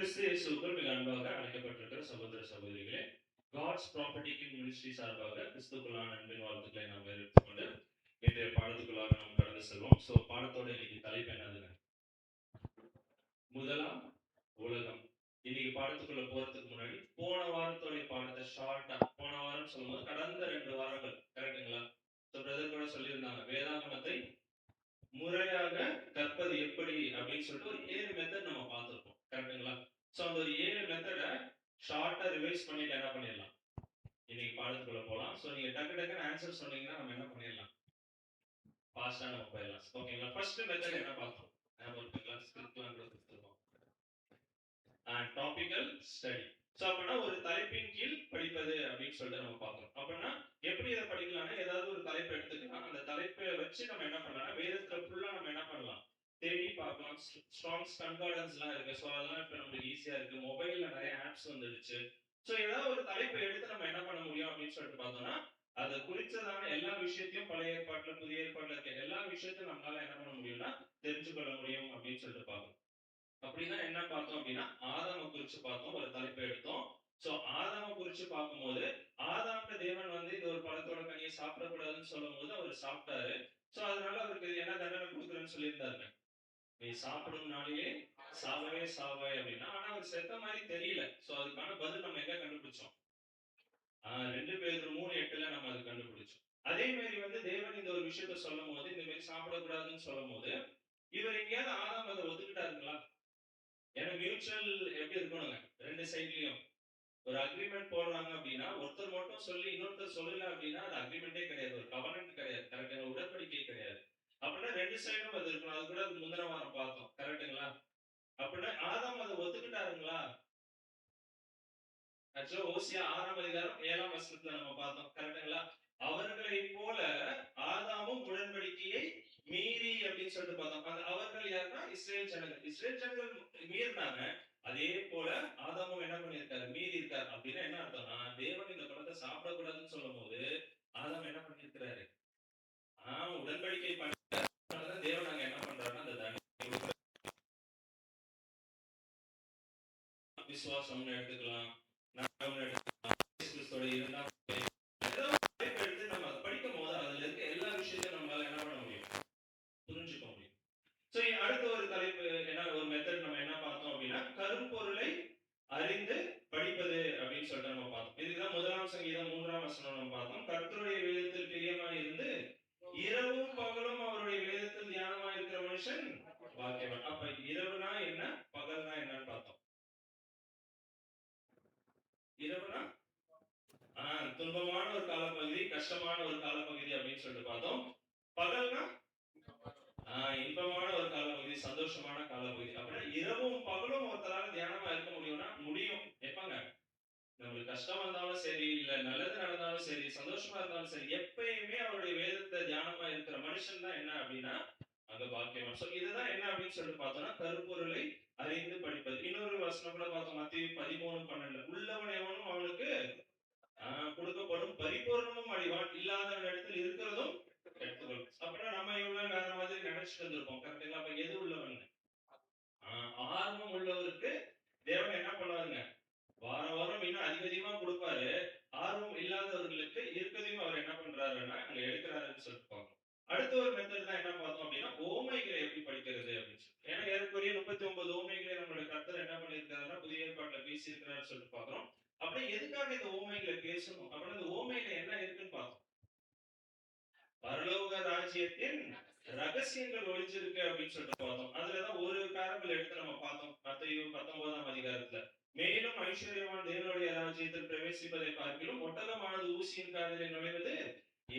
கிறிஸ்து இயேசுவுக்குள் மிக அன்பாக அழைக்கப்பட்டிருக்கிற சகோதர சகோதரிகளே, காட்ஸ் ப்ராப்பர்ட்டிக்கிங் மினிஸ்ட்ரி சார்பாக கிறிஸ்துக்குள்ளான அன்பின் வாழ்த்துக்களை நாம் எடுத்துக் கொண்டு இன்றைய பாடத்துக்குள்ளாக நாம் கடந்து செல்வோம். பாடத்தோட இன்னைக்கு தலைப்பு என்னதுங்க? முதலாம் உலகம். இன்னைக்கு பாடத்துக்குள்ள போறதுக்கு முன்னாடி போன வாரத்தோடைய பாடத்தை ஷார்ட்டா, போன வாரம் சொல்லும்போது கடந்த 2 வாரங்கள் கரெக்டுங்களா? பிரதர் கூட சொல்லியிருந்தாங்க, வேதாகமத்தை முறையாக கற்பது எப்படி அப்படின்னு சொல்லிட்டு ஒரு 7 மெத்தட் நம்ம பார்த்திருப்போம். கரெக்டுங்களா? அந்த ஒரு 7 மெத்தட ஷார்ட்டா ரிவைஸ் பண்ணிட்டு என்ன பண்ணிடலாம், இன்னைக்கு பாடத்துக்குள்ள போலாம். நீங்க டக்கு டக்குன்னு ஆன்சர் சொன்னீங்கன்னா நம்ம என்ன பண்ணிடலாம், ஃபாஸ்டா நம்ம போயிடலாம். ஓகேங்களா? ஃபர்ஸ்ட் மெத்தட் என்ன பார்த்தோம்? ஞாபகம் இருக்குங்களா? ஸ்கிரிப்ட்லாம் கூட கொடுத்துருக்கோம். Topical study. அப்படின்னா ஒரு தலைப்பின் கீழ் படிப்பது அப்படின்னு சொல்லிட்டு நம்ம பார்க்கணும். அப்படின்னா எப்படி இதை படிக்கலாம்னா, ஏதாவது ஒரு தலைப்பு எடுத்துக்கலாம். அந்த தலைப்பை வச்சு நம்ம என்ன பண்ணலாம், வேதத்துல ஃபுல்லா நம்ம என்ன பண்ணலாம், தேடி பார்க்கலாம். ஸ்ட்ராங்ஸ் கன்கார்டன்ஸ்லாம் இருக்கு. அதெல்லாம் இப்போ நம்மளுக்கு ஈஸியா இருக்கு. மொபைல்ல நிறைய ஆப்ஸ் வந்துடுச்சு. ஏதாவது ஒரு தலைப்பை எடுத்து நம்ம என்ன பண்ண முடியும் அப்படின்னு சொல்லிட்டு பார்த்தோம்னா, அதை குறிச்சதான எல்லா விஷயத்தையும் பழைய ஏற்பாட்டுல புதிய ஏற்பாட்டுல இருக்க எல்லா விஷயத்தையும் நம்மளால என்ன பண்ண முடியும்னா தெரிஞ்சுக்கொள்ள முடியும் அப்படின்னு சொல்லிட்டு பார்க்கணும். அப்படின்னா என்ன பார்த்தோம் அப்படின்னா, ஆதாம குறிச்சு பார்த்தோம், ஒரு தலைப்பை எடுத்தோம். ஆதாம குறிச்சு பார்க்கும்போது, ஆதாம்க்கு தேவன் வந்து இந்த ஒரு பழத்தோட கனியை சாப்பிடக்கூடாதுன்னு சொல்லும் போது அவர் சாப்பிட்டாரு. அதனால அவருக்கு என்ன தண்டனை கொடுக்குறேன்னு சொல்லியிருந்தாருங்க, நீ சாப்பிடும் நாளிலே சாவவே சாவாய் அப்படின்னா. ஆனா அவர் செத்த மாதிரி தெரியல. அதுக்கான பதில் நம்ம எங்க கண்டுபிடிச்சோம்? 2 பேதுரு 3:8 நம்ம அது கண்டுபிடிச்சோம். அதே மாதிரி வந்து தேவன் இந்த ஒரு விஷயத்த சொல்லும் போது, இந்த மாதிரி சாப்பிடக்கூடாதுன்னு சொல்லும் போது, இவர் எங்கேயாவது ஆதாம் அதை ஒத்துக்கிட்டாருங்களா? ஏன்னா மியூச்சுவல் எப்படி இருக்கணுங்க, 2 சைட்லயும் ஒரு அக்ரிமெண்ட் போடுறாங்க அப்படின்னா, ஒருத்தர் மட்டும் சொல்லி இன்னொருத்தர் சொல்லல அப்படின்னா அது அக்ரிமெண்டே கிடையாது, ஒரு கவர்னன்ட் கிடையாது, கரெக்டான உடன்படிக்கை கிடையாது. அப்படின்னா 2 சைடும் அது இருக்கணும். அது கூட முந்தின வாரம் பார்த்தோம், கரெக்டுங்களா? அப்படின்னா ஆதாம் அதை ஒத்துக்கிட்டாருங்களா? ஆக்சுவலா ஓசியா 6ஆம் அதிகாரம் 7ஆம் வசனத்துல நம்ம பார்த்தோம், கரெக்டுங்களா? அவர்களை போல ஆதாமும் உடன்படிக்கையை மீறி அப்படின்னு சொல்லிட்டு பார்த்தோம். அந்த அவர்கள் யாருன்னா இஸ்ரேல் ஜனங்கள். இஸ்ரேல் ஜனங்கள் மீறினாங்க. அதே போல ஆதாமும் என்ன பண்ணியிருக்காரு, மீறி இருக்காரு. அப்படின்னா என்ன அர்த்தம்னா, தேவன் இந்த பழத்தை சாப்பிடக்கூடாதுன்னு சொல்லும் போது ஆதாம் என்ன பண்ணியிருக்கிறாரு, உடன்படிக்கை பண்ண தேவன் அங்க என்ன பண்றாருன்னா அந்த தண்டனை, விசுவாசம்னு எடுத்துக்கலாம், நம்ம எடுத்துக்கலாம், கிறிஸ்துவோட இரண்டாம் எடுத்து நம்ம அதை படிக்கும் போது அதுல இருக்க எல்லா விஷயத்தையும் நம்மளால என்ன பண்ண முடியும், புரிஞ்சுக்க முடியும். அடுத்த ஒரு தலைப்பு என்ன, ஒரு மெத்தட் நம்ம என்ன பார்த்தோம் அப்படின்னா, கருப்பொருளை அறிந்து படிப்பது அப்படின்னு சொல்லிட்டு நம்ம பார்த்தோம். இதுதான் 1ஆம் சங்கீதம் 3ஆம் வசனம் நம்ம பார்த்தோம். கர்த்தருடைய வேதத்தில் பிரியமாய் இருந்து இரவும் பகலும் அவருடைய வேதத்தில் தியானமாய் இருக்கிற மனுஷன் பாக்கியவான். அப்ப இரவுனா என்ன, பகல்னா என்னன்னு பார்த்தோம். இரவுனா துன்பமான ஒரு காலப்பகுதி, கஷ்டமான ஒரு காலப்பகுதி அப்படின்னு சொல்லிட்டு பார்த்தோம். பகல்னா இன்பமான ஒரு காலப்பகுதி, சந்தோஷமான காலப்பகுதி. அப்படின்னா இரவும் பகலும் ஒருத்தரால தியானமா இருக்க முடியும்னா முடியும். எப்பங்க, நம்மளுக்கு கஷ்டம் வந்தாலும் சரி, இல்ல நல்லது நடந்தாலும் சரி, சந்தோஷமா இருந்தாலும் சரி, எப்பயுமே அவருடைய வேதத்தை தியானமா இருக்கிற மனுஷன் தான் என்ன அப்படின்னா அங்க பாக்கியவான். இதுதான் என்ன அப்படின்னு சொல்லிட்டு பார்த்தோம்னா, கருப்பொருளை அறிந்து படிப்பது. இன்னொரு வசனம் கூட பார்த்தோம், மத்தேயு 13:12 உள்ளவன் எவனும் அவனுக்கு கொடுக்கப்படும், பரிபூரணமும் அடைவான், இல்லாதவன் இடத்தில் இருக்கிறதும் எடுத்துக்கொள்ளும். அப்படின்னா நம்ம இவ்வளவு வேற மாதிரி நினைச்சிட்டு இருந்திருப்போம், கரெக்டுங்களா? அப்ப எது உள்ளவன், ஆர்வம் உள்ளவருக்கு தேவன் என்ன பண்ணுவாருங்க, வாரம் வாரம் இன்னும் அதிக அதிகமா கொடுப்பாரு. ஆர்வம் இல்லாதவர்களுக்கு இருக்கிறதையும் அவர் என்ன பண்றாருன்னா அங்க எடுக்கிறாருன்னு சொல்லிட்டு பார்க்கணும். அடுத்த ஒரு மெத்தட் தான் என்ன பார்த்தோம் அப்படின்னா, ஓமைகளை எப்படி படிக்கிறது அப்படின்னு சொல்லி. ஏன்னா ஏறக்குறைய 39 ஓமைகளை நம்மளுடைய கர்த்தர் என்ன பண்ணியிருக்காருன்னா புதிய ஏற்பாட்டுல பேசி இருக்கிறாருன்னு சொல்லிட்டு பார்க்கிறோம். அப்படியே எதுக்காக இந்த ஓமைகளை பேசணும் அப்படின்னா, இந்த ஓமையில என்ன இருக்குன்னு பார்த்தோம். பரலோக ராஜ்யத்தின் ரகசியங்கள் ஒளிஞ்சிருக்கு அப்படின்னு சொல்லிட்டு பார்த்தோம். அதுலதான் ஒரு பேரபிள் எடுத்து நம்ம பார்த்தோம், மத்தேயு 19ஆம் அதிகாரத்துல. மேலும் ஐஸ்வர்யவான் தேவனுடைய ராஜ்யத்தில் பிரவேசிப்பதை பார்க்கிலும் ஒட்டகமானது ஊசியின் காதிலே நுழைவது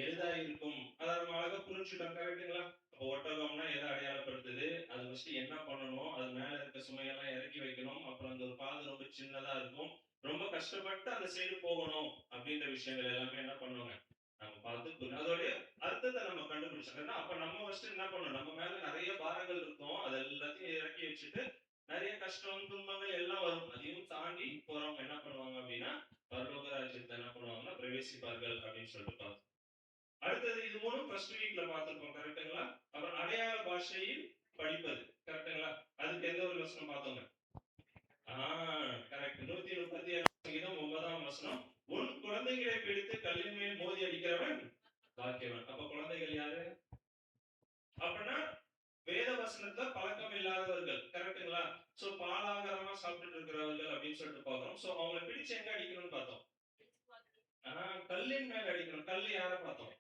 எளிதாயிருக்கும். அதை நம்ம அழகா புரிஞ்சுட்டோம், கரெக்டுங்களா? அப்போ ஒட்டகம்னா எதை அடையாளப்படுத்துது, அது ஃபர்ஸ்ட் என்ன பண்ணணும், அது மேல இருக்க சுமையெல்லாம் இறக்கி வைக்கணும், அப்புறம் அந்த ஒரு பாதை ரொம்ப சின்னதா இருக்கும், ரொம்ப கஷ்டப்பட்டு அந்த சைடு போகணும் அப்படின்ற விஷயங்கள் எல்லாமே என்ன பண்ணுவாங்க நம்ம பார்த்து அதோடைய அர்த்தத்தை நம்ம கண்டுபிடிச்சோம். அப்ப நம்ம ஃபர்ஸ்ட் என்ன பண்ணணும், நம்ம மேல நிறைய பாரங்கள் இருக்கும், அது எல்லாத்தையும் இறக்கி வச்சுட்டு நிறைய கஷ்டம் துன்பங்கள் எல்லாம் வரும், அதையும் தாண்டி போறவங்க என்ன பண்ணுவாங்க அப்படின்னா பரலோக ராஜ்யத்தை என்ன பண்ணுவாங்கன்னா பிரவேசிப்பார்கள் அப்படின்னு சொல்லிட்டு பார்த்தோம். அடுத்தது இது மூணும் ஃபர்ஸ்ட் வீக்ல பார்த்திருக்கோம், கரெக்டுங்களா? அப்புறம் அடையாள பாஷையில் படிப்பது, கரெக்டுங்களா? அதுக்கு எந்த ஒரு வசனம் பார்த்தோங்க? வசனத்துல பழக்கம் இல்லாதவர்கள், கரெக்ட்டுங்களா? சோ பாலாகாரமா சாப்பிட்டுட்டு இருக்கிறவர்கள் அப்படின்னு சொல்லிட்டு பார்க்கிறோம். சோ அவங்கள பிடிச்சு எங்க அடிக்கணும்னு பார்த்தோம். கல்லின் மேல அடிக்கணும். கல்லு யார பார்த்தோம்?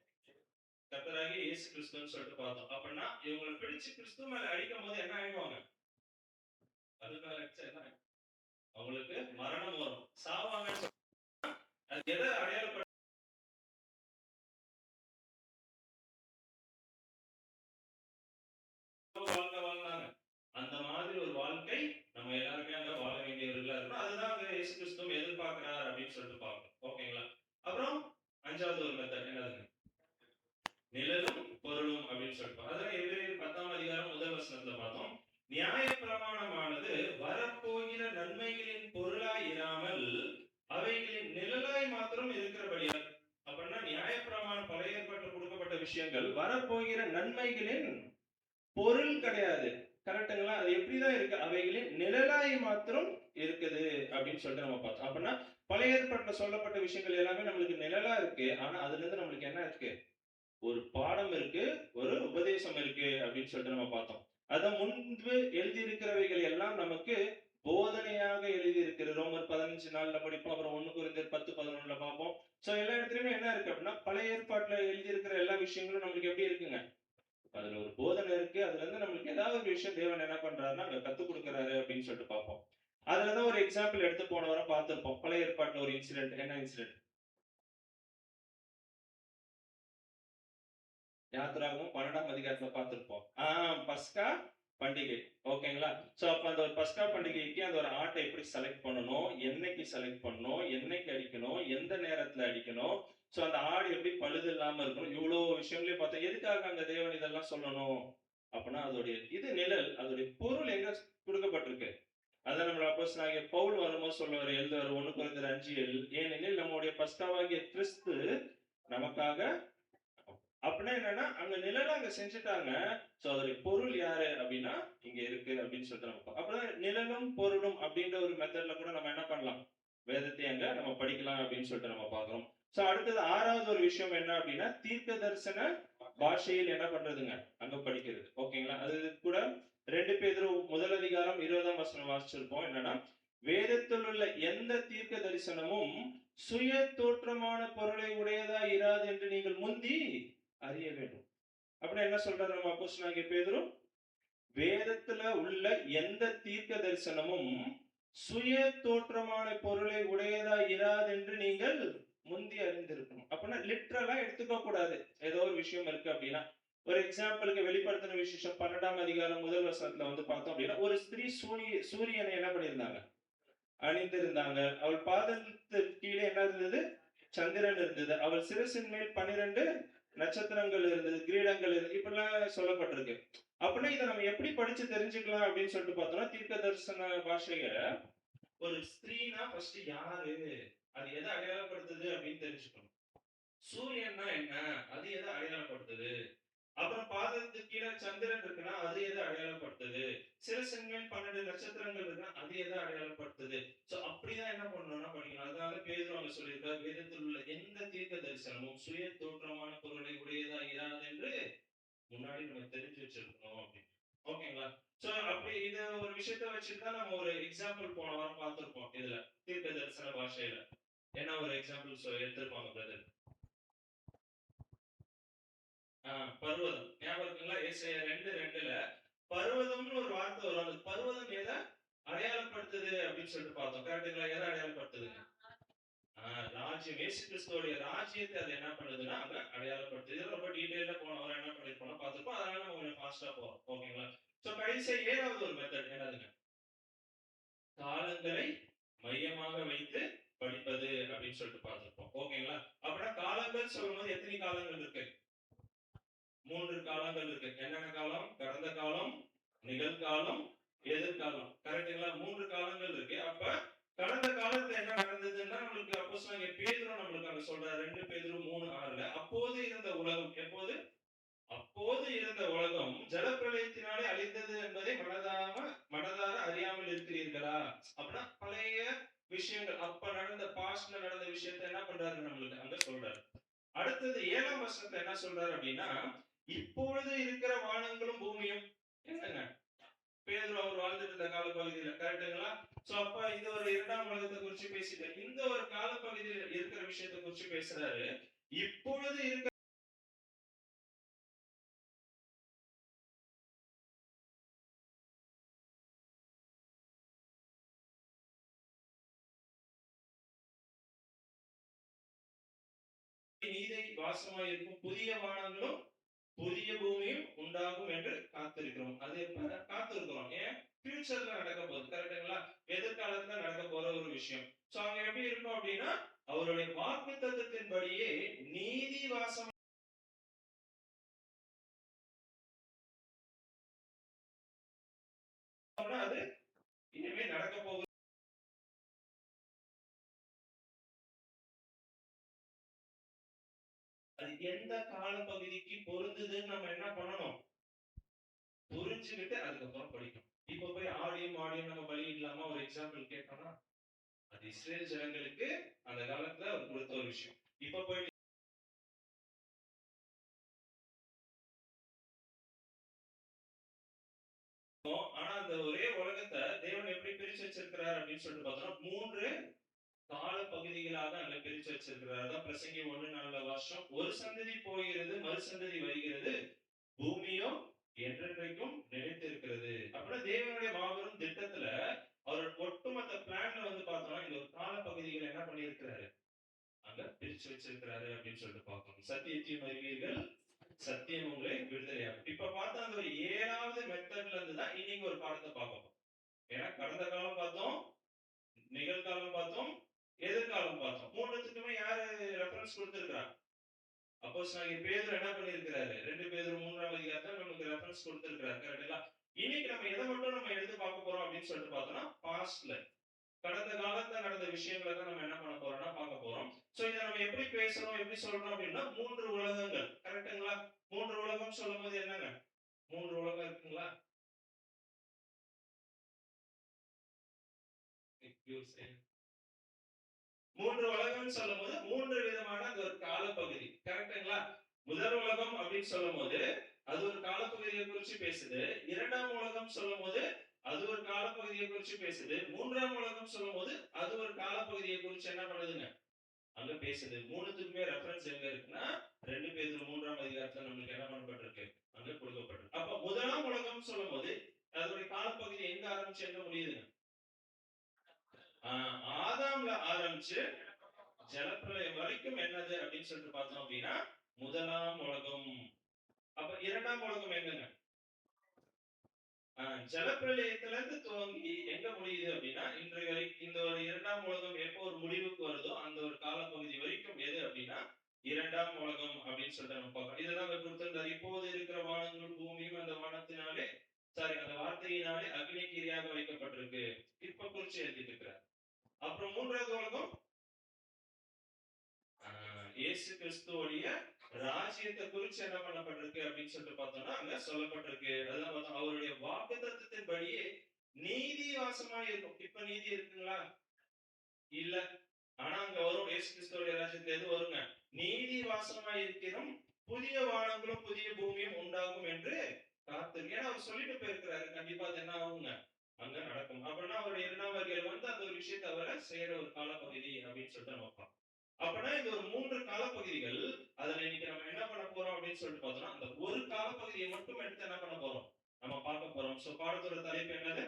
கர்த்தராகிய இயேசு கிறிஸ்துன்னு சொல்லிட்டு பார்த்தோம். அப்படின்னா இவங்களை பிடிச்சு கிறிஸ்து மேல அடிக்கும்போது என்ன ஆயிடுவாங்க? கல்லு மேல அடிச்சா என்ன ஆயிடும்? அவங்களுக்கு மரணம் வரும். சாவாங்கன்னு சொன்னா அது எதை அடையாளப்படுத்த வாழ்க்கை வாழ்ந்தாங்க. அந்த மாதிரி ஒரு வாழ்க்கை நம்ம எல்லாருமே அங்க வாழ வேண்டியவர்களா இருக்கணும். அதுதான் அங்க இயேசு கிறிஸ்துவும் எதிர்பார்க்கிறார் அப்படின்னு சொல்லிட்டு பார்க்கணும். ஓகேங்களா? அப்புறம் 5வது ஒரு மெத்தட் என்னதுங்க? நிழலும் பொருளும் அப்படின்னு சொல்லிட்டு அதான் எபிரேயர் 10ஆம் அதிகாரம் முதல் வசனத்துல பார்த்தோம். நியாயப்பிரமாணமானது வரப்போகிற நன்மைகளின் பொருளாய் இராமல் அவைகளின் நிழலாய் மாத்திரம் இருக்கிறபடியால். அப்படின்னா நியாயப்பிரமாணம் பழைய ஏற்பாட்டில் கொடுக்கப்பட்ட விஷயங்கள் வரப்போகிற நன்மைகளின் பொருள் கிடையாது. கரெக்ட்டுங்களா? அது எப்படிதான் இருக்கு? அவைகளின் நிழலாய் மாத்திரம் இருக்குது அப்படின்னு சொல்லிட்டு நம்ம பார்த்தோம். அப்படின்னா பழைய ஏற்பாட்டில் சொல்லப்பட்ட விஷயங்கள் எல்லாமே நம்மளுக்கு நிழலா இருக்கு. ஆனா அதுல இருந்து நம்மளுக்கு என்ன இருக்கு? ஒரு பாடம் இருக்கு, ஒரு உபதேசம் இருக்கு அப்படின்னு சொல்லிட்டு நம்ம பார்த்தோம். அதான் முன்பு எழுதியிருக்கிறவைகள் எல்லாம் நமக்கு போதனையாக எழுதியிருக்கிறது. ரோமர் 15 நாள்ல படிப்போம். அப்புறம் 1 கொரிந்தியர் 10, 11ல பார்ப்போம். சோ எல்லா இடத்துலயுமே என்ன இருக்கு அப்படின்னா பழைய ஏற்பாட்டுல எழுதியிருக்கிற எல்லா விஷயங்களும் நம்மளுக்கு எப்படி இருக்குங்க? அதுல ஒரு போதனை இருக்கு. அதுல இருந்து நம்மளுக்கு ஏதாவது ஒரு விஷயம் தேவன் என்ன பண்றாருன்னா அங்க கத்துக் கொடுக்கிறாரு அப்படின்னு சொல்லிட்டு பார்ப்போம். அதுலதான் ஒரு எக்ஸாம்பிள் எடுத்து போன வாரம் பார்த்திருப்போம். பழைய ஏற்பாட்டுல ஒரு இன்சிடென்ட். என்ன இன்சிடென்ட்? யாத்திராகமம் 12ஆம் அதிகாரத்துல பார்த்திருப்போம். பஸ்கா பண்டிகை. ஓகேங்களா? சோ அப்ப அந்த ஒரு பஸ்கா பண்டிகைக்கு அந்த ஒரு ஆட்டை எப்படி செலக்ட் பண்ணணும், என்னைக்கு செலக்ட் பண்ணணும், என்னைக்கு அடிக்கணும், எந்த நேரத்துல அடிக்கணும், சோ அந்த ஆடு எப்படி பழுது இல்லாம இருக்கணும், இவ்வளவு விஷயங்களையும் பார்த்தா எதுக்காக அங்க தேவன் இதெல்லாம் சொல்லணும் அப்படின்னா அதோடைய இது நிழல், அதோடைய பொருள் எங்க கொடுக்கப்பட்டிருக்கு. அதான் நம்ம அப்போஸ்தலனாகிய பவுல் வரும்போது சொல்லுவாரு, எழுதுவாரு 1 கொரிந்தியர் 5:7 ஏனெனில் நம்முடைய பஸ்காவாகிய கிறிஸ்து நமக்காக அப்படின்னா என்னன்னா அங்க நிழலை அங்க செஞ்சுட்டாங்க. சோ அதோட பொருள் யாரு அப்படின்னா இங்க இருக்கு அப்படின்னு சொல்லிட்டு நம்ம அப்பதான் நிழலும் பொருளும் அப்படின்ற ஒரு மெத்தட்ல கூட நம்ம என்ன பண்ணலாம்? வேதத்தை அங்க நம்ம படிக்கலாம் அப்படின்னு சொல்லிட்டு நம்ம பார்க்கிறோம். சோ அடுத்தது 6வது ஒரு விஷயம் என்ன அப்படின்னா தீர்க்க தரிசன பாஷையில் என்ன பண்றதுங்க? அங்க படிக்கிறது. ஓகேங்களா? அது கூட 2 பேதுரு முதல் அதிகாரம் 20ஆம் வசனம் வாசிச்சிருப்போம். என்னன்னா வேதத்தில் உள்ள எந்த தீர்க்க தரிசனமும் சுய தோற்றமான பொருளை உடையதா இராது என்று நீங்கள் முந்தி அறிய வேண்டும். அப்படின்னா என்ன சொல்றாரு நம்ம அப்போஸ்தலனாகிய பேதுரு? வேதத்துல உள்ள எந்த தீர்க்க தரிசனமும் சுய தோற்றமான பொருளை உடையதா இராது என்று நீங்கள் முந்தி அறிந்திருக்கணும். அப்படின்னா லிட்ரலா எடுத்துக்க கூடாது. ஏதோ ஒரு விஷயம் இருக்கு அப்படின்னா ஒரு எக்ஸாம்பிளுக்கு வெளிப்படுத்தின விசேஷம் 12ஆம் அதிகாரம் முதல் வசனத்துல வந்து பார்த்தோம் அப்படின்னா ஒரு ஸ்திரீ சூரியனை என்ன பண்ணியிருந்தாங்க? அணிந்திருந்தாங்க. அவள் பாதத்துக்கு கீழே என்ன இருந்தது? சந்திரன் இருந்தது. அவள் சிரசின் மேல் 12 நட்சத்திரங்கள் இருந்தது, கிரீடங்கள் இருந்தது. இப்படிலாம் சொல்லப்பட்டிருக்கு. அப்படின்னா இதை நம்ம எப்படி படிச்சு தெரிஞ்சுக்கலாம் அப்படின்னு சொல்லிட்டு பார்த்தோம்னா தீர்க்க தரிசன பாஷைய ஒரு ஸ்திரீனா ஃபர்ஸ்ட் யாரு? அது எதை அடையாளப்படுத்துது அப்படின்னு தெரிஞ்சுக்கணும். சூரியன்னா என்ன? அது எதை அடையாளப்படுத்துது? அப்புறம் பாதத்துக்கு கீழே சந்திரன் இருக்குன்னா அது எதை அடையாளப்படுத்துது? சிரசின் மேல் 12 நட்சத்திரங்கள் இருக்குன்னா அது எதை அடையாளப்படுத்துது? சோ அப்படிதான் என்ன பண்ணணும்னா படிக்கணும். அதனால பேதுரு அங்க சொல்லியிருக்கார் வேதத்தில் உள்ள எந்த தீர்க்க தரிசனமும் சுய தோற்றமான பொருளை உடையதா இராது என்று முன்னாடி நம்ம தெரிஞ்சு வச்சிருக்கணும் அப்படின்னு. ஓகேங்களா? சோ அப்படி இத ஒரு விஷயத்த வச்சுட்டு தான் நம்ம ஒரு எக்ஸாம்பிள் போன வாரம் பார்த்திருப்போம். இதுல தீர்க்க தரிசன பாஷையில என்ன ஒரு எக்ஸாம்பிள் எடுத்திருப்பாங்க பிரதர்? பர்வதம் ஞாபகம் இருக்குங்களா? ஏசாயா 2:2ல பர்வதம்னு ஒரு வார்த்தை வரும். அந்த பர்வதம் எதை அடையாளப்படுத்துது அப்படின்னு சொல்லிட்டு பார்த்தோம். கரெக்ட்டுங்களா? எதை அடையாளப்படுத்துதுங்க? ராஜ்யம் இயேசு கிறிஸ்துவோடைய ராஜ்யத்தை அது என்ன பண்ணுதுன்னா அங்க அடையாளப்படுத்துது. இது ரொம்ப டீடைலா போன வாரம் என்ன பண்ணிருப்போம் பார்த்திருப்போம். அதனால நம்ம கொஞ்சம் ஃபாஸ்டா போறோம். ஓகேங்களா? சோ கடைசியா 7வது ஒரு மெத்தட் என்னதுங்க? காலங்களை மையமாக வைத்து படிப்பது அப்படின்னு சொல்லிட்டு பார்த்திருப்போம். ஓகேங்களா? அப்படின்னா காலங்கள் சொல்லும்போது எத்தனை காலங்கள் இருக்கு? 3 காலங்கள் இருக்கு. என்னென்ன காலம்? கடந்த காலம், நிகழ்காலம், எதிர்காலம். கரெக்ட்டுங்களா? 3 காலங்கள் இருக்கு. அப்ப கடந்த காலத்துல என்ன நடந்ததுன்னா நம்மளுக்கு அப்போஸ்தலனாகிய பேதுரு நம்மளுக்கு அங்க சொல்றாரு 2 பேதுரு 3:6ல அப்போது இருந்த உலகம் எப்போது? அப்போது இருந்த உலகம் ஜலப்பிரளயத்தினாலே அழிந்தது என்பதை மனதார அறியாமல் இருக்கிறீர்களா? அப்படின்னா பழைய விஷயங்கள் அப்ப நடந்த பாஸ்ட்ல நடந்த விஷயத்தை என்ன பண்றாரு நம்மளுக்கு அங்க சொல்றாரு. அடுத்தது 7ஆம் வசனத்துல என்ன சொல்றாரு அப்படின்னா இப்பொழுது இருக்கிற வானங்களும் பூமியும் என்னங்க பேதுரு அவர் வாழ்ந்துட்டு இருந்த காலப்பகுதியில, கரெக்டுங்களா? சோ அப்ப இது ஒரு இரண்டாம் உலகத்தை குறிச்சு பேசிட்டு இந்த ஒரு காலப்பகுதியில் இருக்கிற விஷயத்தை குறிச்சு பேசுறாரு. இப்பொழுது இருக்கிற நீதி வாசமாய் இருக்கும் புதிய வானங்களும் புதிய பூமியும் உண்டாகும் என்று காத்திருக்கிறோம். அது எப்ப காத்திருக்கிறோம்? ஏன்? ஃபியூச்சர்ல நடக்க போகுது, கரெக்டுங்களா? எதிர்காலத்துல நடக்க போற ஒரு விஷயம். சோ அங்க எப்படி இருக்கும் அப்படின்னா, அவருடைய வாக்குத்தத்தத்தின்படியே நீதி வாசம் அது இனிமே நடக்க போகுது. அது எந்த கால பகுதிக்கு பொருந்துதுன்னு நம்ம என்ன பண்ணணும்? புரிஞ்சுக்கிட்டு அதுக்கப்புறம் படிக்கணும். இப்ப போய் ஆடியும் நம்ம பலி இல்லாம ஒரு எக்ஸாம்பிள் கேட்டோம்னா, அது இஸ்ரேல் ஜனங்களுக்கு அந்த காலத்துல அவர் கொடுத்த ஒரு விஷயம். இப்ப போய் ஆனா அந்த ஒரே உலகத்தை தேவன் எப்படி பிரிச்சு வச்சிருக்கிறார் அப்படின்னு சொல்லிட்டு பார்த்தோம்னா, 3 கால பகுதிகளாக அங்க பிரிச்சு வச்சிருக்கிறார். அதான் பிரசங்கி 1:4 வருஷம். ஒரு சந்ததி போகிறது, மறு சந்ததி வருகிறது, பூமியோ என்றென்றைக்கும் நிலைத்திருக்கிறது. அப்படின்னா தேவனுடைய மாபெரும் திட்டத்துல அவர் ஒட்டுமொத்த பிளான்ல வந்து பார்த்தோம்னா இந்த ஒரு கால பகுதிகளை என்ன பண்ணியிருக்கிறாரு, அங்க பிரிச்சு வச்சிருக்கிறாரு அப்படின்னு சொல்லிட்டு பார்க்கணும். சத்தியத்தையும் அறிவீர்கள், சத்தியம் உங்களை விடுதலையாகும். இப்ப பார்த்தா அந்த ஒரு 7வது மெத்தட்ல இருந்து தான் இன்னைக்கு ஒரு பாடத்தை பார்க்கணும். ஏன்னா கடந்த காலம் பார்த்தோம், நிகழ்காலம் பார்த்தோம், எதிர்காலம் பார்த்தோம். மூணுத்துக்குமே யாரு ரெஃபரன்ஸ் கொடுத்திருக்கிறாங்க? அப்போஸ்தலனாகிய பேதுரு என்ன பண்ணியிருக்கிறாரு? 2 பேதுரு 3ஆம் அதிகாரத்துல நமக்கு ரெஃபரன்ஸ் கொடுத்திருக்கிறாரு, கரெக்ட்டுங்களா? இன்னைக்கு நம்ம எதை மட்டும் நம்ம எடுத்து பார்க்க போறோம் அப்படின்னு சொல்லிட்டு பார்த்தோம்னா, பாஸ்ட்ல கடந்த காலத்துல நடந்த விஷயங்களை தான் நம்ம என்ன பண்ண போறோம்னா பார்க்க போறோம். சோ இதை நம்ம எப்படி பேசணும், எப்படி சொல்றோம் அப்படின்னா, 3 உலகங்கள், கரெக்ட்டுங்களா? 3 உலகம் சொல்லும்போது என்னங்க? 3 உலகம் இருக்குங்களா? மூன்று உலகம் சொல்லும்போது 3 விதமான ஒரு காலப்பகுதி, கரெக்ட்டுங்களா? முதல் உலகம் அப்படின்னு சொல்லும்போது அது ஒரு காலப்பகுதியை குறிச்சு பேசுது. இரண்டாம் உலகம் சொல்லும்போது அது ஒரு காலப்பகுதியை குறிச்சு பேசுது. மூன்றாம் உலகம் சொல்லும்போது அது ஒரு காலப்பகுதியை குறிச்சு என்ன பண்ணுதுங்க, அங்க பேசுது. மூணுத்துக்குமே ரெஃபரன்ஸ் எங்க இருக்குன்னா 2 பேதுரு 3ஆம் அதிகாரத்துல நமக்கு என்ன பண்ணப்பட்டிருக்கு, அங்க கொடுக்கப்பட்டிருக்கு. அப்ப முதலாம் உலகம் சொல்லும்போது அதோட காலப்பகுதி எங்க ஆரம்பிச்சு எங்க முடியுதுங்க? ஆதாம்ல ஆரம்பிச்சு ஜலப்பிரளயம் வரைக்கும் என்னது அப்படின்னு சொல்லிட்டு பார்த்தோம் அப்படின்னா முதலாம் உலகம். அப்ப இரண்டாம் உலகம் எங்கங்க? ஜலப்பிரளயத்துல இருந்து துவங்கி எங்க முடியுது அப்படின்னா இன்றைய வரைக்கும் இந்த ஒரு இரண்டாம் உலகம் எப்போ ஒரு முடிவுக்கு வருதோ அந்த ஒரு காலப்பகுதி வரைக்கும் எது அப்படின்னா இரண்டாம் உலகம் அப்படின்னு சொல்லிட்டு நம்ம பார்க்கணும். இதுதான் கொடுத்திருந்தார். இப்போது இருக்கிற வானங்கள் பூமியும் அந்த வானத்தினாலே அந்த வார்த்தையினாலே அக்னிக்கிரியாக வைக்கப்பட்டிருக்கு. இப்ப குறிச்சு எழுதிட்டு இருக்கிறார். அப்புறம் மூன்றாவது உலகம் இயேசு கிறிஸ்துவோடைய ராஜ்யத்தை குறிச்சு என்ன பண்ணப்பட்டிருக்கு அப்படின்னு சொல்லிட்டு பார்த்தோம்னா அங்க சொல்லப்பட்டிருக்கு. அதெல்லாம் பார்த்தோம். அவருடைய வாக்குத்தத்தத்தின்படியே நீதி வாசமா இருக்கும். இப்ப நீதி இருக்குங்களா? இல்ல. ஆனா அங்க வரும் இயேசு கிறிஸ்துவோடைய ராஜ்யத்துல எது வருங்க? நீதி வாசமா இருக்கிறோம், புதிய வானங்களும் புதிய பூமியும் உண்டாகும் என்று காத்திருக்கு. ஏன்னா அவர் சொல்லிட்டு போயிருக்கிறாரு, கண்டிப்பா அது என்ன ஆகுங்க, அங்க நடக்கும். அப்படின்னா அவருடைய இரண்டாம் வருகையில் வந்து அந்த ஒரு விஷயத்தை அவரை செய்யற ஒரு காலப்பகுதி அப்படின்னு சொல்லிட்டு நம்ம பார்ப்போம். அப்படின்னா இந்த ஒரு 3 காலப்பகுதிகள், அதுல இன்னைக்கு நம்ம என்ன பண்ண போறோம் அப்படின்னு சொல்லிட்டு பார்த்தோம்னா அந்த ஒரு காலப்பகுதியை மட்டும் எடுத்து என்ன பண்ண போறோம், நம்ம பார்க்க போறோம். சோ பாடத்தோட தலைப்பு என்னது?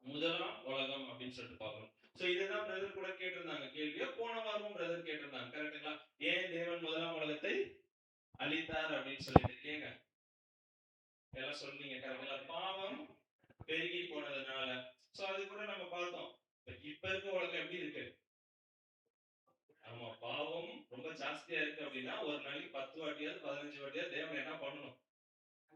முதலாம் உலகம் அப்படின்னு சொல்லிட்டு பார்க்கணும். சோ இதுதான் பிரதர் கூட கேட்டிருந்தாங்க கேள்வியா, போன வாரமும் பிரதர் கேட்டிருந்தாங்க, கரெக்ட்டுங்களா? ஏன் தேவன் முதலாம் உலகத்தை அழித்தார் அப்படின்னு சொல்லிட்டு கேங்க எல்லாம் சொன்னீங்க, கரெக்ட்டுங்களா? பாவம் பெருகி போனதுனால. சோ அது கூட நம்ம பார்த்தோம். இப்ப இருக்க உலகம் எப்படி இருக்கு? ஆமா, பாவம் ரொம்ப ஜாஸ்தியா இருக்கு அப்படின்னா ஒரு நாளைக்கு 10 வாட்டியாவது 15 வாட்டியாவது தேவன் என்ன பண்ணணும்,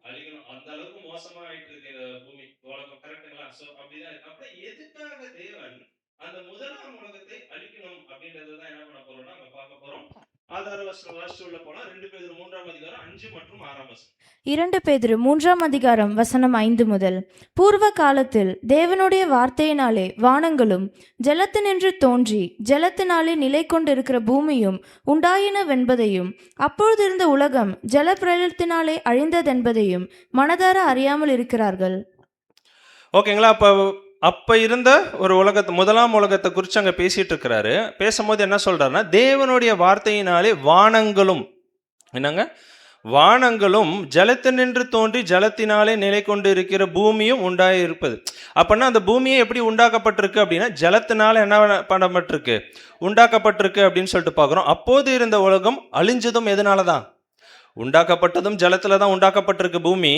அழிக்கணும். அந்த அளவுக்கு மோசமா ஆயிட்டு இருக்கு பூமி உலகம், கரெக்ட்டுங்களா? சோ அப்படிதான் இருக்கு. அப்ப எதுக்காக தேவன் அந்த முதலாம் உலகத்தை அழிக்கணும் அப்படின்றதான் என்ன பண்ண போறோம்னா நம்ம பார்க்க போறோம். ஆதார வசனம் வாசிச்சு உள்ள போனா 2 பேதுரு 3ஆம் அதிகாரம் 5 மற்றும் 6ஆம் வசனம். 2 பேதுரு 3ஆம் அதிகாரம் வசனம் 5 முதல். பூர்வ காலத்தில் தேவனுடைய வார்த்தையினாலே வானங்களும் ஜலத்தினின்று தோன்றி ஜலத்தினாலே நிலை கொண்டிருக்கிற பூமியும் உண்டாயினவென்பதையும் அப்பொழுதிருந்த உலகம் ஜலப்பிரளயத்தினாலே அழிந்ததென்பதையும் மனதார அறியாமல் இருக்கிறார்கள். ஓகேங்களா? அப்ப இருந்த ஒரு உலகத்தை, முதலாம் உலகத்தை குறித்து அங்க பேசிட்டு இருக்கிறாரு. பேசும்போது என்ன சொல்றாருன்னா, தேவனுடைய வார்த்தையினாலே வானங்களும், என்னங்க, வானங்களும் ஜலத்தினின்று தோன்றி ஜலத்தினாலே நிலை கொண்டு இருக்கிற பூமியும் உண்டாகி இருப்பது. அப்படின்னா அந்த பூமியை எப்படி உண்டாக்கப்பட்டிருக்கு அப்படின்னா ஜலத்தினால என்ன பண்ணப்பட்டிருக்கு, உண்டாக்கப்பட்டிருக்கு அப்படின்னு சொல்லிட்டு பார்க்குறோம். அப்போது இருந்த உலகம் அழிஞ்சதும் எதனால தான்? உண்டாக்கப்பட்டதும் ஜலத்துல தான் உண்டாக்கப்பட்டிருக்கு பூமி.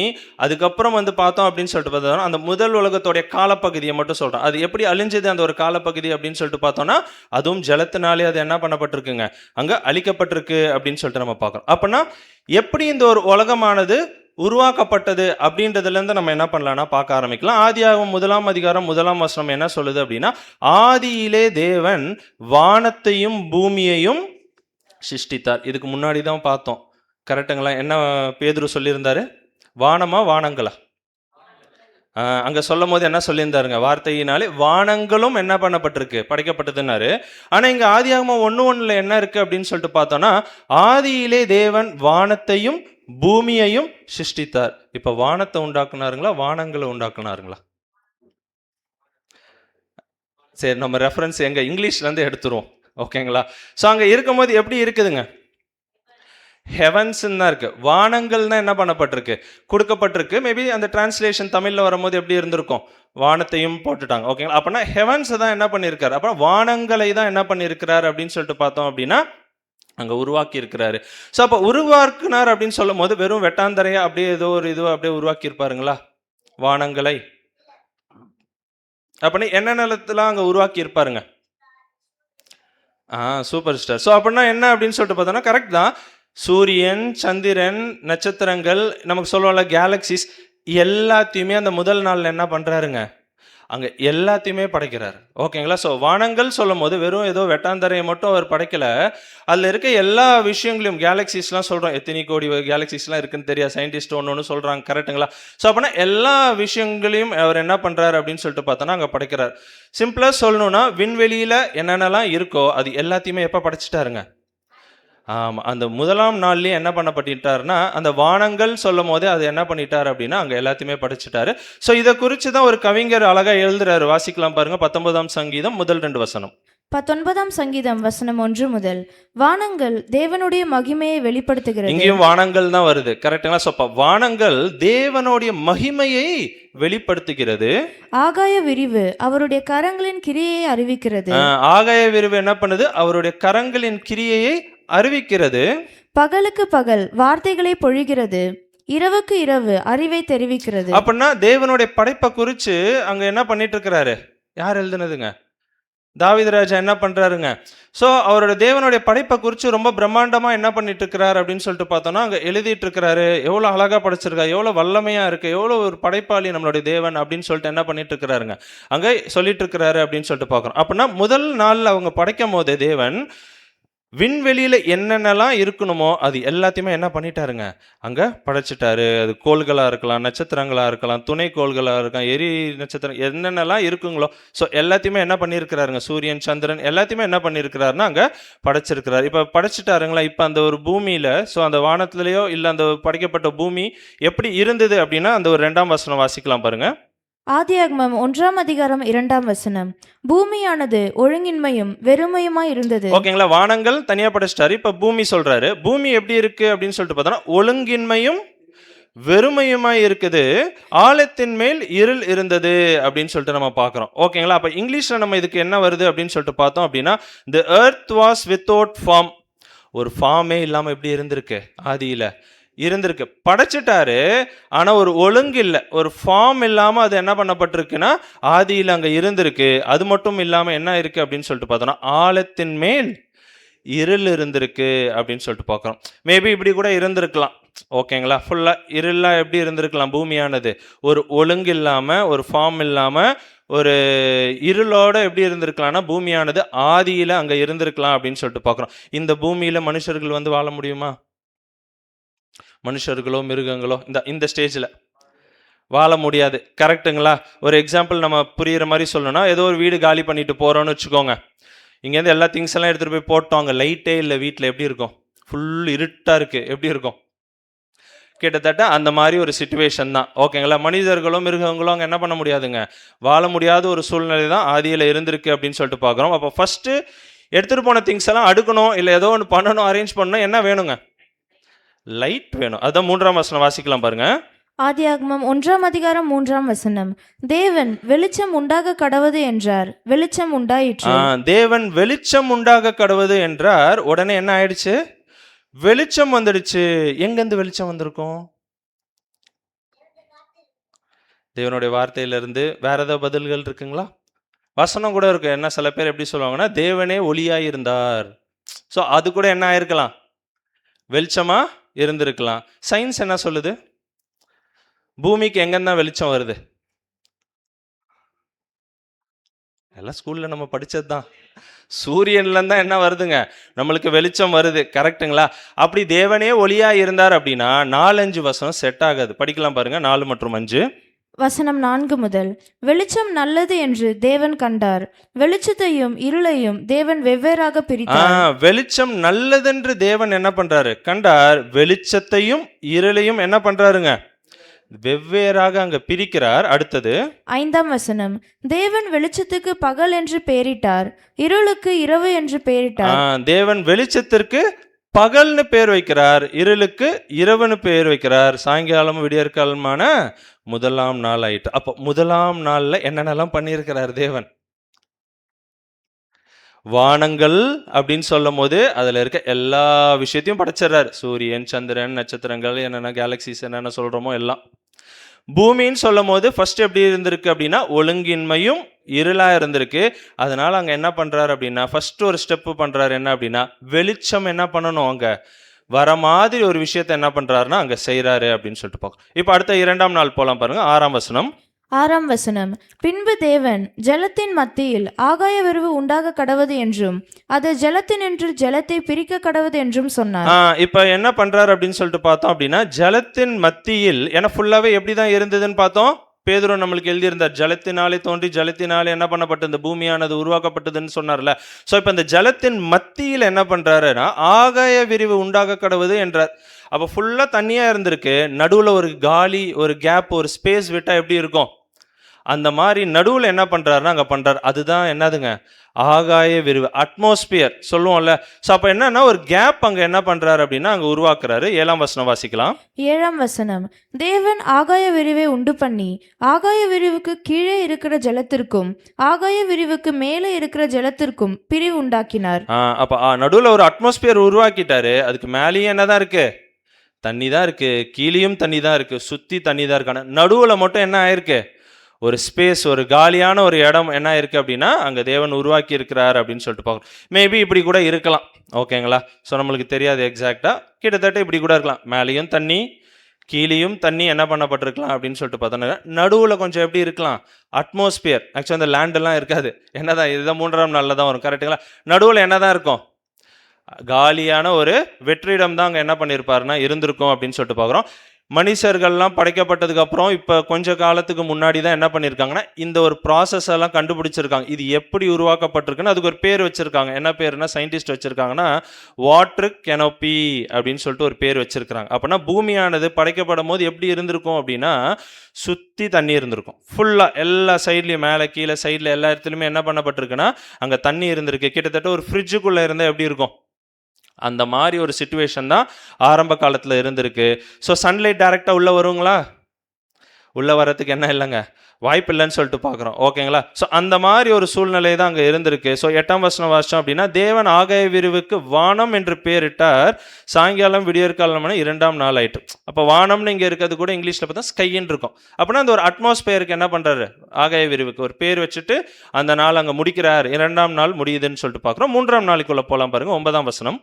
அதுக்கப்புறம் பார்த்தோம் அப்படின்னு சொல்லிட்டு பார்த்தோம்னா அந்த முதல் உலகத்தோடைய காலப்பகுதியை மட்டும் சொல்றோம். அது எப்படி அழிஞ்சது அந்த ஒரு காலப்பகுதி அப்படின்னு சொல்லிட்டு பார்த்தோம்னா அதுவும் ஜலத்தினாலே அது என்ன பண்ணப்பட்டிருக்குங்க, அங்க அழிக்கப்பட்டிருக்கு அப்படின்னு சொல்லிட்டு நம்ம பார்க்கறோம். அப்படின்னா எப்படி இந்த ஒரு உலகமானது உருவாக்கப்பட்டது அப்படின்றதுல இருந்து நம்ம என்ன பண்ணலாம்னா பார்க்க ஆரம்பிக்கலாம். ஆதியாகமம் 1 அதிகாரம் 1 என்ன சொல்லுது அப்படின்னா, ஆதியிலே தேவன் வானத்தையும் பூமியையும் சிருஷ்டித்தார். இதுக்கு முன்னாடி தான் பார்த்தோம், கரெக்டுங்களா? என்ன பேதுரு சொல்லியிருந்தாரு? வானமா வானங்களா? அங்க சொல்லும் போது என்ன சொல்லியிருந்தாருங்க, வார்த்தையினாலே வானங்களும் என்ன பண்ணப்பட்டிருக்கு, படைக்கப்பட்டதுன்னாரு. ஆனா இங்க ஆதியாகமம் 1:1 என்ன இருக்கு அப்படின்னு சொல்லிட்டு பார்த்தோம்னா, ஆதியிலே தேவன் வானத்தையும் பூமியையும் சிருஷ்டித்தார். இப்ப வானத்தை உண்டாக்குனாருங்களா, வானங்களை உண்டாக்குனாருங்களா? சரி, நம்ம ரெஃபரன்ஸ் எங்க இங்கிலீஷ்ல இருந்து எடுத்துருவோம். ஓகேங்களா? ஸோ அங்க இருக்கும்போது எப்படி இருக்குதுங்க, ஹெவன்ஸ் தான் இருக்கு. வானங்கள் தான் என்ன பண்ணப்பட்டிருக்கு, கொடுக்கப்பட்டிருக்கு. மேபி அந்த டிரான்ஸ்லேஷன் தமிழ்ல வரும்போது எப்படி இருந்திருக்கும், வானத்தையும் போட்டுட்டாங்க. ஓகேங்களா? அப்படின்னா ஹெவன்ஸ் தான் என்ன பண்ணியிருக்காரு, அப்புறம் வானங்களை தான் என்ன பண்ணியிருக்கிறார் அப்படின்னு சொல்லிட்டு பார்த்தோம் அப்படின்னா அங்க உருவாக்கி இருக்கிறாரு. ஸோ அப்போ உருவாக்குனார் அப்படின்னு சொல்லும் போது வெறும் வெட்டாந்தரையா அப்படியே ஏதோ ஒரு இதுவோ அப்படியே உருவாக்கி இருப்பாருங்களா வானங்களை? அப்படின்னா என்ன நிலத்துல அங்க உருவாக்கி இருப்பாருங்க? Super star. ஸோ அப்படின்னா என்ன அப்படின்னு சொல்லிட்டு பார்த்தோம்னா கரெக்ட் தான். சூரியன், சந்திரன், நட்சத்திரங்கள், நமக்கு சொல்லுவோம்ல கேலக்சிஸ், எல்லாத்தையுமே அந்த முதல் நாளில் என்ன பண்ணுறாருங்க, அங்கே எல்லாத்தையுமே படைக்கிறார். ஓகேங்களா? ஸோ வானங்கள் சொல்லும் போது வெறும் ஏதோ வெட்டாந்தரையை மட்டும் அவர் படைக்கலை, அதில் இருக்க எல்லா விஷயங்களையும், கேலக்சிஸ்லாம் சொல்கிறோம், எத்தனை கோடி கேலக்சிஸ்லாம் இருக்குன்னு தெரியாது, சயின்டிஸ்ட் ஒன்று சொல்கிறாங்க, கரெக்டுங்களா? ஸோ அப்படின்னா எல்லா விஷயங்களையும் அவர் என்ன பண்ணுறாரு அப்படின்னு சொல்லிட்டு பார்த்தோன்னா அங்கே படைக்கிறார். சிம்பிளாக சொல்லணும்னா விண்வெளியில் என்னென்னலாம் இருக்கோ அது எல்லாத்தையுமே எப்போ படைச்சிட்டாருங்க? ஆமாம், அந்த முதலாம் நாள்லேயே என்ன பண்ணப்பட்டாருன்னா அந்த வானங்கள் சொல்லும் போதே அது என்ன பண்ணிட்டார் அப்படின்னா அங்கே எல்லாத்தையுமே படிச்சுட்டாரு. ஸோ இதை குறித்து தான் ஒரு கவிஞர் அழகாக எழுதுறாரு. வாசிக்கலாம் பாருங்க, 19ஆம் சங்கீதம் முதல் 2 வசனம். 19ஆம் சங்கீதம் வசனம் 1 முதல். வானங்கள் தேவனுடைய மகிமையை வெளிப்படுத்துகிறது. இங்கேயும் வானங்கள் தான் வருது, கரெக்டுங்களா? ஸோ வானங்கள் தேவனுடைய மகிமையை வெளிப்படுத்துகிறது. ஆகாய விரிவு அவருடைய கரங்களின் கிரியையை அறிவிக்கிறது. ஆகாய விரிவு என்ன பண்ணுது, அவருடைய கரங்களின் கிரியையை அறிவிக்கிறது. பகலுக்கு பகல் வார்த்தைகளை பொழிகிறது, இரவுக்கு இரவு அறிவை தெரிவிக்கிறது. அப்படின்னா தேவனுடைய படைப்பை குறித்து அங்க என்ன பண்ணிட்டு இருக்கிறாரு, யார் எழுதுனதுங்க? தாவீது ராஜா என்ன பண்றாருங்க. ஸோ அவரோட தேவனுடைய படைப்பை குறித்து ரொம்ப பிரம்மாண்டமா என்ன பண்ணிட்டு இருக்கிறாரு அப்படின்னு சொல்லிட்டு பார்த்தோம்னா அங்க எழுதிட்டு இருக்கிறாரு. எவ்வளோ அழகா படைச்சிருக்காரு, எவ்வளோ வல்லமையா இருக்கு, எவ்வளோ ஒரு படைப்பாளி நம்மளுடைய தேவன் அப்படின்னு சொல்லிட்டு என்ன பண்ணிட்டு இருக்கிறாருங்க, அங்க சொல்லிட்டு இருக்கிறாரு அப்படின்னு சொல்லிட்டு பார்க்குறோம். அப்படின்னா முதல் நாள் அவங்க படைக்கும் போது தேவன் விண்வெளியில் என்னென்னலாம் இருக்கணுமோ அது எல்லாத்தையுமே என்ன பண்ணிட்டாருங்க, அங்கே படைச்சிட்டாரு. அது கோள்களாக இருக்கலாம், நட்சத்திரங்களாக இருக்கலாம், துணை கோள்களாக இருக்கலாம், எரி நட்சத்திரம், என்னென்னலாம் இருக்குங்களோ ஸோ எல்லாத்தையுமே என்ன பண்ணியிருக்கிறாருங்க, சூரியன், சந்திரன் எல்லாத்தையுமே என்ன பண்ணியிருக்கிறாருன்னா அங்கே படைச்சிருக்கிறாரு. இப்போ படைச்சிட்டாருங்களா? இப்போ அந்த ஒரு பூமியில், ஸோ அந்த வானத்துலேயோ இல்லை அந்த படைக்கப்பட்ட பூமி எப்படி இருந்தது அப்படின்னா அந்த ஒரு 2ஆம் வசனம் வாசிக்கலாம் பாருங்கள். ஆதியாகமம் 1ஆம் அதிகாரம் 2ஆம் வசனம். பூமியானது ஒழுங்கின்மையும் வெறுமையுமாய் இருந்தது. ஓகேங்களா? வானங்கள் தனியா படைச்சிட்டாரு, இப்ப பூமி சொல்றாரு. பூமி எப்படி இருக்கு அப்படின்னு சொல்லிட்டு பார்த்தோம்னா ஒழுங்கின்மையும் வெறுமையுமாய் இருக்குது, ஆழத்தின் மேல் இருள் இருந்தது அப்படின்னு சொல்லிட்டு நம்ம பார்க்குறோம். ஓகேங்களா? அப்ப இங்கிலீஷ்ல நம்ம இதுக்கு என்ன வருது அப்படின்னு சொல்லிட்டு பார்த்தோம் அப்படின்னா the earth was without form. ஒரு ஃபார்மே இல்லாம எப்படி இருந்திருக்கு, ஆதியில இருந்திருக்கு. படைச்சிட்டாரு, ஆனா ஒரு ஒழுங்கு இல்லை, ஒரு ஃபார்ம் இல்லாம அது என்ன பண்ணப்பட்டிருக்குன்னா ஆதியில் அங்க இருந்திருக்கு. அது மட்டும் இல்லாம என்ன இருக்கு அப்படின்னு சொல்லிட்டு பார்த்தோம்னா ஆழத்தின் மேல் இருள் இருந்திருக்கு அப்படின்னு சொல்லிட்டு பார்க்குறோம். மேபி இப்படி கூட இருந்திருக்கலாம். ஓகேங்களா? ஃபுல்லா இருளா எப்படி இருந்திருக்கலாம், பூமியானது ஒரு ஒழுங்கு இல்லாம ஒரு ஃபார்ம் இல்லாம ஒரு இருளோட எப்படி இருந்திருக்கலாம்னா பூமியானது ஆதியில அங்க இருந்திருக்கலாம் அப்படின்னு சொல்லிட்டு பார்க்குறோம். இந்த பூமியில மனுஷர்கள் வாழ முடியுமா? மனுஷர்களோ மிருகங்களோ இந்த ஸ்டேஜில் வாழ முடியாது, கரெக்டுங்களா? ஒரு எக்ஸாம்பிள் நம்ம புரிகிற மாதிரி சொல்லணும்னா, ஏதோ ஒரு வீடு காலி பண்ணிட்டு போகிறோன்னு வச்சுக்கோங்க. இங்கேருந்து எல்லா திங்ஸ் எல்லாம் எடுத்துகிட்டு போய் போட்டோம், அங்கே லைட்டே இல்லை வீட்டில், எப்படி இருக்கும், ஃபுல் இருட்டாக இருக்குது, எப்படி இருக்கும்? கிட்டத்தட்ட அந்த மாதிரி ஒரு சிச்சுவேஷன் தான். ஓகேங்களா? மனிதர்களும் மிருகங்களும் அங்கே என்ன பண்ண முடியாதுங்க, வாழ முடியாத ஒரு சூழ்நிலை தான் ஆதியில் இருந்திருக்கு அப்படின்னு சொல்லிட்டு பார்க்குறோம். அப்போ ஃபஸ்ட்டு எடுத்துகிட்டு போன திங்ஸ் எல்லாம் அடுக்கணும், இல்லை ஏதோ ஒன்று பண்ணணும், அரேஞ்ச் பண்ணணும். என்ன வேணுங்க? லைட் வேணும். அதான் 3ஆம் வசனம் வாசிக்கலாம் பாருங்க. ஆதியாகமம் 1ஆம் அதிகாரம் 3ஆம் வசனம். தேவன் வெளிச்சம் உண்டாக கடவது என்றார், வெளிச்சம் உண்டாயிற்று. தேவன் வெளிச்சம் உண்டாக கடவுது என்றார். உடனே என்ன ஆயிடுச்சு? வெளிச்சம் வந்துடுச்சு. எங்கேருந்து வெளிச்சம் வந்திருக்கும்? தேவனுடைய வார்த்தையிலிருந்து. வேற ஏதாவது பதில்கள் இருக்குங்களா? வசனம் கூட இருக்கு. என்ன சில பேர் எப்படி சொல்லுவாங்கன்னா, தேவனே ஒளியாய் இருந்தார். ஸோ அது கூட என்ன ஆயிருக்கலாம்? வெளிச்சமா இருந்திருக்கலாம். சயின்ஸ் என்ன சொல்லுது? பூமிக்கு எங்கேருந்தா வெளிச்சம் வருது? எல்லாம் ஸ்கூல்ல நம்ம படிச்சது தான். சூரியன்லேருந்து தான் என்ன வருதுங்க, நம்மளுக்கு வெளிச்சம் வருது. கரெக்டுங்களா? அப்படி தேவனே ஒளியா இருந்தார் அப்படின்னா 4-5 வசனம் செட் ஆகாது. படிக்கலாம் பாருங்க, 4 மற்றும் 5. வசனம் 4 முதல். வெளிச்சம் நல்லது என்று தேவன் கண்டார், வெளிச்சத்தையும் இருளையும் தேவன் வெவ்வேறாக பிரித்தார். வெளிச்சம் நல்லதென்று தேவன் என்ன பண்றாரு? கண்டார். வெளிச்சத்தையும் இருளையும் என்ன பண்றாருங்க? வெவ்வேறாக அங்க பிரிக்கிறார். அடுத்தது 5ஆம் வசனம். தேவன் வெளிச்சத்துக்கு பகல் என்று பெயரிட்டார், இருளுக்கு இரவு என்று பெயரிட்டார். தேவன் வெளிச்சத்திற்கு பகல்னு பேர் வைக்கிறார், இருளுக்கு இரவுன்னு பேர் வைக்கிறார். சாயங்காலம் விடியற்காலமான முதலாம் நாள் ஆயிட்டு. அப்போ முதலாம் நாள்ல என்னென்னலாம் பண்ணியிருக்கிறார் தேவன்? வானங்கள் அப்படின்னு சொல்லும் போது அதுல இருக்க எல்லா விஷயத்தையும் படைச்சிடறாரு. சூரியன், சந்திரன், நட்சத்திரங்கள், என்னென்ன கேலக்சிஸ் என்னென்ன சொல்றோமோ எல்லாம். பூமின்னு சொல்லும் போது ஃபர்ஸ்ட் எப்படி இருந்திருக்கு அப்படின்னா ஒழுங்கின்மையும் இருளா இருந்திருக்கு. அதனால அங்க என்ன பண்றாரு அப்படின்னா ஃபர்ஸ்ட் ஒரு ஸ்டெப் பண்றாரு. என்ன அப்படின்னா வெளிச்சம் என்ன பண்ணணும், அங்க வர மாதிரி ஒரு விஷயத்த என்ன பண்றாருன்னா அங்க செய்யறாரு அப்படின்னு சொல்லிட்டு பார்க்கணும். இப்போ அடுத்த 2ஆம் நாள் போலாம் பாருங்க. 6ஆம் வசனம். 6ஆம் வசனம். பின்பு தேவன் ஜலத்தின் மத்தியில் ஆகாய விரிவு உண்டாக கடவது என்றும் அது ஜலத்தினின்று ஜலத்தை பிரிக்க கடவது என்றும் சொன்னார். இப்ப என்ன பண்றாரு அப்படின்னு சொல்லிட்டு பார்த்தோம் அப்படின்னா ஜலத்தின் மத்தியில், ஏன்னா ஃபுல்லாவே எப்படிதான் இருந்ததுன்னு பார்த்தோம். பேதுரு நம்மளுக்கு எழுதியிருந்தார், ஜலத்தினாலே தோன்றி ஜலத்தினாலே என்ன பண்ணப்பட்டது, இந்த பூமியானது உருவாக்கப்பட்டதுன்னு சொன்னார்ல. ஸோ இப்போ இந்த ஜலத்தின் மத்தியில் என்ன பண்றாருன்னா ஆகாய விரிவு உண்டாக கடவுது என்றார். அப்போ ஃபுல்லா தண்ணியா இருந்திருக்கு, நடுவில் ஒரு காலி, ஒரு கேப், ஒரு ஸ்பேஸ் விட்டா எப்படி இருக்கும், அந்த மாதிரி நடுவில் என்ன பண்றாருன்னா அங்கே பண்றாரு. அதுதான் என்னதுங்க, ஆகாய விரிவு, அட்மாஸ்பியர் சொல்லுவோம்ல. ஸோ அப்போ என்னன்னா ஒரு கேப் அங்கே என்ன பண்றாரு அப்படின்னா அங்கே உருவாக்குறாரு. 7ஆம் வசனம் வாசிக்கலாம். 7ஆம் வசனம். தேவன் ஆகாய விரிவை உண்டு பண்ணி ஆகாய விரிவுக்கு கீழே இருக்கிற ஜலத்திற்கும் ஆகாய விரிவுக்கு மேலே இருக்கிற ஜலத்திற்கும் பிரிவு உண்டாக்கினார். அப்போ நடுவில் ஒரு அட்மாஸ்பியர் உருவாக்கிட்டாரு. அதுக்கு மேலேயும் என்னதான் இருக்கு, தண்ணி தான் இருக்கு, கீழேயும் தண்ணி தான் இருக்கு, சுத்தி தண்ணி தான் இருக்கு. நடுவில் மட்டும் என்ன ஆயிருக்கு, ஒரு ஸ்பேஸ், ஒரு காலியான ஒரு இடம் என்ன இருக்கு அப்படின்னா அங்கே தேவன் உருவாக்கி இருக்கிறார் அப்படின்னு சொல்லிட்டு பார்க்கணும். மேபி இப்படி கூட இருக்கலாம். ஓகேங்களா? ஸோ நம்மளுக்கு தெரியாது எக்ஸாக்டா, கிட்டத்தட்ட இப்படி கூட இருக்கலாம். மேலேயும் தண்ணி கீழேயும் தண்ணி என்ன பண்ணப்பட்டிருக்கலாம் அப்படின்னு சொல்லிட்டு பார்த்தோன்னா நடுவில் கொஞ்சம் எப்படி இருக்கலாம், அட்மாஸ்பியர். ஆக்சுவலி அந்த லேண்டெல்லாம் இருக்காது. என்னதான் இதுதான் 3ஆம் நாளில் தான் வரும். கரெக்டுங்களா? நடுவில் என்னதான் இருக்கும், காலியான ஒரு வெற்றிடம் தான் அங்கே என்ன பண்ணியிருப்பாருன்னா இருந்திருக்கும் அப்படின்னு சொல்லிட்டு பார்க்குறோம். மனுஷர்கள்லாம் படைக்கப்பட்டதுக்கு அப்புறம் இப்போ கொஞ்ச காலத்துக்கு முன்னாடி தான் என்ன பண்ணியிருக்காங்கன்னா இந்த ஒரு ப்ராசஸ் எல்லாம் கண்டுபிடிச்சிருக்காங்க. இது எப்படி உருவாக்கப்பட்டிருக்குன்னு அதுக்கு ஒரு பேர் வச்சிருக்காங்க. என்ன பேருன்னா சயின்டிஸ்ட் வச்சிருக்காங்கன்னா வாட்டர் கெனோப்பி அப்படின்னு சொல்லிட்டு ஒரு பேர் வச்சிருக்காங்க. அப்படின்னா பூமியானது படைக்கப்படும் போது எப்படி இருந்திருக்கும் அப்படின்னா சுற்றி தண்ணி இருந்திருக்கும். ஃபுல்லாக எல்லா சைட்லையும், மேலே கீழே சைடில் எல்லா இடத்துலையுமே என்ன பண்ணப்பட்டிருக்குன்னா அங்கே தண்ணி இருந்திருக்கு. கிட்டத்தட்ட ஒரு ஃப்ரிட்ஜுக்குள்ளே இருந்தால் எப்படி இருக்கும், அந்த மாதிரி ஒரு சிச்சுவேஷன் தான் ஆரம்ப காலத்தில் இருந்திருக்கு. ஸோ சன்லைட் டைரெக்டாக உள்ளே வருங்களா, உள்ளே வரத்துக்கு என்ன இல்லைங்க, வாய்ப்பு இல்லைன்னு சொல்லிட்டு பார்க்குறோம். ஓகேங்களா? ஸோ அந்த மாதிரி ஒரு சூழ்நிலை தான் அங்கே இருந்திருக்கு. ஸோ 8ஆம் வசனம் வாசிச்சோம் அப்படின்னா தேவன் ஆகாய விரிவுக்கு வானம் என்று பேரிட்டார், சாயங்காலம் விடியற்காலமான 2ஆம் நாள் ஆயிட்டு. அப்போ வானம்னு இங்கே இருக்கிறது கூட இங்கிலீஷில் பார்த்தா ஸ்கைன்னு இருக்கும். அப்படின்னா அந்த ஒரு அட்மாஸ்பியருக்கு என்ன பண்ணுறாரு, ஆகாய விரிவுக்கு ஒரு பேர் வச்சுட்டு அந்த நாள் அங்கே முடிக்கிறார். 2ஆம் நாள் முடியுதுன்னு சொல்லிட்டு பார்க்குறோம். 3ஆம் நாளைக்குள்ளே போகலாம் பாருங்க. 9ஆம் வசனம்.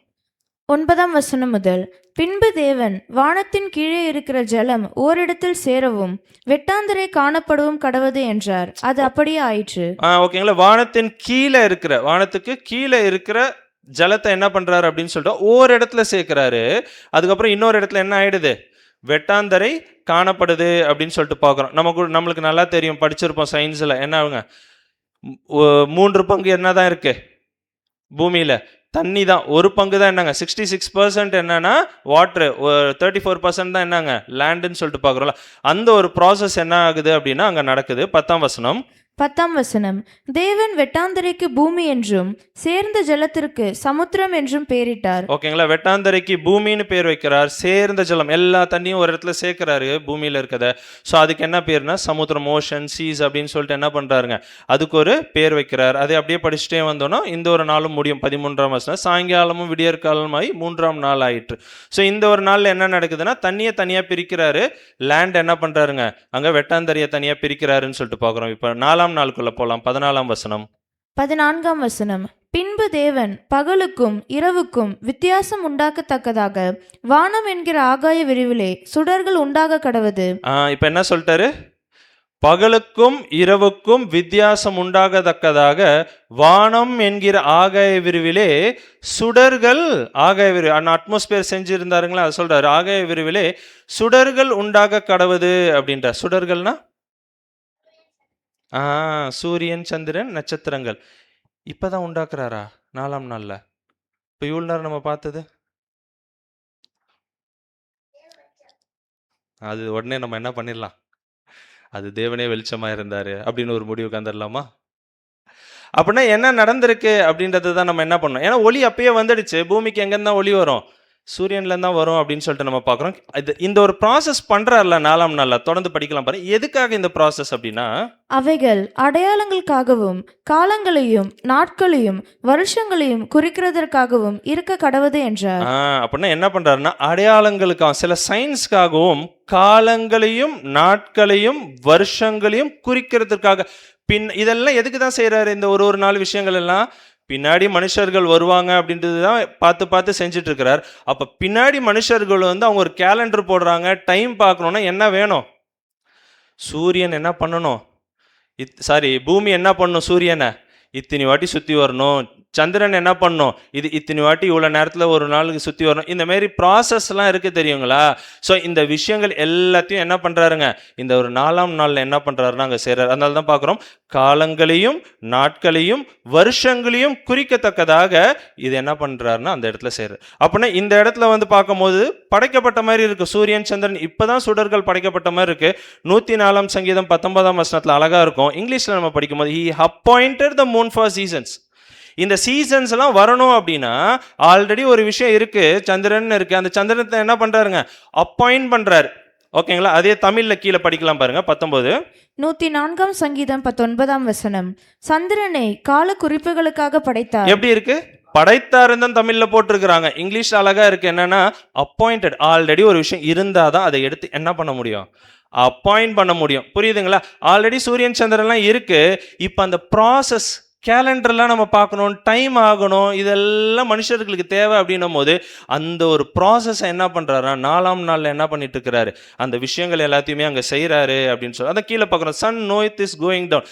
9ஆம் வசனம் முதல். பின்பு தேவன் வானத்தின் கீழே இருக்கிற ஜலம் ஓரிடத்தில் சேரவும் வெட்டாந்தரை காணப்படவும் கடவது என்றார், அது அப்படியே ஆயிற்று. ஓகேங்களா? வானத்தின் கீழே இருக்கிற, வானத்துக்கு கீழே இருக்கிற ஜலத்தை என்ன பண்றாரு அப்படின்னு சொல்லிட்டு ஒரு இடத்துல சேர்க்கிறாரு. அதுக்கப்புறம் இன்னொரு இடத்துல என்ன ஆயிடுது, வெட்டாந்தரை காணப்படுது அப்படின்னு சொல்லிட்டு பார்க்குறோம். நம்மளுக்கு நல்லா தெரியும், படிச்சிருப்போம் சயின்ஸில். என்ன ஆகுங்க, 3 பங்கு என்னதான் இருக்கு, பூமியில தண்ணி தான், ஒரு பங்கு தான் என்னங்க, 66% என்னன்னா வாட்டர், 34% தான் என்னங்க லேண்டுன்னு சொல்லிட்டு பார்க்குறோம்ல. அந்த ஒரு ப்ராசஸ் என்ன ஆகுது அப்படின்னா அங்கே நடக்குது. 10ஆம் வசனம். 10ஆம் வசனம். தேவன் வெட்டாந்தரைக்கு பூமி என்றும் சேர்ந்த ஜலத்திற்கு சமுத்திரம் என்றும் பெயரிட்டார். ஓகேங்களா, வெட்டாந்தரைக்கு பூமின்னு பேர் வைக்கிறார், சேர்ந்த ஜலம் எல்லா தண்ணியும் ஒரு இடத்துல சேர்க்கிறாரு பூமியில இருக்கத. ஸோ அதுக்கு என்ன பேர்னா சமுத்திரம், ஓஷன், சீஸ் அப்படின்னு சொல்லிட்டு என்ன பண்றாருங்க, அதுக்கு ஒரு பேர் வைக்கிறார். அதை அப்படியே படிச்சுட்டே வந்தோம்னா இந்த ஒரு நாளும் முடியும். 13ஆம் வசனம். சாயங்காலமும் விடியற்காலமாய் 3ஆம் நாள் ஆயிற்று. ஸோ இந்த ஒரு நாள்ல என்ன நடக்குதுன்னா தண்ணியை தனியா பிரிக்கிறாரு, லேண்ட் என்ன பண்றாருங்க அங்க வெட்டாந்தரையை தனியா பிரிக்கிறாருன்னு சொல்லிட்டு பார்க்குறோம். இப்போ 4ஆம் நாளுக்குள்ள போலாம். 14ஆம் வசனம். 14ஆம் வசனம். பின்பு தேவன் பகலுக்கும் இரவுக்கும் வித்தியாசம் உண்டாக்கத்தக்கதாக வானம் என்கிற ஆகாய விரிவிலே சுடர்கள் உண்டாக கடவது. இப்போ என்ன சொல்லிட்டாரு, பகலுக்கும் இரவுக்கும் வித்தியாசம் உண்டாகத்தக்கதாக வானம் என்கிற ஆகாய விரிவிலே சுடர்கள், ஆகாய விரிவு அட்மாஸ்பியர் செஞ்சிருந்தாருங்களா, அது சொல்றாரு, ஆகாய விரிவிலே சுடர்கள் உண்டாக கடவுது அப்படின்ற. சுடர்கள்னா சூரியன், சந்திரன், நட்சத்திரங்கள். இப்பதான் உண்டாக்குறாரா 4ஆம் நாள்ல? இப்போ இவ்வளவு நேரம் நம்ம பார்த்தது அது உடனே நம்ம என்ன பண்ணிடலாம், அது தேவனே வெளிச்சமா இருந்தாரு அப்படின்னு ஒரு முடிவுக்கு வந்துடலாமா? அப்படின்னா என்ன நடந்திருக்கு அப்படின்றது தான் நம்ம என்ன பண்ணோம். ஏன்னா ஒளி அப்பயே வந்துடுச்சு. பூமிக்கு எங்கேருந்து தான் ஒளி வரும், சூரியன்ல தான் வரும் அப்படின்னு சொல்லிட்டு நம்ம பார்க்குறோம். இந்த ஒரு ப்ராசஸ் பண்றாருல 4ஆம் நாள்ல, தொடர்ந்து படிக்கலாம் பாருங்க. எதுக்காக இந்த ப்ராசஸ் அப்படின்னா, அவைகள் அடையாளங்களுக்காகவும் காலங்களையும் நாட்களையும் வருஷங்களையும் குறிக்கிறதற்காகவும் இருக்க கடவுது என்றார். அப்படின்னா என்ன பண்றாருன்னா அடையாளங்களுக்காகவும் சில சயின்ஸ்க்காகவும் காலங்களையும் நாட்களையும் வருஷங்களையும் குறிக்கிறதுக்காக. இதெல்லாம் எதுக்கு தான் செய்யறாரு? இந்த ஒரு நாலு விஷயங்கள் எல்லாம் பின்னாடி மனுஷர்கள் வருவாங்க அப்படின்றது தான் பார்த்து பார்த்து செஞ்சுட்டு இருக்கிறார். அப்ப பின்னாடி மனுஷர்கள் அவங்க ஒரு கேலண்டர் போடுறாங்க. டைம் பார்க்கணும்னா என்ன வேணும்? சூரியன் என்ன பண்ணணும், பூமி என்ன பண்ணணும், சூரியனை இத்தனை வாட்டி சுற்றி வரணும். சந்திரன் என்ன பண்ணணும், இது இத்தனை வாட்டி இவ்வளோ நேரத்தில் ஒரு நாளுக்கு சுற்றி வரணும். இந்த மாதிரி ப்ராசஸ்லாம் இருக்குது தெரியுங்களா? ஸோ இந்த விஷயங்கள் எல்லாத்தையும் என்ன பண்ணுறாருங்க, இந்த ஒரு 4ஆம் நாளில் என்ன பண்ணுறாருன்னா அங்கே செய்கிறார். அதனால தான் பார்க்குறோம், காலங்களையும் நாட்களையும் வருஷங்களையும் குறிக்கத்தக்கதாக இது என்ன பண்ணுறாருன்னா அந்த இடத்துல செய்கிறார். அப்படின்னா இந்த இடத்துல பார்க்கும்போது படைக்கப்பட்ட மாதிரி இருக்குது. சூரியன், சந்திரன் இப்போ தான் சுடர்கள் படைக்கப்பட்ட மாதிரி இருக்குது. 104ஆம் சங்கீதம் 19ஆம் வசனத்தில் அழகாக இருக்கும். இங்கிலீஷில் நம்ம படிக்கும்போது, he appointed the moon for seasons. இந்த சீசன்ஸ் எல்லாம் வரணும் அப்படின்னா ஆல்ரெடி ஒரு விஷயம் இருக்கு, சந்திரன் இருக்கு. அந்த சந்திரனை என்ன பண்றாருங்க, அப்பாயிண்ட் பண்றாரு. ஓகேங்களா, அதே தமிழ்ல கீழே படிக்கலாம் பாருங்க. 19 104ஆம் சங்கீதம் 19ஆம் வசனம். சந்திரனை கால குறிப்புகளுக்காக படைத்தார். எப்படி இருக்கு, படைத்தாருன்னு தான் தமிழ்ல போட்டிருக்கிறாங்க. இங்கிலீஷ் அழகா இருக்கு. என்னன்னா அப்பாயிண்டட். ஆல்ரெடி ஒரு விஷயம் இருந்தாதான் அதை எடுத்து என்ன பண்ண முடியும், அப்பாயிண்ட் பண்ண முடியும். புரியுதுங்களா? ஆல்ரெடி சூரியன் சந்திரன்லாம் இருக்கு. இப்போ அந்த ப்ராசஸ் கேலண்டர்லாம் நம்ம பார்க்கணும், டைம் ஆகணும், இதெல்லாம் மனுஷர்களுக்கு தேவை அப்படின்னும் போது அந்த ஒரு ப்ராசஸை என்ன பண்ணுறாருன்னா 4ஆம் நாளில் என்ன பண்ணிட்டு இருக்கிறாரு, அந்த விஷயங்கள் எல்லாத்தையுமே அங்கே செய்கிறாரு அப்படின்னு சொல்லி. அதை கீழே பார்க்குறோம், சன் நோய்த் இஸ் கோயிங் டவுன்.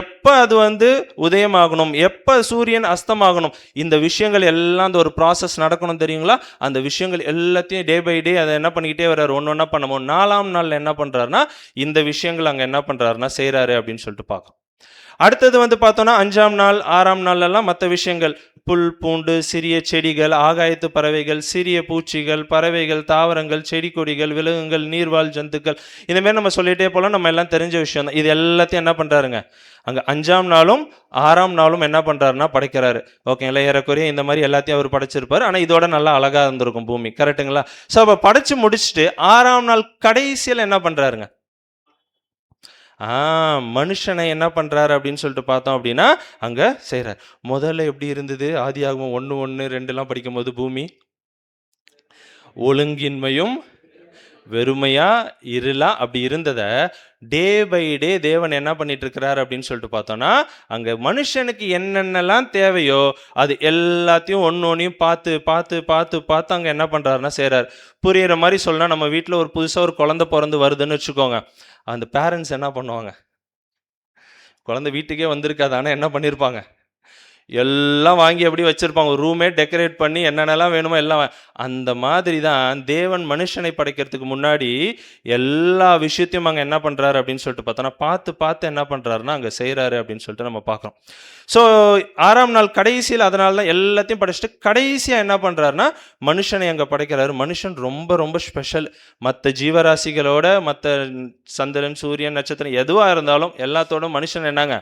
எப்போ அது உதயமாகணும், எப்போ சூரியன் அஸ்தமாகணும், இந்த விஷயங்கள் எல்லாம் அந்த ஒரு ப்ராசஸ் நடக்கணும் தெரியுங்களா? அந்த விஷயங்கள் எல்லாத்தையும் டே பை டே அதை என்ன பண்ணிக்கிட்டே வர்றாரு, ஒன்று ஒன்றா பண்ணுவோம். 4ஆம் நாளில் என்ன பண்ணுறாருன்னா இந்த விஷயங்கள் அங்கே என்ன பண்ணுறாருன்னா செய்கிறாரு அப்படின்னு சொல்லிட்டு பார்க்கணும். அடுத்தது பார்த்தோன்னா 5ஆம் நாள் 6ஆம் நாள்லாம் மற்ற விஷயங்கள், புல் பூண்டு, சிறிய செடிகள், ஆகாயத்து பறவைகள், சிறிய பூச்சிகள், பறவைகள், தாவரங்கள், செடி கொடிகள், விலங்குகள், நீர்வாழ் ஜந்துக்கள், இந்தமாரி நம்ம சொல்லிகிட்டே போகலாம். நம்ம எல்லாம் தெரிஞ்ச விஷயம் தான். இது எல்லாத்தையும் என்ன பண்ணுறாருங்க அங்கே 5ஆம் நாளும் 6ஆம் நாளும் என்ன பண்ணுறாருன்னா படைக்கிறாரு. ஓகேங்களா? ஏறக்குறைய இந்த மாதிரி எல்லாத்தையும் அவர் படைச்சிருப்பார். ஆனால் இதோட நல்லா அழகாக இருந்திருக்கும் பூமி. கரெக்டுங்களா? ஸோ அப்போ படைச்சு முடிச்சுட்டு 6ஆம் நாள் கடைசியில் என்ன பண்ணுறாருங்க, மனுஷனை என்ன பண்றாரு அப்படின்னு சொல்லிட்டு பார்த்தோம் அப்படின்னா அங்க செய்யறாரு. முதல்ல எப்படி இருந்தது, ஆதியாகமம் 1:1-2 படிக்கும் போது பூமி ஒழுங்கின்மையும் வெறுமையா இருளா அப்படி இருந்ததை டே பை டே தேவன் என்ன பண்ணிட்டு இருக்கிறார் அப்படின்னு சொல்லிட்டு பார்த்தோம்னா அங்க மனுஷனுக்கு என்னென்னலாம் தேவையோ அது எல்லாத்தையும் ஒன்னொன்னையும் பார்த்து பார்த்து பார்த்து பார்த்து அங்க என்ன பண்றாருன்னா செய்யறாரு. புரியுற மாதிரி சொல்லலாம், நம்ம வீட்டில் ஒரு புதுசா ஒரு குழந்தை பிறந்து வருதுன்னு வச்சுக்கோங்க. அந்த பேரண்ட்ஸ் என்ன பண்ணுவாங்க, குழந்தை வீட்டுக்கே வந்திருக்காது, ஆனால் என்ன பண்ணியிருப்பாங்க, எல்லாம் வாங்கி எப்படி வச்சிருப்பாங்க, ஒரு ரூமே டெக்கரேட் பண்ணி என்னென்னலாம் வேணுமோ எல்லாம் அந்த மாதிரி தான் தேவன் மனுஷனை படைக்கிறதுக்கு முன்னாடி எல்லா விஷயத்தையும் அங்கே என்ன பண்ணுறாரு அப்படின்னு சொல்லிட்டு பார்த்தோன்னா பார்த்து பார்த்து என்ன பண்ணுறாருன்னா அங்கே செய்கிறாரு அப்படின்னு சொல்லிட்டு நம்ம பார்க்குறோம். ஸோ 6ஆம் நாள் கடைசியில் அதனால தான் எல்லாத்தையும் படைச்சிட்டு கடைசியாக என்ன பண்ணுறாருன்னா மனுஷனை அங்கே படைக்கிறாரு. மனுஷன் ரொம்ப ரொம்ப ஸ்பெஷல். மற்ற ஜீவராசிகளோட மற்ற சந்திரன் சூரியன் நட்சத்திரம் எதுவாக இருந்தாலும் எல்லாத்தோட மனுஷன் என்னங்க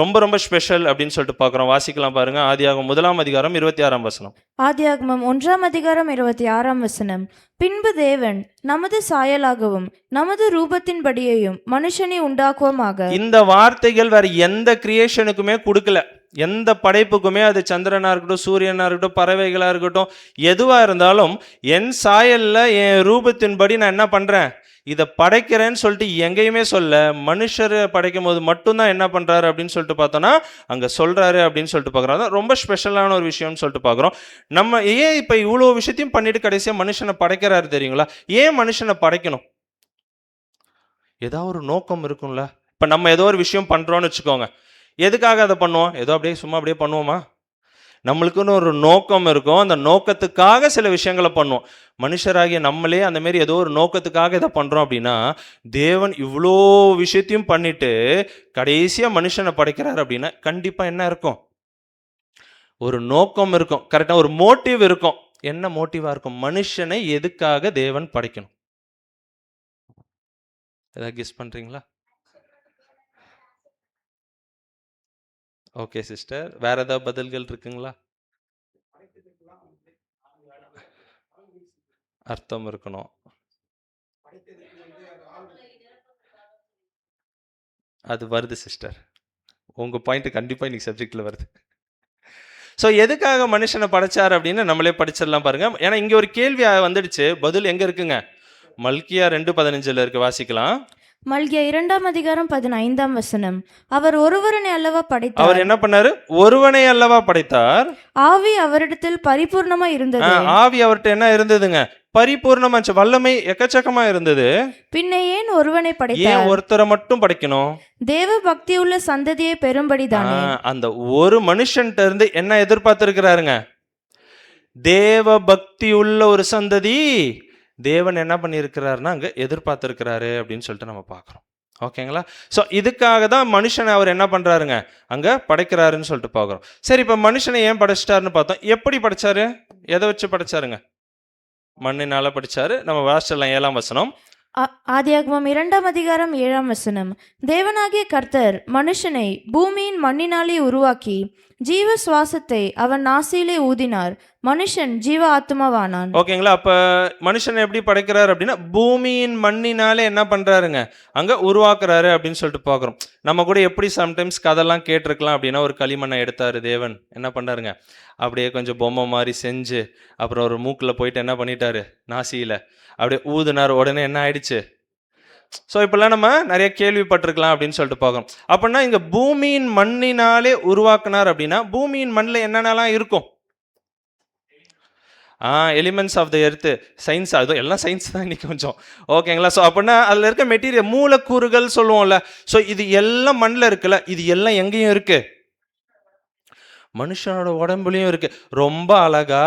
ரொம்ப ரொம்ப ஸ்பெஷல் அப்படின்னு சொல்லிட்டு பார்க்குறோம். வாசிக்கலாம் பாருங்க. ஆதியாகமம் 1ஆம் அதிகாரம் 26ஆம் வசனம். ஆதியாகமம் 1ஆம் அதிகாரம் 26ஆம் வசனம். பின்பு தேவன் நமது சாயலாகவும் நமது ரூபத்தின்படியையும் மனுஷனை உண்டாக்குவோமாக. இந்த வார்த்தைகள் வேற எந்த கிரியேஷனுக்குமே கொடுக்கல. எந்த படைப்புக்குமே, அது சந்திரனா இருக்கட்டும், சூரியனா இருக்கட்டும், பறவைகளா இருக்கட்டும், எதுவா இருந்தாலும் என் சாயல்ல என் ரூபத்தின்படி நான் என்ன பண்றேன், இதை படைக்கிறேன்னு சொல்லிட்டு எங்கேயுமே சொல்ல. மனுஷரை படைக்கும் போது மட்டும்தான் என்ன பண்றாரு அப்படின்னு சொல்லிட்டு பார்த்தோன்னா அங்க சொல்றாரு அப்படின்னு சொல்லிட்டு பார்க்குறோம். ரொம்ப ஸ்பெஷலான ஒரு விஷயம்னு சொல்லிட்டு பார்க்குறோம். நம்ம ஏன் இப்போ இவ்வளோ விஷயத்தையும் பண்ணிட்டு கடைசியாக மனுஷனை படைக்கிறாரு தெரியுங்களா? ஏன் மனுஷனை படைக்கணும்? ஏதாவது ஒரு நோக்கம் இருக்கும்ல. இப்போ நம்ம ஏதோ ஒரு விஷயம் பண்றோம்னு வச்சுக்கோங்க, எதுக்காக அதை பண்ணுவோம்? ஏதோ அப்படியே சும்மா அப்படியே பண்ணுவோமா? நம்மளுக்குன்னு ஒரு நோக்கம் இருக்கும். அந்த நோக்கத்துக்காக சில விஷயங்களை பண்ணுவோம். மனுஷராகிய நம்மளே அந்த மாதிரி ஏதோ ஒரு நோக்கத்துக்காக இதை பண்றோம் அப்படின்னா, தேவன் இவ்வளோ விஷயத்தையும் பண்ணிட்டு கடைசியா மனுஷனை படைக்கிறார் அப்படின்னா கண்டிப்பா என்ன இருக்கும்? ஒரு நோக்கம் இருக்கும். கரெக்டா ஒரு மோட்டிவ் இருக்கும். என்ன மோட்டிவா இருக்கும்? மனுஷனை எதுக்காக தேவன் படைக்கணும்? ஏதாவது கெஸ் பண்றீங்களா? ஓகே சிஸ்டர், வேற ஏதாவது பதில்கள் இருக்குங்களா? அர்த்தம் இருக்கணும். அது வருது சிஸ்டர், உங்க பாயிண்ட் கண்டிப்பா இன்னைக்கு சப்ஜெக்ட்ல வருது. ஸோ எதுக்காக மனுஷனை படைச்சார் அப்படின்னு நம்மளே படிச்சிடலாம் பாருங்க. ஏன்னா இங்க ஒரு கேள்வி வந்துடுச்சு, பதில் எங்க இருக்குங்க? மல்கியா 2:15 இருக்கு, வாசிக்கலாம். மல்கியா 2ஆம் அதிகாரம் 15ஆம் வசனம். அவர் ஒருவரனை அல்லவா படைத்தார். அவர் என்ன பண்ணாரு? ஒருவனை அல்லவா படைத்தார். ஆவி அவரிடத்தில் பரிபூர்ணமா இருந்தது. ஆவி அவர்கிட்ட என்ன இருந்ததுங்க? பரிபூர்ணமா, வல்லமை எக்கச்சக்கமா இருந்தது. பின்ன ஏன் ஒருவனை படைத்தார்? ஏன் ஒருத்தரை மட்டும் படைக்கணும்? தேவ பக்தி உள்ள சந்ததியை பெரும்படிதானே. அந்த ஒரு மனுஷன்ட்ட இருந்து என்ன எதிர்பார்த்திருக்கிறாருங்க? தேவ பக்தி உள்ள ஒரு சந்ததி தேவன் என்ன பண்ணியிருக்கிறாருன்னா அங்கே எதிர்பார்த்துருக்கிறாரு அப்படின்னு சொல்லிட்டு நம்ம பார்க்குறோம். ஓகேங்களா? ஸோ இதுக்காக தான் மனுஷனை அவர் என்ன பண்ணுறாருங்க அங்கே படைக்கிறாருன்னு சொல்லிட்டு பார்க்குறோம். சரி, இப்போ மனுஷனை ஏன் படைச்சிட்டாருன்னு பார்த்தோம். எப்படி படைச்சாரு? எதை வச்சு படைச்சாருங்க? மண்ணினால படைச்சாரு. நம்ம வாசிச்சிடலாம் 7ஆம் வசனம். ஆதியாகமம் 2ஆம் அதிகாரம் 7ஆம் வசனம். தேவனாகிய கர்த்தர் மனுஷனை பூமியின் மண்ணினாலே உருவாக்கி ஜீவ சுவாசத்தை அவன் நாசியிலே ஊதினார். மனுஷன் ஜீவ ஆத்மாவானான். ஓகேங்களா? அப்ப மனுஷனை எப்படி படைக்கிறாரு அப்படின்னா பூமியின் மண்ணினாலே என்ன பண்றாருங்க அங்க உருவாக்குறாரு அப்படின்னு சொல்லிட்டு பார்க்குறோம். நம்ம கூட எப்படி சம்டைம்ஸ் கதெல்லாம் கேட்டிருக்கலாம் அப்படின்னா, ஒரு களிமண்ணை எடுத்தாரு தேவன், என்ன பண்ணாருங்க அப்படியே கொஞ்சம் பொம்மை மாதிரி செஞ்சு அப்புறம் ஒரு மூக்கில் போயிட்டு என்ன பண்ணிட்டாரு, நாசியில அப்படியே ஊதுனார். உடனே என்ன ஆயிடுச்சு? ஸோ இப்பெல்லாம் நம்ம நிறைய கேள்விப்பட்டிருக்கலாம் அப்படின்னு சொல்லிட்டு பார்க்கணும். அப்படின்னா இங்க பூமியின் மண்ணினாலே உருவாக்குனார் அப்படின்னா பூமியின் மண்ணில் என்னென்னலாம் இருக்கும்? Elements of the earth, science, அது எல்லாம் சயின்ஸ் தான் இன்னைக்கு கொஞ்சம். ஓகேங்களா? ஸோ அப்படின்னா அதில் இருக்க மெட்டீரியல், மூலக்கூறுகள் சொல்லுவோம்ல. ஸோ இது எல்லாம் மண்ணில் இருக்குல்ல, இது எல்லாம் எங்கேயும் இருக்கு? மனுஷனோட உடம்புலையும் இருக்கு. ரொம்ப அழகா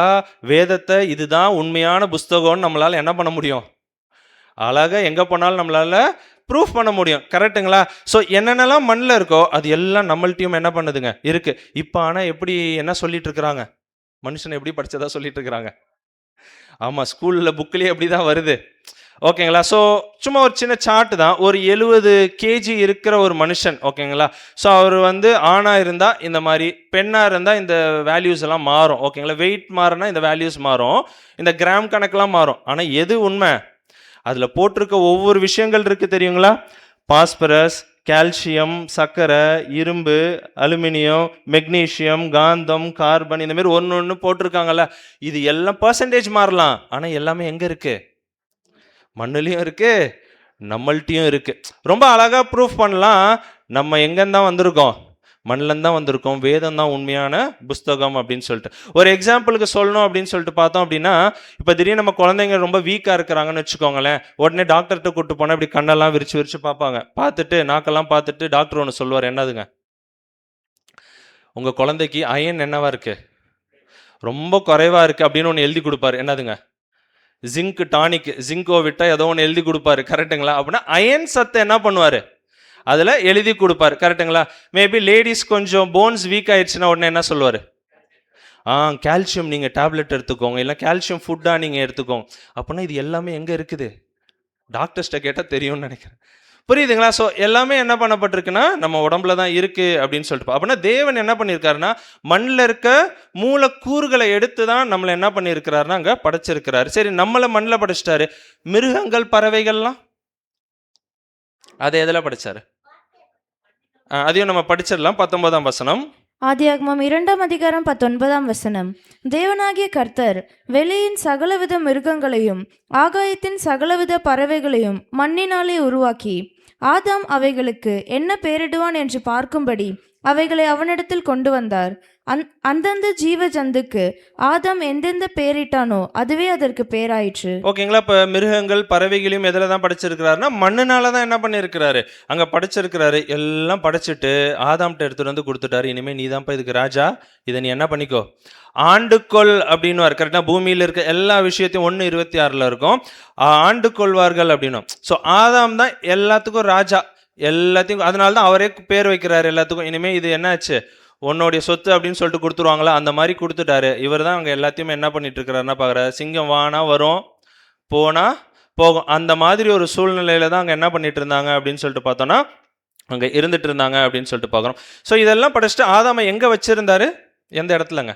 வேதத்தை இதுதான் உண்மையான புஸ்தகம்னு நம்மளால என்ன பண்ண முடியும்? அழகா எங்க போனாலும் நம்மளால ப்ரூஃப் பண்ண முடியும். கரெக்டுங்களா? ஸோ என்னென்னலாம் மண்ணில் இருக்கோ அது எல்லாம் நம்மள்ட்டையும் என்ன பண்ணுதுங்க இருக்கு. இப்போ ஆனால் எப்படி என்ன சொல்லிட்டு இருக்கிறாங்க? மனுஷனை எப்படி படிச்சதா சொல்லிட்டு இருக்கிறாங்க. ஆமாம், ஸ்கூலில் புக்லேயே எப்படி தான் வருது. ஓகேங்களா? ஸோ சும்மா ஒரு சின்ன சார்ட் தான். ஒரு 70 kg இருக்கிற ஒரு மனுஷன், ஓகேங்களா? ஸோ அவர் ஆணாக இருந்தால் இந்த மாதிரி, பெண்ணாக இருந்தால் இந்த வேல்யூஸ் எல்லாம் மாறும். ஓகேங்களா? வெயிட் மாறினா இந்த வேல்யூஸ் மாறும், இந்த கிராம் கணக்கெலாம் மாறும். ஆனால் எது உண்மை? அதில் போட்டிருக்க ஒவ்வொரு விஷயங்கள் இருக்குது தெரியுங்களா? பாஸ்பரஸ், கால்சியம், சர்க்கரை, இரும்பு, அலுமினியம், மெக்னீஷியம், காந்தம், கார்பன், இந்த மாதிரி ஒன்று ஒன்று போட்டிருக்காங்கல்ல. இது எல்லாம் பர்சன்டேஜ் மாறலாம், ஆனால் எல்லாமே எங்கே இருக்கு? மண்ணுலையும் இருக்கு, நம்மள்ட்டையும் இருக்கு. ரொம்ப அழகாக ப்ரூஃப் பண்ணலாம். நம்ம எங்கேருந்து தான் வந்திருக்கோம்? மண்ணிலேருந்து தான் வந்திருக்கோம். வேதம் தான் உண்மையான புஸ்தகம் அப்படின்னு சொல்லிட்டு ஒரு எக்ஸாம்பிளுக்கு சொல்லணும் அப்படின்னு சொல்லிட்டு பார்த்தோம் அப்படின்னா, இப்போ திடீர்னு நம்ம குழந்தைங்க ரொம்ப வீக்காக இருக்கிறாங்கன்னு வச்சுக்கோங்களேன். உடனே டாக்டர்கிட்ட கூப்பிட்டு போனால் இப்படி கண்ணெல்லாம் விரிச்சு பார்ப்பாங்க. பார்த்துட்டு நாக்கெல்லாம் பார்த்துட்டு டாக்டர் ஒன்று சொல்லுவார், என்னதுங்க? உங்கள் குழந்தைக்கு அயன் என்னவா இருக்கு, ரொம்ப குறைவா இருக்கு அப்படின்னு ஒன்று எழுதி கொடுப்பாரு. என்னதுங்க? ஜிங்க் டானிக், ஜிங்கோ விட்டா ஏதோ ஒன்று எழுதி கொடுப்பாரு. கரெக்டுங்களா? அப்படின்னா அயன் சத்து என்ன பண்ணுவார், அதில் எழுதி கொடுப்பாரு. கரெக்டுங்களா? மேபி லேடிஸ் கொஞ்சம் போன்ஸ் வீக் ஆயிடுச்சுன்னா உடனே என்ன சொல்லுவார், கால்சியம் நீங்கள் டேப்லெட் எடுத்துக்கோங்க, இல்லை கால்சியம் ஃபுட்டாக நீங்கள் எடுத்துக்கோங்க. அப்படின்னா இது எல்லாமே எங்கே இருக்குது, டாக்டர்ஸ்ட்டை கேட்டால் தெரியும்னு நினைக்கிறேன். புரியுதுங்களா? ஸோ எல்லாமே என்ன பண்ணப்பட்டிருக்குன்னா நம்ம உடம்புல தான் இருக்குது அப்படின்னு சொல்லிட்டு. அப்படின்னா தேவன் என்ன பண்ணியிருக்காருன்னா மண்ணில் இருக்க மூலக்கூறுகளை எடுத்து தான் நம்மளை என்ன பண்ணியிருக்கிறாருன்னா அங்கே படைச்சிருக்கிறாரு. சரி, நம்மளை மண்ணில் படைச்சிட்டாரு, மிருகங்கள் பறவைகள்லாம் அதை எதில் படைச்சாரு? அதையும் நம்ம படிச்சிடலாம். 19ஆம் வசனம். ஆதியாகமம் 2ஆம் அதிகாரம் 19ஆம் வசனம். தேவனாகிய கர்த்தர் வெளியின் சகலவித மிருகங்களையும் ஆகாயத்தின் சகலவித பறவைகளையும் மண்ணினாலே உருவாக்கி ஆதாம் அவைகளுக்கு என்ன பெயரிடுவான் என்று பார்க்கும்படி அவைகளை அவனிடத்தில் கொண்டு வந்தார். அந்தந்த ஜீவ ஜந்துக்கு ஆதாம் எந்தெந்த பெயரிட்டானோ அதுவே அதற்கு பெயராயிற்று. ஓகேங்களா? இப்போ மிருகங்கள் பறவைகளையும் எதில் தான் படைச்சிருக்கிறாருன்னா மண்ணுனால தான் என்ன பண்ணியிருக்கிறாரு, அங்கே படைச்சிருக்கிறாரு. எல்லாம் படைச்சிட்டு ஆதாம்கிட்ட எடுத்துகிட்டு வந்து கொடுத்துட்டாரு. இனிமேல் நீ தான்ப்பா இதுக்கு ராஜா, இதை நீ என்ன பண்ணிக்கோ, ஆண்டுகொள் அப்படின்னு. கரெக்டாக பேயில் இருக்க எல்லா விஷயத்தையும் 1:26 இருக்கும், ஆண்டு கொள்வார்கள் அப்படின்னு. ஸோ ஆதாம் தான் எல்லாத்துக்கும் ராஜா, எல்லாத்தையும். அதனால தான் அவரே பேர் வைக்கிறாரு எல்லாத்துக்கும். இனிமேல் இது என்னாச்சு, உன்னோடைய சொத்து அப்படின்னு சொல்லிட்டு கொடுத்துருவாங்களா, அந்த மாதிரி கொடுத்துட்டாரு. இவர் தான் அங்கே எல்லாத்தையுமே என்ன பண்ணிட்டு இருக்கிறாருன்னா பார்க்குறாரு. சிங்கம் வானா வரும், போனா போகும், அந்த மாதிரி ஒரு சூழ்நிலையில தான் அங்கே என்ன பண்ணிட்டு இருந்தாங்க அப்படின்னு சொல்லிட்டு பார்த்தோன்னா அங்கே இருந்துட்டு இருந்தாங்க அப்படின்னு சொல்லிட்டு பார்க்குறோம். ஸோ இதெல்லாம் படிச்சுட்டு ஆதாமை எங்கே வச்சிருந்தாரு, எந்த இடத்துலங்க?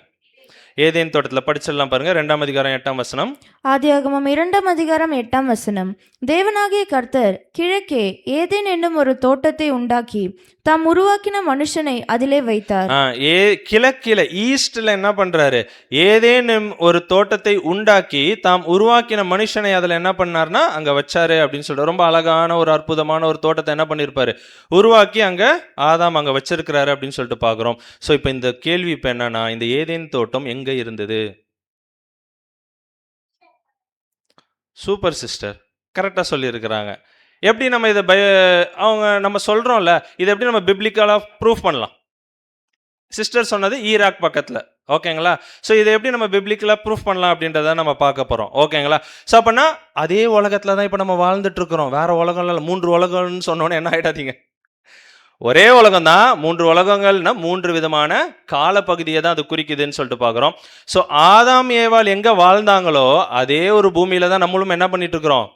ஏதேன் தோட்டத்தில். படிச்சிடலாம் பாருங்க. 2ஆம் அதிகாரம் 8ஆம் வசனம். ஆதியாகமம் 2ஆம் அதிகாரம் 8ஆம் வசனம். தேவனாகிய கர்த்தர் கிழக்கே ஏதேன் என்னும் ஒரு தோட்டத்தை உண்டாக்கி தாம் உருவாக்கின மனுஷனை அதிலே வைத்தார். கிழக்கில ஈஸ்ட்ல என்ன பண்றாரு, ஏதேனும் ஒரு தோட்டத்தை உண்டாக்கி தாம் உருவாக்கின மனுஷனை அதில் என்ன பண்ணார்னா அங்க வச்சாரு அப்படின்னு சொல்லிட்டு ரொம்ப அழகான ஒரு அற்புதமான ஒரு தோட்டத்தை என்ன பண்ணியிருப்பாரு, உருவாக்கி அங்க ஆதாம் அங்க வச்சிருக்கிறாரு அப்படின்னு சொல்லிட்டு பார்க்குறோம். ஸோ இப்போ இந்த கேள்வி இப்போ என்னன்னா, இந்த ஏதேன் தோட்டம் எங்க இருந்தது? சூப்பர் சிஸ்டர் கரெக்டாக சொல்லியிருக்கிறாங்க. எப்படி நம்ம இதை அவங்க நம்ம சொல்கிறோம்ல, இதை எப்படி நம்ம பிப்ளிக்கலாக ப்ரூஃப் பண்ணலாம்? சிஸ்டர் சொன்னது ஈராக் பக்கத்தில். ஓகேங்களா? ஸோ இதை எப்படி நம்ம பிப்ளிக்கலாக ப்ரூஃப் பண்ணலாம் அப்படின்றத நம்ம பார்க்க போகிறோம். ஓகேங்களா? ஸோ அப்படின்னா அதே உலகத்தில் தான் இப்போ நம்ம வாழ்ந்துட்டு இருக்கிறோம். வேற உலகம்ல 3 உலகம்னு சொன்னோன்னே என்ன ஆகிடாதீங்க, ஒரே உலகம் தான். 3 உலகங்கள்னா 3 விதமான காலப்பகுதியை தான் அது குறிக்குதுன்னு சொல்லிட்டு பார்க்குறோம். ஸோ ஆதாம் ஏவாள் எங்கே வாழ்ந்தாங்களோ அதே ஒரு பூமியில தான் நம்மளும் என்ன பண்ணிட்டு இருக்கிறோம்,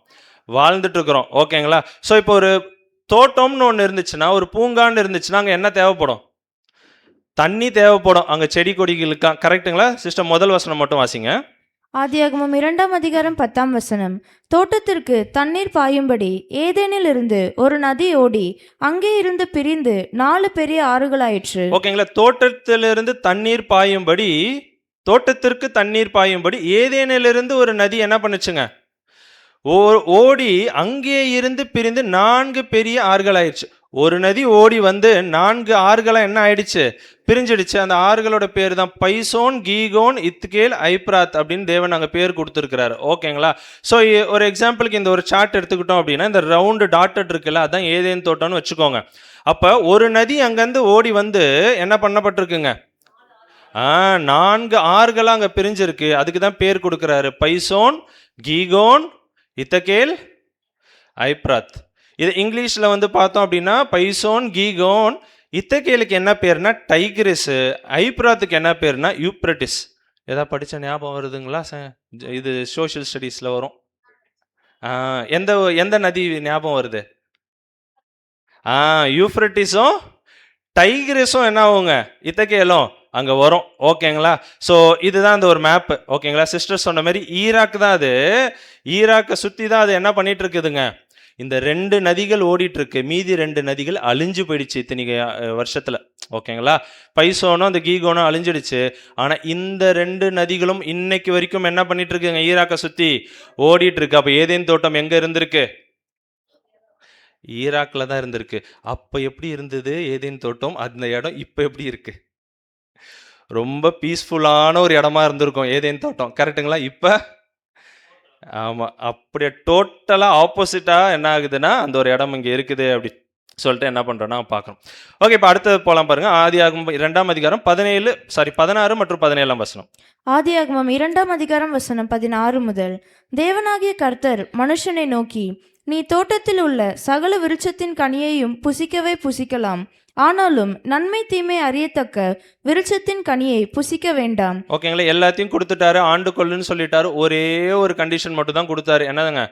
வாழ்ந்துட்டு இருக்கிறோம். ஓகேங்களா? ஸோ இப்போ ஒரு தோட்டம்னு ஒன்று இருந்துச்சுன்னா, ஒரு பூங்கான்னு இருந்துச்சுன்னா அங்கே என்ன தேவைப்படும், தண்ணி தேவைப்படும். அங்கே செடி கொடிகளுக்கா. கரெக்டுங்களா சிஸ்டர்? முதல் வசனம் மட்டும் வாசிங்க. ஆதியாகமம் 2ஆம் அதிகாரம் 10ஆம் வசனம். தோட்டத்திற்கு தண்ணீர் பாயும்படி ஏதேனில் இருந்து ஒரு நதி ஓடி அங்கே இருந்து பிரிந்து 4 பெரிய ஆறுகளாயிற்று. ஓகேங்களா? தோட்டத்திலிருந்து தண்ணீர் பாயும்படி, தோட்டத்திற்கு தண்ணீர் பாயும்படி ஏதேனிலிருந்து ஒரு நதி என்ன பண்ணுச்சுங்க, ஓடி அங்கே இருந்து பிரிந்து 4 பெரிய ஆறுகள் ஆயிடுச்சு. ஒரு நதி ஓடி வந்து 4 ஆறுகளா என்ன ஆயிடுச்சு, பிரிஞ்சிடுச்சு. அந்த ஆறுகளோட பேர் தான் பைசோன், கீகோன், இத்கேல், ஐப்ராத் அப்படின்னு தேவன் அங்கே பேர் கொடுத்துருக்கிறாரு. ஓகேங்களா? ஸோ ஒரு எக்ஸாம்பிளுக்கு இந்த ஒரு சார்ட் எடுத்துக்கிட்டோம் அப்படின்னா, இந்த ரவுண்டு டாட்டட் இருக்குல்ல, அதான் ஏதேன் தோட்டம்னு வச்சுக்கோங்க. அப்போ ஒரு நதி அங்கேருந்து ஓடி வந்து என்ன பண்ணப்பட்டிருக்குங்க, 4 ஆறுகளாக அங்கே பிரிஞ்சிருக்கு. அதுக்கு தான் பேர் கொடுக்குறாரு பைசோன், கீகோன், இத்தகேல், ஐப்ராத். இது இங்கிலீஷில் வந்து பார்த்தோம் அப்படின்னா பைசோன், கீகோன். இத்தகேலுக்கு என்ன பேர்னா டைக்ரிஸ், ஐப்ராத்துக்கு என்ன பேர்னா யூப்ரட்டிஸ். ஏதாவது படித்த ஞாபகம் வருதுங்களா? இது சோஷியல் ஸ்டடீஸில் வரும். எந்த எந்த நதி ஞாபகம் வருது? யூப்ரட்டிஸும் டைக்ரிஸும் என்ன ஆகுங்க, இத்தகேலும் அங்கே வரும். ஓகேங்களா? ஸோ இதுதான் அந்த ஒரு மேப்பு. ஓகேங்களா? சிஸ்டர் சொன்ன மாதிரி ஈராக் தான் அது. ஈராக்கை சுற்றி தான் அது என்ன பண்ணிட்டு இருக்குதுங்க, இந்த 2 நதிகள் ஓடிட்டு இருக்கு. மீதி 2 நதிகள் அழிஞ்சு போயிடுச்சு இத்தனை வருஷத்துல. ஓகேங்களா? பைசோனும் அந்த கீகோனும் அழிஞ்சிடுச்சு. ஆனால் இந்த 2 நதிகளும் இன்னைக்கு வரைக்கும் என்ன பண்ணிட்டு இருக்குங்க, ஈராக்கை சுற்றி ஓடிட்டு இருக்கு. அப்போ ஏதேன் தோட்டம் எங்கே இருந்திருக்கு, ஈராக்கில் தான் இருந்திருக்கு. அப்போ எப்படி இருந்தது ஏதேன் தோட்டம், அந்த இடம் இப்போ எப்படி இருக்கு, ரொம்ப பீஸ்ஃபுல்லான ஒரு இடமா இருந்திருக்கும் ஏதேன் தோட்டம். கரெக்டுங்களா? இப்போ ஆமாம், அப்படியே டோட்டலாக ஆப்போசிட்டாக என்ன ஆகுதுன்னா அந்த ஒரு இடம் இங்கே இருக்குது அப்படி. சொல்லிட்டு என்ன பண்ணுறோன்னா பார்க்குறோம். ஓகே, இப்போ அடுத்தது போகலாம் பாருங்க. ஆதியாகமம் 2ஆம் அதிகாரம் 16 மற்றும் 17ஆம் வசனம். ஆதியாகமம் 2ஆம் அதிகாரம் வசனம் 16 முதல். தேவனாகிய கர்த்தர் மனுஷனை நோக்கி, நீ தோட்டத்தில் உள்ள சகல விருட்சத்தின் கனியையும் புசிக்கவே புசிக்கலாம், ஆனாலும் நன்மை தீமை அறியத்தக்க விருட்சத்தின் கனியை புசிக்க வேண்டாம். ஓகேங்களா, எல்லாத்தையும் கொடுத்துட்டாரு, ஆண்டு கொள்ளுன்னு சொல்லிட்டாரு. ஒரே ஒரு கண்டிஷன் மட்டும் தான் கொடுத்தாரு. என்னதுங்க?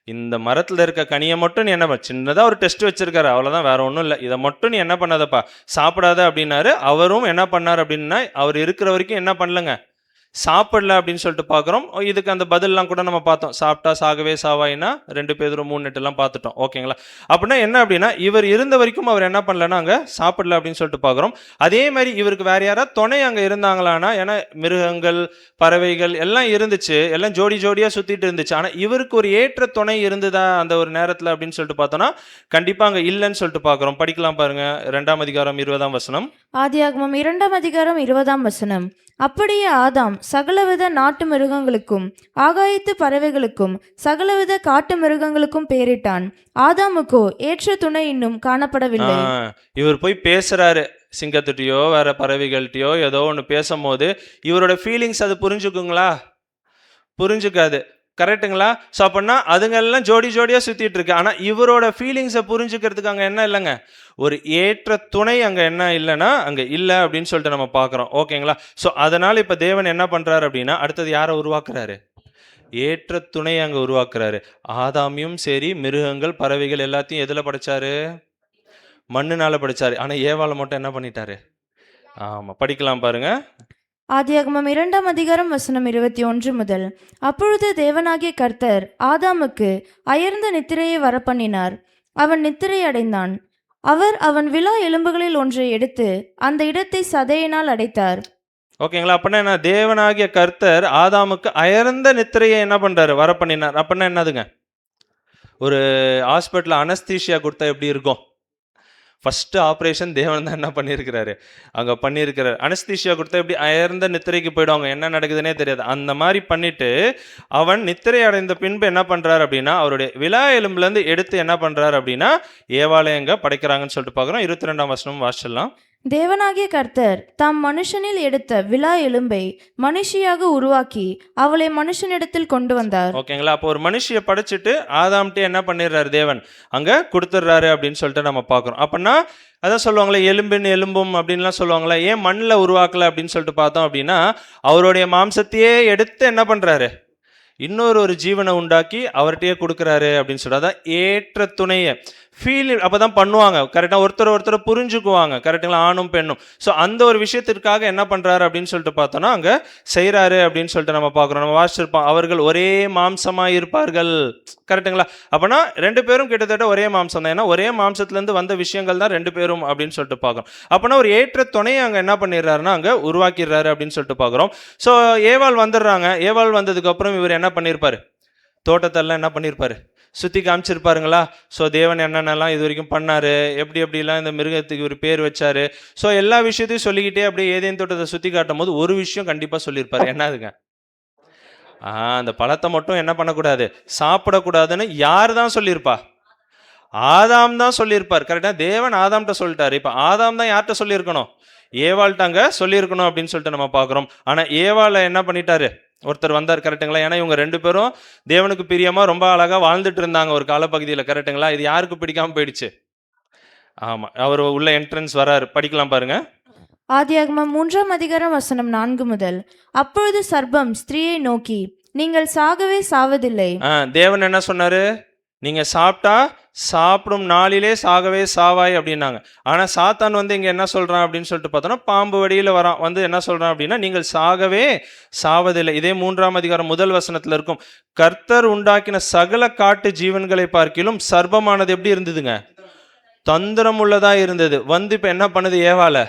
இந்த மரத்தில் இருக்க கனியை மட்டும் நீ என்ன சின்னதாக ஒரு டெஸ்ட் வச்சிருக்காரு, அவ்வளோதான், வேற ஒன்றும் இல்லை. இதை மட்டும் நீ என்ன பண்ணாதப்பா, சாப்பிடாத அப்படின்னாரு. அவரும் என்ன பண்ணார் அப்படின்னா, அவர் இருக்கிற வரைக்கும் என்ன பண்ணலங்க, சாப்பிடல அப்படின்னு சொல்லிட்டு பார்க்குறோம். இதுக்கு அந்த பதிலெலாம் கூட நம்ம பார்த்தோம். சாப்பிட்டா சாகவே சாவாயினா 2 பேதுரு 3:8 பார்த்துட்டோம். ஓகேங்களா, அப்படின்னா என்ன அப்படின்னா, இவர் இருந்த வரைக்கும் அவர் என்ன பண்ணலன்னா அங்கே சாப்பிடல அப்படின்னு சொல்லிட்டு பார்க்குறோம். அதே மாதிரி இவருக்கு வேற யாராவது துணை அங்கே இருந்தாங்களான்னா, ஏன்னா மிருகங்கள் பறவைகள் எல்லாம் இருந்துச்சு, எல்லாம் ஜோடி ஜோடியாக சுற்றிட்டு இருந்துச்சு. ஆனால் இவருக்கு ஒரு ஏற்ற துணை இருந்ததா அந்த ஒரு நேரத்தில் அப்படின்னு சொல்லிட்டு பார்த்தோன்னா கண்டிப்பாக அங்கே இல்லைன்னு சொல்லிட்டு பார்க்குறோம். படிக்கலாம் பாருங்க, 2ஆம் அதிகாரம் 20ஆம் வசனம். ஆதியாகமம் 2ஆம் அதிகாரம் 20ஆம் வசனம். அப்படியே ஆதாம் சகலவித நாட்டு மிருகங்களுக்கும் ஆகாயத்து பறவைகளுக்கும் சகலவித காட்டு மிருகங்களுக்கும் பேரிட்டான். ஆதாமுக்கோ ஏற்ற துணை இன்னும் காணப்படவில்லை. இவர் போய் பேசுறாரு சிங்கத்துட்டையோ வேற பறவைகள்கிட்டயோ ஏதோ ஒன்று பேசும்போது இவரோட ஃபீலிங்ஸ் அது புரிஞ்சுக்குங்களா? புரிஞ்சுக்காது. கரெக்டுங்களா? ஸோ அப்படின்னா அதுங்கெல்லாம் ஜோடி ஜோடியாக சுற்றிட்டு இருக்கு. ஆனால் இவரோட ஃபீலிங்ஸை புரிஞ்சுக்கிறதுக்கு அங்கே என்ன இல்லைங்க, ஒரு ஏற்ற துணை அங்கே என்ன இல்லைன்னா அங்கே இல்லை அப்படின்னு சொல்லிட்டு நம்ம பார்க்குறோம். ஓகேங்களா? ஸோ அதனால் இப்போ தேவன் என்ன பண்ணுறாரு அப்படின்னா, அடுத்தது யாரை உருவாக்குறாரு? ஏற்ற துணை அங்கே உருவாக்குறாரு. ஆதாமியும் சரி, மிருகங்கள் பறவைகள் எல்லாத்தையும் எதில் படைச்சாரு? மண்ணுனால படைச்சாரு. ஆனால் ஏவாளை மட்டும் என்ன பண்ணிட்டாரு? ஆமாம், படிக்கலாம் பாருங்க. ஆதியாகமம் 2ஆம் அதிகாரம் வசனம் 21 முதல். அப்பொழுது தேவனாகிய கர்த்தர் ஆதாமுக்கு அயர்ந்த நித்திரையை வரப்பண்ணினார். அவன் நித்திரை அடைந்தான். அவர் அவன் விலா எலும்புகளில் ஒன்றை எடுத்து அந்த இடத்தை சதையினால் அடைத்தார். ஓகேங்களா, அப்படின்னா என்ன, தேவனாகிய கர்த்தர் ஆதாமுக்கு அயர்ந்த நித்திரையை என்ன பண்றாரு? வரப்பண்ணினார். அப்படின்னா என்னதுங்க, ஒரு ஹாஸ்பிட்டலில் அனஸ்தீஷியா கொடுத்தா எப்படி இருக்கும்? ஃபஸ்ட்டு ஆப்ரேஷன் தேவன் தான் என்ன பண்ணியிருக்கிறாரு, அங்கே பண்ணியிருக்கிறார். அனஸ்தீஷியா கொடுத்தா எப்படி அயர்ந்த நித்திரைக்கு போயிடுவாங்க, என்ன நடக்குதுன்னே தெரியாது. அந்த மாதிரி பண்ணிட்டு அவன் நித்திரை அடைந்த பின்பு என்ன பண்ணுறாரு அப்படின்னா, அவருடைய விலா எலும்புலேருந்து எடுத்து என்ன பண்ணுறாரு அப்படின்னா ஏவாலயங்க படைக்கிறாங்கன்னு சொல்லிட்டு பார்க்குறோம். 22ஆம் வசனம் வாசிச்சிடலாம். தேவனாகிய கர்த்தர் தாம் மனுஷனில் எடுத்த விலா எலும்பை மனுஷியாக உருவாக்கி அவளை மனுஷனிடத்தில் கொண்டு வந்தார். ஓகேங்களா, அப்போ ஒரு மனுஷியை படைச்சிட்டு ஆதாம்கிட்ட என்ன பண்ணிடுறாரு தேவன், அங்கே கொடுத்துட்றாரு அப்படின்னு சொல்லிட்டு நம்ம பார்க்குறோம். அப்படின்னா அதான் சொல்லுவாங்களே எலும்பின் எலும்பும் அப்படின்லாம் சொல்லுவாங்களே, ஏன் மண்ணில் உருவாக்கலை அப்படின்னு சொல்லிட்டு பார்த்தோம் அப்படின்னா, அவருடைய மாம்சத்தையே எடுத்து என்ன பண்ணுறாரு, இன்னொரு ஜீவனை உண்டாக்கி அவர்கிட்டயே கொடுக்குறாரு அப்படின்னு சொல்லிட்டு, அதான் ஏற்ற துணையை ஃபீல் அப்போ தான் பண்ணுவாங்க. கரெக்டாக ஒருத்தரை புரிஞ்சுக்குவாங்க. கரெக்டுங்களா, ஆணும் பெண்ணும். ஸோ அந்த ஒரு விஷயத்திற்காக என்ன பண்ணுறாரு அப்படின்னு சொல்லிட்டு பார்த்தோன்னா அங்கே செய்கிறாரு அப்படின்னு சொல்லிட்டு நம்ம பார்க்குறோம். நம்ம வாசிச்சிருப்போம், அவர்கள் ஒரே மாம்சமாக இருப்பார்கள். கரெக்டுங்களா, அப்போனா 2 பேரும் கிட்டத்தட்ட ஒரே மாம்சம் தான். ஏன்னா ஒரே மாம்சத்துலேருந்து வந்த விஷயங்கள் தான் 2 பேரும் அப்படின்னு சொல்லிட்டு பார்க்குறோம். அப்போனா ஒரு ஏற்ற துணையை அங்கே என்ன பண்ணிடுறாருன்னா அங்கே உருவாக்கிடுறாரு அப்படின்னு சொல்லிட்டு பார்க்குறோம். ஸோ ஏவாள் வந்துடுறாங்க. ஏவாள் வந்ததுக்கப்புறம் இவர் என்ன பண்ணியிருப்பார், தோட்டத்தெல்லாம் என்ன பண்ணியிருப்பார், சுற்றி காமிச்சிருப்பாருங்களா? ஸோ தேவன் என்னென்னலாம் இது வரைக்கும் பண்ணார், எப்படிலாம் இந்த மிருகத்துக்கு ஒரு பேர் வச்சார். ஸோ எல்லா விஷயத்தையும் சொல்லிக்கிட்டே அப்படியே ஏதேன் தோட்டத்தை சுற்றி காட்டும் போது ஒரு விஷயம் கண்டிப்பாக சொல்லியிருப்பார். என்னதுங்க, அந்த பழத்தை மட்டும் என்ன பண்ணக்கூடாது, சாப்பிடக்கூடாதுன்னு யார் தான் சொல்லியிருப்பா? ஆதாம் தான் சொல்லியிருப்பார். கரெக்டாக, தேவன் ஆதாம்கிட்ட சொல்லிட்டாரு. இப்போ ஆதாம் தான் யார்கிட்ட சொல்லியிருக்கணும், ஏவாள்கிட்ட சொல்லியிருக்கணும் அப்படின்னு சொல்லிட்டு நம்ம பார்க்குறோம். ஆனால் ஏவாளை என்ன பண்ணிட்டாரு, ஒருத்தர் வந்தார். கரெக்டுங்களா, ஏன்னா இவங்க 2 பேரும் தேவனுக்கு பிரியமா ரொம்ப அழகா வாழ்ந்துட்டு இருந்தாங்க ஒரு காலப்பகுதியில். கரெக்டுங்களா, இது யாருக்கு பிடிக்காம போயிடுச்சு? ஆமா, அவர் உள்ள என்ட்ரன்ஸ் வராரு. படிக்கலாம் பாருங்க. ஆதியாகமம் 3ஆம் அதிகாரம் வசனம் 4 முதல். அப்பொழுது சர்ப்பம் ஸ்திரீயை நோக்கி, நீங்கள் சாகவே சாவதில்லை. தேவன் என்ன சொன்னாரு, நீங்க சாப்பிட்டா சாப்பிடும் நாளிலே சாகவே சாவாய் அப்படின்னாங்க. ஆனால் சாத்தான் வந்து இங்கே என்ன சொல்கிறான் அப்படின்னு சொல்லிட்டு பார்த்தோன்னா, பாம்பு வடியில் வரான். வந்து என்ன சொல்கிறான் அப்படின்னா, நீங்கள் சாகவே சாவதில்லை. இதே 3ஆம் அதிகாரம் 1 வசனத்தில் இருக்கும். கர்த்தர் உண்டாக்கின சகல காட்டு ஜீவன்களை பார்க்கிலும் சர்ப்பமானது எப்படி இருந்ததுங்க, தந்திரம் உள்ளதாக இருந்தது. வந்து இப்போ என்ன பண்ணுது, ஏவாளை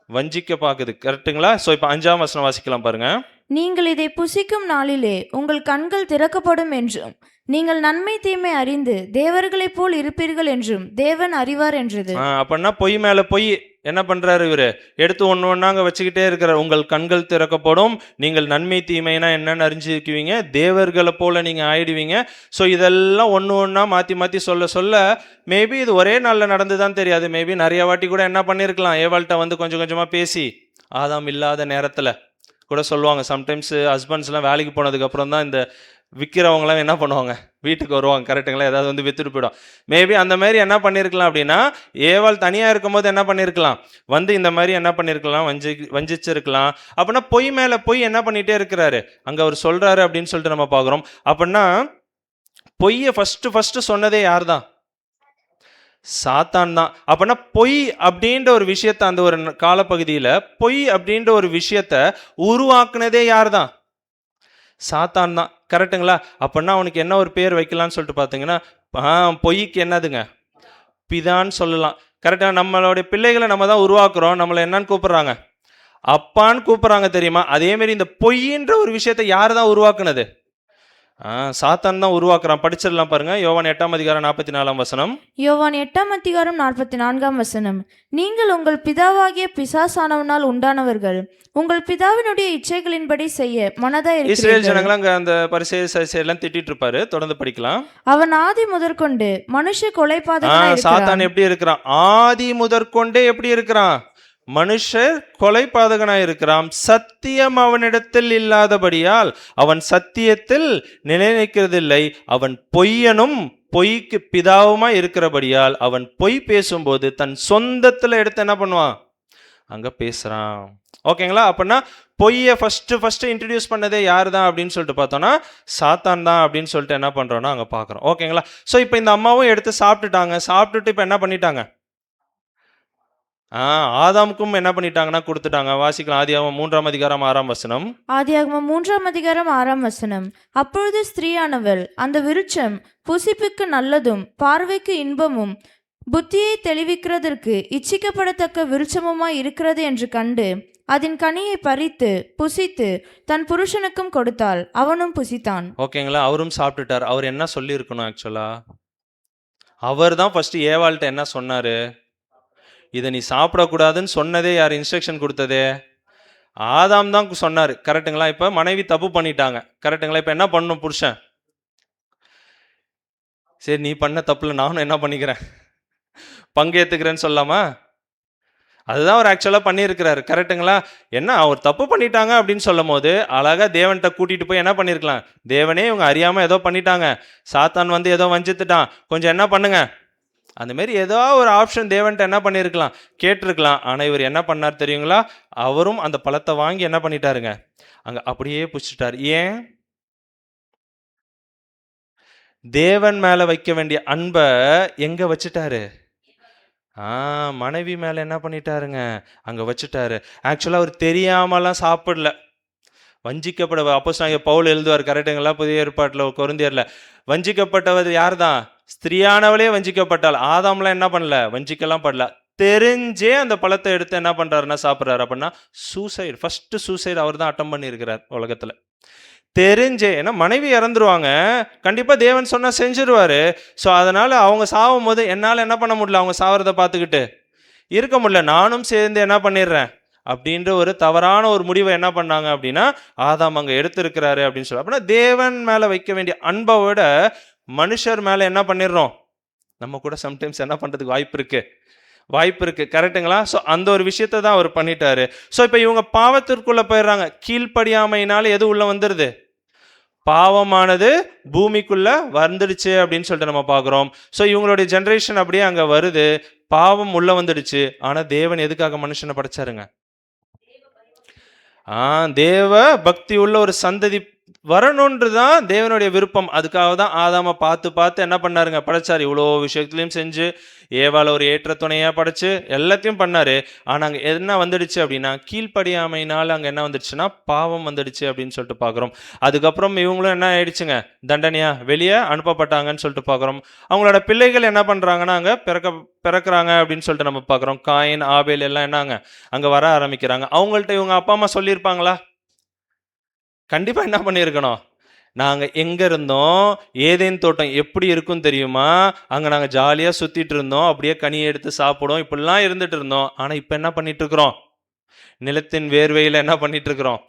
வஞ்சிக்க பார்க்குது. கரெக்டுங்களா? ஸோ இப்போ 5ஆம் வசனம் வாசிக்கலாம் பாருங்க. நீங்கள் இதை புசிக்கும் நாளிலே உங்கள் கண்கள் திறக்கப்படும் என்றும் நீங்கள் நன்மை தீமை அறிந்து தேவர்களைப் போல் இருப்பீர்கள் என்றும் தேவன் அறிவார் என்றது. அப்படின்னா பொய் மேல பொய் என்ன பண்றாரு இவரு? எடுத்து ஒன்று ஒன்றாங்க வச்சுக்கிட்டே இருக்கிறார். உங்கள் கண்கள் திறக்கப்படும், நீங்கள் நன்மை தீமைனா என்னன்னு அறிஞ்சிக்குவீங்க, தேவர்களை போல நீங்க ஆயிடுவீங்க. ஸோ இதெல்லாம் ஒன்று ஒன்றா மாற்றி மாற்றி சொல்ல சொல்ல மேபி இது ஒரே நாளில் நடந்துதான் தெரியாது. மேபி நிறைய வாட்டி கூட என்ன பண்ணியிருக்கலாம், ஏவாள்கிட்ட வந்து கொஞ்சம் கொஞ்சமாக பேசி ஆதாம் இல்லாத நேரத்தில் கூட சொல்லுவாங்க. சம்டைம்ஸ் ஹஸ்பண்ட்ஸ்லாம் வேலைக்கு போனதுக்கப்புறம் தான் இந்த விற்கிறவங்களாம் என்ன பண்ணுவாங்க, வீட்டுக்கு வருவாங்க. கரெக்டுங்களா? ஏதாவது வந்து வித்துட்டு போயிடும். மேபி அந்த மாதிரி என்ன பண்ணியிருக்கலாம் அப்படின்னா, ஏவாள் தனியாக இருக்கும்போது என்ன பண்ணியிருக்கலாம், வந்து இந்த மாதிரி என்ன பண்ணியிருக்கலாம், வஞ்சிச்சிருக்கலாம். அப்படின்னா பொய் மேலே பொய் என்ன பண்ணிகிட்டே இருக்கிறாரு, அங்கே அவர் சொல்கிறாரு அப்படின்னு சொல்லிட்டு நம்ம பார்க்குறோம். அப்படின்னா பொய்யை ஃபஸ்ட்டு சொன்னதே யார் தான்? சாத்தான் தான். அப்படின்னா பொய் அப்படின்ற ஒரு விஷயத்தை, அந்த ஒரு காலப்பகுதியில் பொய் அப்படின்ற ஒரு விஷயத்தை உருவாக்குனதே யார் தான்? சாத்தான் தான். கரெக்டுங்களா? அப்படின்னா அவனுக்கு என்ன ஒரு பேர் வைக்கலான்னு சொல்லிட்டு பார்த்தீங்கன்னா, பொய்க்கு என்னதுங்க, பிதான்னு சொல்லலாம். கரெக்டாக நம்மளுடைய பிள்ளைகளை நம்ம தான் உருவாக்குறோம். நம்மளை என்னன்னு கூப்பிட்றாங்க, அப்பான்னு கூப்பிட்றாங்க தெரியுமா? அதேமாரி இந்த பொய்ன்ற ஒரு விஷயத்தை யார் தான் உருவாக்குனது? சாத்தான் தான் உருவாக்குறான். படிச்சிடலாம் பாருங்க. யோவான் 8:44. யோவான் 8:44. நீங்கள் உங்கள் பிதாவாகிய பிசாசானவனால் உண்டானவர்கள், உங்கள் பிதாவினுடைய இச்சைகளின்படி செய்ய மனதாய் இஸ்ரேல் இருக்கிறீர்கள். ஜனங்கள் அங்க அந்த பரிசேயெல்லாம் திட்டிட்டு இருப்பாரு. தொடர்ந்து படிக்கலாம். அவன் ஆதி முதற்கொண்டு மனுஷ கொலைபாதகனாய் சாத்தான் இருக்கிறான். எப்படி இருக்கிறான்? ஆதி முதற்கொண்டே எப்படி இருக்கிறான்? மனுஷர் கொலைபாதகனாய் இருக்கிறான். சத்தியம் அவனிடத்தில் இல்லாதபடியால் அவன் சத்தியத்தில் நிலைநிற்கிறதில்லை. அவன் பொய்யனும் பொய்க்கு பிதாவுமாய் இருக்கிறபடியால் அவன் பொய் பேசும்போது தன் சொந்தத்துல எடுத்து என்ன பண்ணுவான், அங்க பேசுறான். ஓகேங்களா? அப்படின்னா பொய்யை ஃபர்ஸ்ட் இன்ட்ரடியூஸ் பண்ணதே யார் தான் அப்படின்னு சொல்லிட்டு பார்த்தோன்னா சாத்தான் தான் அப்படின்னு சொல்லிட்டு என்ன பண்றோம்னா அங்க பார்க்குறோம். ஓகேங்களா? ஸோ இப்போ இந்த அம்மாவும் எடுத்து சாப்பிட்டுட்டாங்க. சாப்பிட்டுட்டு இப்போ என்ன பண்ணிட்டாங்க, ஆதாமுக்கும் என்ன பண்ணிட்டாங்கன்னா கொடுத்துட்டாங்க. வாசிக்கலாம். ஆதியாகமம் 3:6. ஆதியாகமம் 3:6. அப்பொழுது ஸ்திரீயானவள் அந்த விருட்சம் புசிப்புக்கு நல்லதும் பார்வைக்கு இன்பமும் புத்தியை தெளிவிக்கிறதற்கு இச்சிக்கப்படத்தக்க விருட்சமுமாய் இருக்கிறது என்று கண்டு அதன் கனியை பறித்து புசித்து தன் புருஷனுக்கும் கொடுத்தாள், அவனும் புசித்தான். ஓகேங்களா? அவரும் சாப்பிட்டுட்டார். அவர் என்ன சொல்லி இருக்கணும்? ஆக்சுவலா அவர் தான் ஃபர்ஸ்ட் ஏவாள்கிட்ட என்ன சொன்னாரு, இதை நீ சாப்பிடக்கூடாதுன்னு சொன்னதே யார்? இன்ஸ்ட்ரக்ஷன் கொடுத்ததே ஆதாம் தான் சொன்னார். கரெக்டுங்களா? இப்போ மனைவி தப்பு பண்ணிட்டாங்க. கரெக்டுங்களா? இப்போ என்ன பண்ணணும் புருஷன்? சரி, நீ பண்ண தப்புல நானும் என்ன பண்ணிக்கிறேன், பங்கேற்றுக்கிறேன்னு சொல்லாமா? அதுதான் அவர் ஆக்சுவலாக பண்ணியிருக்கிறாரு. கரெக்டுங்களா? என்ன அவர் தப்பு பண்ணிட்டாங்க அப்படின்னு சொல்லும் போது அழகாக தேவன்கிட்ட கூட்டிகிட்டு போய் என்ன பண்ணியிருக்கலாம், தேவனே இவங்க அறியாமல் ஏதோ பண்ணிட்டாங்க, சாத்தான் வந்து ஏதோ வஞ்சித்துட்டான், கொஞ்சம் என்ன பண்ணுங்க, அந்தமாரி ஏதோ ஒரு ஆப்ஷன் தேவன்கிட்ட என்ன பண்ணியிருக்கலாம், கேட்டிருக்கலாம். ஆனால் இவர் என்ன பண்ணார் தெரியுங்களா? அவரும் அந்த பழத்தை வாங்கி என்ன பண்ணிட்டாருங்க, அங்கே அப்படியே புடிச்சிட்டார். ஏன்? தேவன் மேலே வைக்க வேண்டிய அன்பை எங்கே வச்சுட்டாரு? மனைவி மேலே என்ன பண்ணிட்டாருங்க, அங்கே வச்சுட்டாரு. ஆக்சுவலாக அவர் தெரியாமலாம் சாப்பிடல, வஞ்சிக்கப்பட. அப்போஸ்தலனாகிய பவுல் எழுதுவார். கரெக்டுங்களா? புதிய ஏற்பாட்டில் கொரிந்தியர்ல வஞ்சிக்கப்பட்டவர் யார் தான்? ஸ்திரியானவளே வஞ்சிக்கப்பட்டாள். ஆதாம்லாம் என்ன பண்ணல, வஞ்சிக்கலாம் படல. தெரிஞ்சே அந்த பழத்தை எடுத்து என்ன பண்றாருன்னா சாப்பிட்றாரு. அப்படின்னா சூசைடு. ஃபர்ஸ்ட் சூசைடு அவர் தான் அட்டம் பண்ணியிருக்கிறார் உலகத்தில். தெரிஞ்சே. ஏன்னா மனைவி இறந்துருவாங்க, கண்டிப்பாக தேவன் சொன்னால் செஞ்சிருவாரு. ஸோ அதனால் அவங்க சாகும் போது என்னால் என்ன பண்ண முடியல, அவங்க சாவறதை பார்த்துக்கிட்டு இருக்க முடியல, நானும் சேர்ந்து என்ன பண்ணிடுறேன் அப்படின்ற ஒரு தவறான ஒரு முடிவை என்ன பண்ணாங்க அப்படின்னா ஆதாம் அங்கே எடுத்திருக்கிறாரு அப்படின்னு சொல்லி. அப்படின்னா தேவன் மேலே வைக்க வேண்டிய அன்பை விட மனுஷர் மேலே என்ன பண்ணிடுறோம், நம்ம கூட சம்டைம்ஸ் என்ன பண்ணுறதுக்கு வாய்ப்பு இருக்கு. கரெக்டுங்களா? ஸோ அந்த ஒரு விஷயத்தை தான் அவர் பண்ணிட்டாரு. ஸோ இப்போ இவங்க பாவத்திற்குள்ளே போயிடுறாங்க. கீழ்ப்படியாமையினால எது உள்ள வந்துடுது, பாவமானது பூமிக்குள்ள வந்துடுச்சு அப்படின்னு சொல்லிட்டு நம்ம பார்க்குறோம். ஸோ இவங்களுடைய ஜென்ரேஷன் அப்படியே அங்கே வருது, பாவம் உள்ள வந்துடுச்சு. ஆனால் தேவன் எதுக்காக மனுஷனை படைச்சாருங்க? தேவ பக்தி உள்ள ஒரு சந்ததி வரணுன்று தான் தேவனுடைய விருப்பம். அதுக்காக தான் ஆதாம பார்த்து என்ன பண்ணாருங்க, படைச்சார். இவ்வளோ விஷயத்துலையும் செஞ்சு ஏவாளை ஒரு ஏற்ற துணையாக படைச்சு எல்லாத்தையும் பண்ணாரு. ஆனால் அங்கே என்ன வந்துடுச்சு அப்படின்னா கீழ்ப்படியாமையினால் அங்கே என்ன வந்துடுச்சுன்னா பாவம் வந்துடுச்சு அப்படின்னு சொல்லிட்டு பார்க்குறோம். அதுக்கப்புறம் இவங்களும் என்ன ஆயிடுச்சுங்க, தண்டனையா வெளியே அனுப்பப்பட்டாங்கன்னு சொல்லிட்டு பார்க்குறோம். அவங்களோட பிள்ளைகள் என்ன பண்ணுறாங்கன்னா அங்கே பிறக்கிறாங்க அப்படின்னு சொல்லிட்டு நம்ம பார்க்குறோம். காயின் ஆபேல் எல்லாம் என்னங்க அங்கே வர ஆரம்பிக்கிறாங்க. அவங்கள்ட்ட இவங்க அப்பா அம்மா சொல்லியிருப்பாங்களா? கண்டிப்பாக என்ன பண்ணியிருக்கணும்? நாங்கள் எங்கே இருந்தோம், ஏதேன் தோட்டம் எப்படி இருக்கும் தெரியுமா, அங்கே நாங்கள் ஜாலியாக சுற்றிட்டு இருந்தோம், அப்படியே கனியை எடுத்து சாப்பிடுவோம், இப்படிலாம் இருந்துட்டு இருந்தோம். ஆனால் இப்போ என்ன பண்ணிட்டு இருக்கிறோம்? நிலத்தின் வேர்வையில் என்ன பண்ணிட்டு இருக்கிறோம்?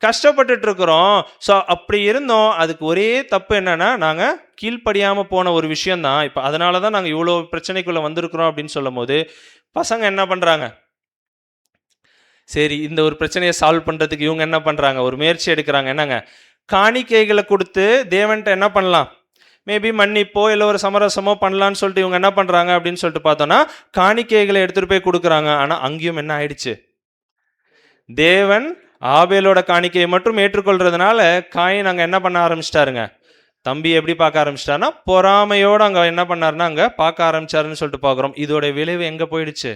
கஷ்டப்பட்டுட்டு இருக்கிறோம். ஸோ அப்படி இருந்தோம். அதுக்கு ஒரே தப்பு என்னன்னா, நாங்கள் கீழ்ப்படியாமல் போன ஒரு விஷயம்தான். இப்போ அதனால தான் நாங்கள் இவ்வளோ பிரச்சனைக்குள்ளே வந்திருக்கிறோம் அப்படின்னு சொல்லும் போது பசங்க என்ன பண்ணுறாங்க? சரி, இந்த ஒரு பிரச்சனையை சால்வ் பண்ணுறதுக்கு இவங்க என்ன பண்ணுறாங்க? ஒரு முயற்சி எடுக்கிறாங்க. என்னங்க? காணிக்கைகளை கொடுத்து தேவன்ட்ட என்ன பண்ணலாம்? மேபி மன்னிப்போ இல்லை ஒரு சமரசமோ பண்ணலான்னு சொல்லிட்டு இவங்க என்ன பண்ணுறாங்க அப்படின்னு சொல்லிட்டு பார்த்தோன்னா, காணிக்கைகளை எடுத்துகிட்டு போய் கொடுக்குறாங்க. ஆனால் அங்கேயும் என்ன ஆயிடுச்சு? தேவன் ஆபேலோட காணிக்கையை மட்டும் ஏற்றுக்கொள்றதுனால காயின் அங்கே என்ன பண்ண ஆரம்பிச்சிட்டாருங்க? தம்பி எப்படி பார்க்க ஆரம்பிச்சிட்டாருன்னா, பொறாமையோடு அங்கே என்ன பண்ணாருன்னா அங்கே பார்க்க ஆரம்பிச்சாருன்னு சொல்லிட்டு பார்க்குறோம். இதோட விளைவு எங்கே போயிடுச்சு?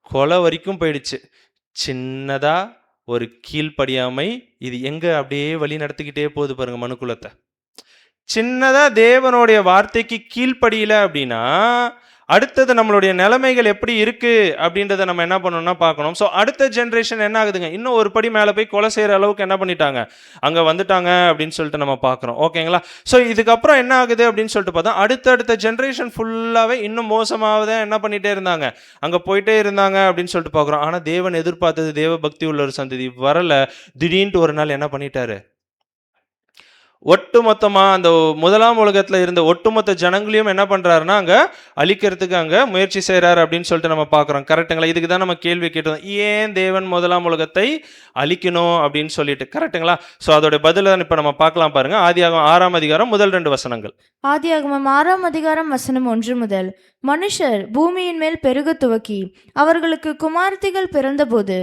கொலை வரைக்கும் போயிடுச்சு. சின்னதா ஒரு கீழ்ப்படியாமை இது எங்க அப்படியே வழி நடத்திக்கிட்டே போகுது பாருங்க மனுக்குலத்தை. சின்னதா தேவனுடைய வார்த்தைக்கு கீழ்ப்படியல அப்படின்னா அடுத்தது நம்மளுடைய நிலைமைகள் எப்படி இருக்கு அப்படின்றத நம்ம என்ன பண்ணணும்னா பார்க்கணும். ஸோ அடுத்த ஜென்ரேஷன் என்ன ஆகுதுங்க, இன்னும் ஒரு படி மேலே போய் கொலை செய்கிற அளவுக்கு என்ன பண்ணிட்டாங்க, அங்கே வந்துட்டாங்க அப்படின்னு சொல்லிட்டு நம்ம பார்க்குறோம். ஓகேங்களா? ஸோ இதுக்கப்புறம் என்ன ஆகுது அப்படின்னு சொல்லிட்டு பார்த்தா அடுத்தடுத்த ஜென்ரேஷன் ஃபுல்லாகவே இன்னும் மோசமாகதான் என்ன பண்ணிகிட்டே இருந்தாங்க, அங்கே போயிட்டே இருந்தாங்க அப்படின்னு சொல்லிட்டு பார்க்குறோம். ஆனால் தேவன் எதிர்பார்த்தது தேவ பக்தி உள்ள ஒரு சந்ததி வரல. திடீர்னு ஒரு நாள் என்ன பண்ணிட்டாரு, ஒட்டுமொத்தமாக அந்த முதலாம் உலகத்தில் இருந்த ஒட்டுமொத்த ஜனங்களையும் என்ன பண்ணுறாருன்னா அங்கே அழிக்கிறதுக்கு அங்கே முயற்சி செய்கிறாரு அப்படின்னு சொல்லிட்டு நம்ம பார்க்குறோம். கரெக்டுங்களா? இதுக்கு தான் நம்ம கேள்வி கேட்டோம், ஏன் தேவன் முதலாம் உலகத்தை அழிக்கணும் அப்படின்னு சொல்லிட்டு. கரெக்டுங்களா? ஸோ அதோட பதிலை இப்போ நம்ம பார்க்கலாம் பாருங்க. ஆதியாகமம் 6ஆம் அதிகாரம் முதல் 2 வசனங்கள். ஆதியாகமம் 6ஆம் அதிகாரம் வசனம் 1 முதல். மனுஷர் பூமியின் மேல் பெருக துவக்கி அவர்களுக்கு குமார்த்திகள் பிறந்தபோது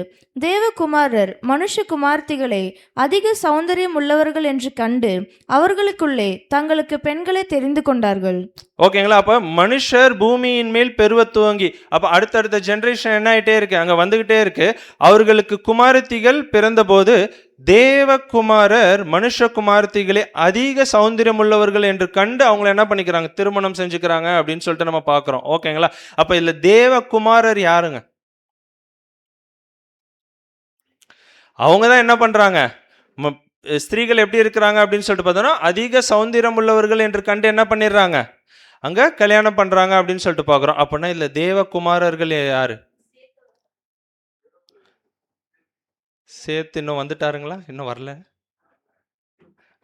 தேவகுமாரர் மனுஷ குமார்த்திகளை அதிக சௌந்தரியம் உள்ளவர்கள் என்று கண்டு அவர்களுக்குள்ளே தங்களுக்கு பெண்களை தெரிந்து கொண்டார்கள். ஓகேங்களா? அப்போ மனுஷர் பூமியின் மேல் பெருவ துவங்கி, அப்போ அடுத்தடுத்த ஜென்ரேஷன் என்ன ஆகிட்டே இருக்கு, அங்கே வந்துக்கிட்டே இருக்கு. அவர்களுக்கு குமாரத்திகள் பிறந்தபோது தேவகுமாரர் மனுஷ குமாரத்திகளே அதிக சௌந்தரியம் உள்ளவர்கள் என்று கண்டு அவங்கள என்ன பண்ணிக்கிறாங்க, திருமணம் செஞ்சுக்கிறாங்க அப்படின்னு சொல்லிட்டு நம்ம பார்க்குறோம். ஓகேங்களா? அப்போ இதில் தேவகுமாரர் யாருங்க? அவங்க தான் என்ன பண்ணுறாங்க, ஸ்திரீகள் எப்படி இருக்கிறாங்க அப்படின்னு சொல்லிட்டு பார்த்தோன்னா அதிக சௌந்தரியம் உள்ளவர்கள் என்று கண்டு என்ன பண்ணிடுறாங்க, அங்கே கல்யாணம் பண்ணுறாங்க அப்படின்னு சொல்லிட்டு பார்க்குறோம். அப்படின்னா இதில் தேவகுமாரர்கள் யார்? சேத்து இன்னும் வந்துட்டாருங்களா? இன்னும் வரல.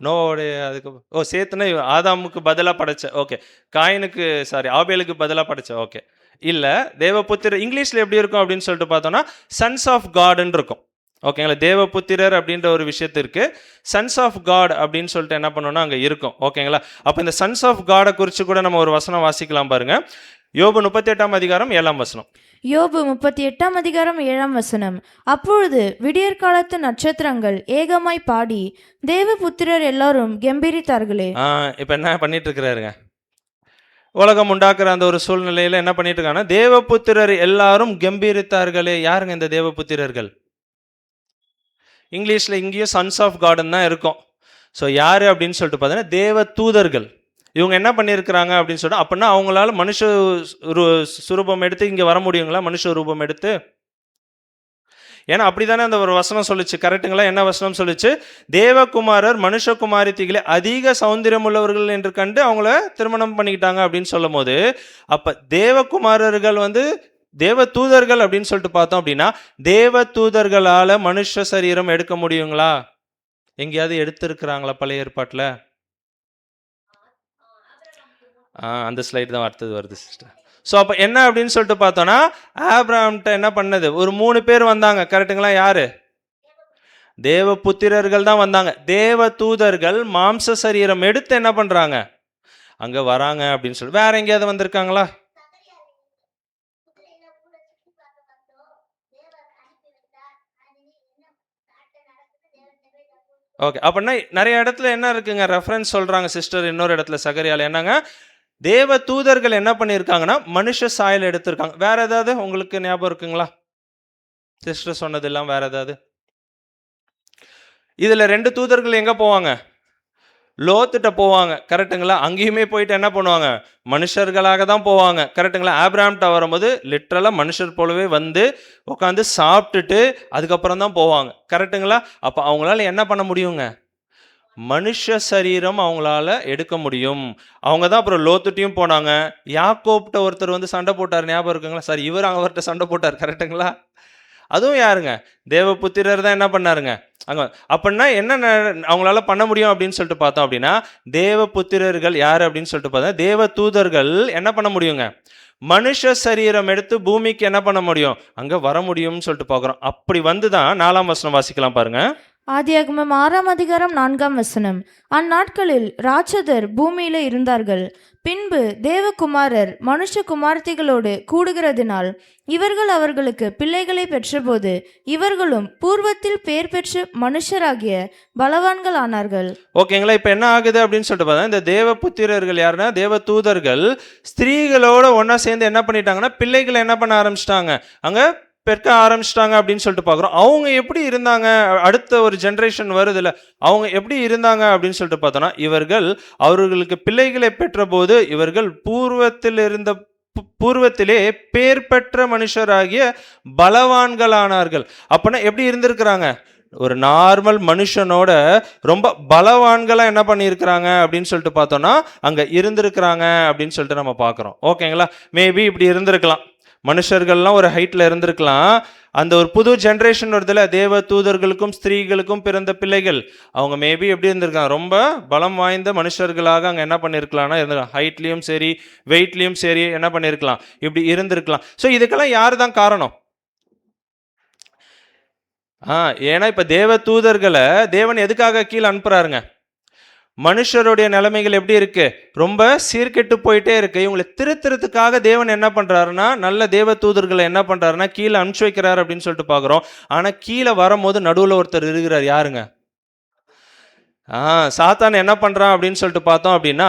நோவோடைய அதுக்கு சேத்துனா ஆதாமுக்கு பதிலாக படைச்ச. ஓகே, காயினுக்கு ஆபேலுக்கு பதிலாக படைச்ச. ஓகே, இல்லை தேவபுத்திரர் இங்கிலீஷில் எப்படி இருக்கும் அப்படின்னு சொல்லிட்டு பார்த்தோன்னா சன்ஸ் ஆஃப் காட்ன்னு இருக்கும். ஓகேங்களா? தேவபுத்திரர் அப்படின்ற ஒரு விஷயத்திற்கு சன்ஸ் ஆஃப் காட் அப்படின்னு சொல்லிட்டு என்ன பண்ணோன்னா அங்கே இருக்கும். ஓகேங்களா? அப்போ இந்த சன்ஸ் ஆஃப் காடை குறித்து கூட நம்ம ஒரு வசனம் வாசிக்கலாம் பாருங்க. யோபு 38ஆம் அதிகாரம் 7ஆம் வசனம். யோபு 38ஆம் அதிகாரம் 7ஆம் வசனம். அப்பொழுது விடியற்காலத்து நட்சத்திரங்கள் ஏகமாய் பாடி தேவபுத்திரர் எல்லாரும் கம்பீரித்தார்களே. இப்போ என்ன பண்ணிட்டு இருக்கிறாருங்க, உலகம் உண்டாக்குற அந்த ஒரு சூழ்நிலையில் என்ன பண்ணிட்டு இருக்காங்கன்னா தேவபுத்திரர் எல்லாரும் கம்பீரித்தார்களே. யாருங்க இந்த தேவபுத்திரர்கள்? இங்கிலீஷில் இங்கேயும் சன்ஸ் ஆஃப் காட்னு தான் இருக்கும். ஸோ யார் அப்படின்னு சொல்லிட்டு பார்த்தீங்கன்னா தேவ தூதர்கள். இவங்க என்ன பண்ணியிருக்கிறாங்க அப்படின்னு சொல்லிட்டு, அப்படின்னா அவங்களால மனுஷ சுரூபம் எடுத்து இங்கே வர முடியுங்களா? மனுஷ ரூபம் எடுத்து? ஏன்னா அப்படி தானே அந்த ஒரு வசனம் சொல்லிச்சு. கரெக்டுங்களா? என்ன வசனம் சொல்லிச்சு? தேவகுமாரர் மனுஷகுமாரித்திகளே அதிக சௌந்தரியம் உள்ளவர்கள் என்று கண்டு அவங்கள திருமணம் பண்ணிக்கிட்டாங்க அப்படின்னு சொல்லும் போது, அப்போ தேவகுமாரர்கள் தேவ தூதர்கள் அப்படின்னு சொல்லிட்டு பார்த்தோம் அப்படின்னா தேவ தூதர்களால் மனுஷ சரீரம் எடுக்க முடியுங்களா? எங்கேயாவது எடுத்திருக்கிறாங்களா பழைய ஏற்பாட்டில்? அந்த ஸ்லைட் தான் அடுத்தது வருது சிஸ்டர். ஸோ அப்போ என்ன அப்படின்னு சொல்லிட்டு பார்த்தோன்னா ஆபிரகாம்கிட்ட என்ன பண்ணது, ஒரு 3 பேர் வந்தாங்க. கரெக்டுங்களா? யாரு? தேவ புத்திரர்கள் தான் வந்தாங்க. தேவ தூதர்கள் மாம்ச சரீரம் எடுத்து என்ன பண்ணுறாங்க, அங்கே வராங்க அப்படின்னு சொல்லி. வேற எங்கேயாவது வந்திருக்காங்களா? ஓகே, அப்படின்னா நிறைய இடத்துல என்ன இருக்குங்க ரெஃபரன்ஸ் சொல்கிறாங்க சிஸ்டர். இன்னொரு இடத்துல சகரியால் என்னங்க, தேவ தூதர்கள் என்ன பண்ணியிருக்காங்கன்னா மனுஷ சாயல் எடுத்திருக்காங்க. வேற ஏதாவது உங்களுக்கு ஞாபகம் இருக்குங்களா சிஸ்டர் சொன்னதெல்லாம்? வேற ஏதாவது? இதில் 2 தூதர்கள் எங்கே போவாங்க? லோத்துட்ட போவாங்க, கரெக்ட்டுங்களா? அங்கேயுமே போயிட்டு என்ன பண்ணுவாங்க, மனுஷர்களாக தான் போவாங்க, கரெக்ட்டுங்களா? ஆபிரகாம்கிட்ட வரும்போது லிட்ரலா மனுஷர் போலவே வந்து உட்காந்து சாப்பிட்டுட்டு அதுக்கப்புறம் தான் போவாங்க, கரெக்ட்டுங்களா? அப்போ அவங்களால என்ன பண்ண முடியுங்க, மனுஷ சரீரம் அவங்களால எடுக்க முடியும். அவங்க தான் அப்புறம் லோத்துட்டையும் போனாங்க. யாக்கோப்ட்ட ஒருத்தர் வந்து சண்டை போட்டார், ஞாபகம் இருக்குங்களா? சாரி, இவர் அவர்கிட்ட சண்டை போட்டார், கரெக்ட்டுங்களா? அதுவும் யாருங்க, தேவபுத்திரர் தான் என்ன பண்ணாருங்க அங்க. அப்படின்னா என்ன அவங்களால பண்ண முடியும் அப்படின்னு சொல்லிட்டு பார்த்தோம் அப்படின்னா, தேவபுத்திரர்கள் யாரு அப்படின்னு சொல்லிட்டு பார்த்தா தேவ தூதர்கள் என்ன பண்ண முடியுங்க, மனுஷ சரீரம் எடுத்து பூமிக்கு என்ன பண்ண முடியும், அங்க வர முடியும்னு சொல்லிட்டு பார்க்குறோம். அப்படி வந்து தான் 4ஆம் வசனம் வாசிக்கலாம் பாருங்க. ஆதியாகமம் 6ஆம் அதிகாரம் 4ஆம் வசனம். அந்நாட்களில் ராட்சதர் பூமியில இருந்தார்கள். பின்பு தேவகுமாரர் மனுஷ குமார்த்திகளோடு கூடுகிறதினால் இவர்கள் அவர்களுக்கு பிள்ளைகளை பெற்றபோது இவர்களும் பூர்வத்தில் பேர் பெற்ற மனுஷராகிய பலவான்கள் ஆனார்கள். ஓகேங்களா? இப்போ என்ன ஆகுது அப்படின்னு சொல்லிட்டு பார்த்தா, இந்த தேவ புத்திரர்கள் யாருன்னா தேவ தூதர்கள் ஸ்திரீகளோட ஒன்றா சேர்ந்து என்ன பண்ணிட்டாங்கன்னா பிள்ளைகளை என்ன பண்ண ஆரம்பிச்சிட்டாங்க, அங்கே பெற்க ஆரம்பிச்சிட்டாங்க அப்படின்னு சொல்லிட்டு பார்க்குறோம். அவங்க எப்படி இருந்தாங்க, அடுத்த ஒரு ஜென்ரேஷன் வருதுல்ல, அவங்க எப்படி இருந்தாங்க அப்படின்னு சொல்லிட்டு பார்த்தோன்னா, இவர்கள் அவர்களுக்கு பிள்ளைகளை பெற்ற போது இவர்கள் பூர்வத்திலே பேர் பெற்ற மனுஷராகிய பலவான்களானார்கள். அப்படின்னா எப்படி இருந்திருக்கிறாங்க, ஒரு நார்மல் மனுஷனோட ரொம்ப பலவான்களா என்ன பண்ணியிருக்கிறாங்க அப்படின்னு சொல்லிட்டு பார்த்தோம்னா அங்க இருந்திருக்கிறாங்க அப்படின்னு சொல்லிட்டு நம்ம பார்க்குறோம். ஓகேங்களா? மேபி இப்படி இருந்திருக்கலாம், மனுஷர்கள்லாம் ஒரு ஹைட்ல இருந்திருக்கலாம். அந்த ஒரு புது ஜென்ரேஷன் வருதுல, தேவ தூதர்களுக்கும் ஸ்திரீகளுக்கும் பிறந்த பிள்ளைகள், அவங்க மேபி எப்படி இருந்திருக்காங்க, ரொம்ப பலம் வாய்ந்த மனுஷர்களாக அங்கே என்ன பண்ணியிருக்கலாம்னா இருந்திருக்கலாம். ஹைட்லேயும் சரி வெயிட்லேயும் சரி என்ன பண்ணியிருக்கலாம், இப்படி இருந்திருக்கலாம். ஸோ இதுக்கெல்லாம் யார் தான் காரணம்? ஏன்னா இப்போ தேவ தூதர்களை தேவன் எதுக்காக கீழே அனுப்புறாருங்க, மனுஷருடைய நிலைமைகள் எப்படி இருக்கு, ரொம்ப சீர்கெட்டு போயிட்டே இருக்கு. இவங்களை திருத்துறதுக்காக தேவன் என்ன பண்றாருன்னா நல்ல தேவ தூதர்களை என்ன பண்றாருன்னா கீழே அனுப்பிச்சு வைக்கிறாரு அப்படின்னு சொல்லிட்டு பார்க்குறோம். ஆனா கீழே வரும்போது நடுவில் ஒருத்தர் இருக்கிறார், யாருங்க, சாத்தான் என்ன பண்றான் அப்படின்னு சொல்லிட்டு பார்த்தோம் அப்படின்னா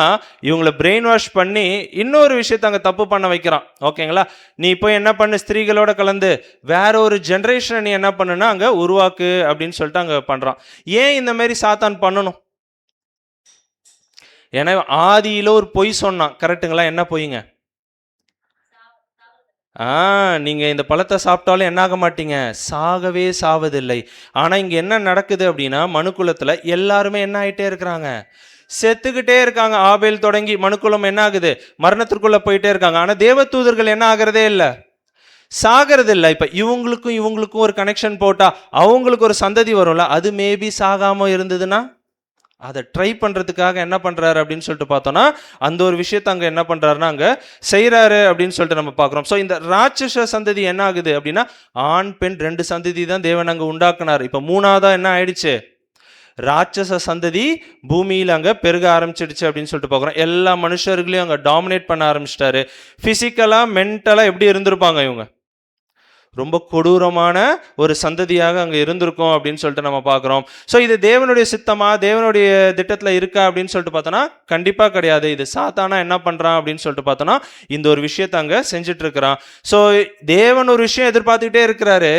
இவங்களை பிரெயின் வாஷ் பண்ணி இன்னொரு விஷயத்தை அங்கே தப்பு பண்ண வைக்கிறான். ஓகேங்களா? நீ இப்போ என்ன பண்ணு, ஸ்திரீகளோட கலந்து வேற ஒரு ஜென்ரேஷனை நீ என்ன பண்ணுன்னா அங்கே உருவாக்கு அப்படின்னு சொல்லிட்டு அங்கே பண்றான். ஏன் இந்த மாதிரி சாத்தான் பண்ணணும்? ஏன்னா ஆதியில ஒரு பொய் சொன்னான், கரெக்டுங்களா? என்ன பொய்ங்க, நீங்க இந்த பழத்தை சாப்பிட்டாலும் என்ன ஆக மாட்டீங்க, சாகவே சாவதில்லை. ஆனா இங்க என்ன நடக்குது அப்படின்னா மனுக்குலத்துல எல்லாருமே என்ன ஆயிட்டே இருக்கிறாங்க, செத்துக்கிட்டே இருக்காங்க. ஆபேல் தொடங்கி மனுக்குலம் என்ன ஆகுது, மரணத்திற்குள்ள போயிட்டே இருக்காங்க. ஆனா தேவ தூதர்கள் என்ன ஆகிறதே இல்லை, சாகிறது இல்லை. இப்ப இவங்களுக்கும் ஒரு கனெக்ஷன் போட்டா அவங்களுக்கு ஒரு சந்ததி வரும்ல, அது மேபி சாகாம இருந்ததுன்னா அதை ட்ரை பண்ணுறதுக்காக என்ன பண்ணுறாரு அப்படின்னு சொல்லிட்டு பார்த்தோன்னா அந்த ஒரு விஷயத்தை அங்கே என்ன பண்ணுறாருன்னா அங்கே செய்கிறாரு அப்படின்னு சொல்லிட்டு நம்ம பார்க்குறோம். ஸோ இந்த ராட்சச சந்ததி என்ன ஆகுது அப்படின்னா ஆண் பெண் 2 சந்ததி தான் தேவன் அங்கே உண்டாக்குனார். இப்போ 3ஆவதா என்ன ஆயிடுச்சு, ராட்சச சந்ததி பூமியில் அங்கே பெருக ஆரம்பிச்சிடுச்சு அப்படின்னு சொல்லிட்டு பார்க்குறோம். எல்லா மனுஷர்களையும் அங்கே டாமினேட் பண்ண ஆரம்பிச்சிட்டாரு. ஃபிசிக்கலாக மென்டலாக எப்படி இருந்திருப்பாங்க இவங்க, ரொம்ப கொடூரமான ஒரு சந்ததியாக அங்கே இருந்திருக்கும் அப்படின்னு சொல்லிட்டு நம்ம பார்க்குறோம். ஸோ இது தேவனுடைய சித்தமா, தேவனுடைய திட்டத்தில் இருக்கா அப்படின்னு சொல்லிட்டு பார்த்தோன்னா கண்டிப்பாக கிடையாது. இது சாத்தானா என்ன பண்ணுறான் அப்படின்னு சொல்லிட்டு பார்த்தோன்னா இந்த ஒரு விஷயத்தை அங்கே செஞ்சுட்டு இருக்கிறான். ஸோ தேவன் ஒரு விஷயம் எதிர்பார்த்துக்கிட்டே இருக்கிறாரு.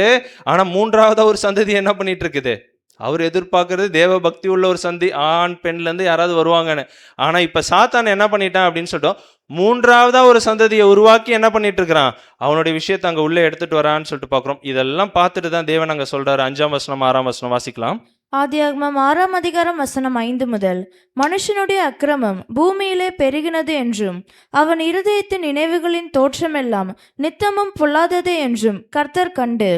ஆனால் 3ஆவதா ஒரு சந்ததி என்ன பண்ணிட்டு இருக்குது, அவர் எதிர்பார்க்கறது தேவ பக்தி உள்ள ஒரு சந்தி, ஆண் பெண்லேருந்து யாராவது வருவாங்கன்னு. ஆனால் இப்போ சாத்தான் என்ன பண்ணிட்டான் அப்படின்னு சொல்லிட்டோம், 3ஆவதா ஒரு சந்ததியை உருவாக்கி என்ன பண்ணிட்டு இருக்கிறான், அவனுடைய விஷயத்தை அங்கே உள்ளே எடுத்துட்டு வரான்னு சொல்லிட்டு பார்க்குறோம். இதெல்லாம் பார்த்துட்டு தான் தேவன் அங்கே சொல்றாரு. 5ஆம் வசனம் 6ஆம் வசனம் வாசிக்கலாம். ஆதியாகமம் 6ஆம் அதிகாரம் வசனம் 5 முதல். மனுஷனுடைய அக்கிரமம் பூமியிலே பெருகினது என்றும் அவன் இருதயத்தின் நினைவுகளின் தோற்றமெல்லாம் நித்தமும் பொல்லாதது என்றும் கர்த்தர் கண்டு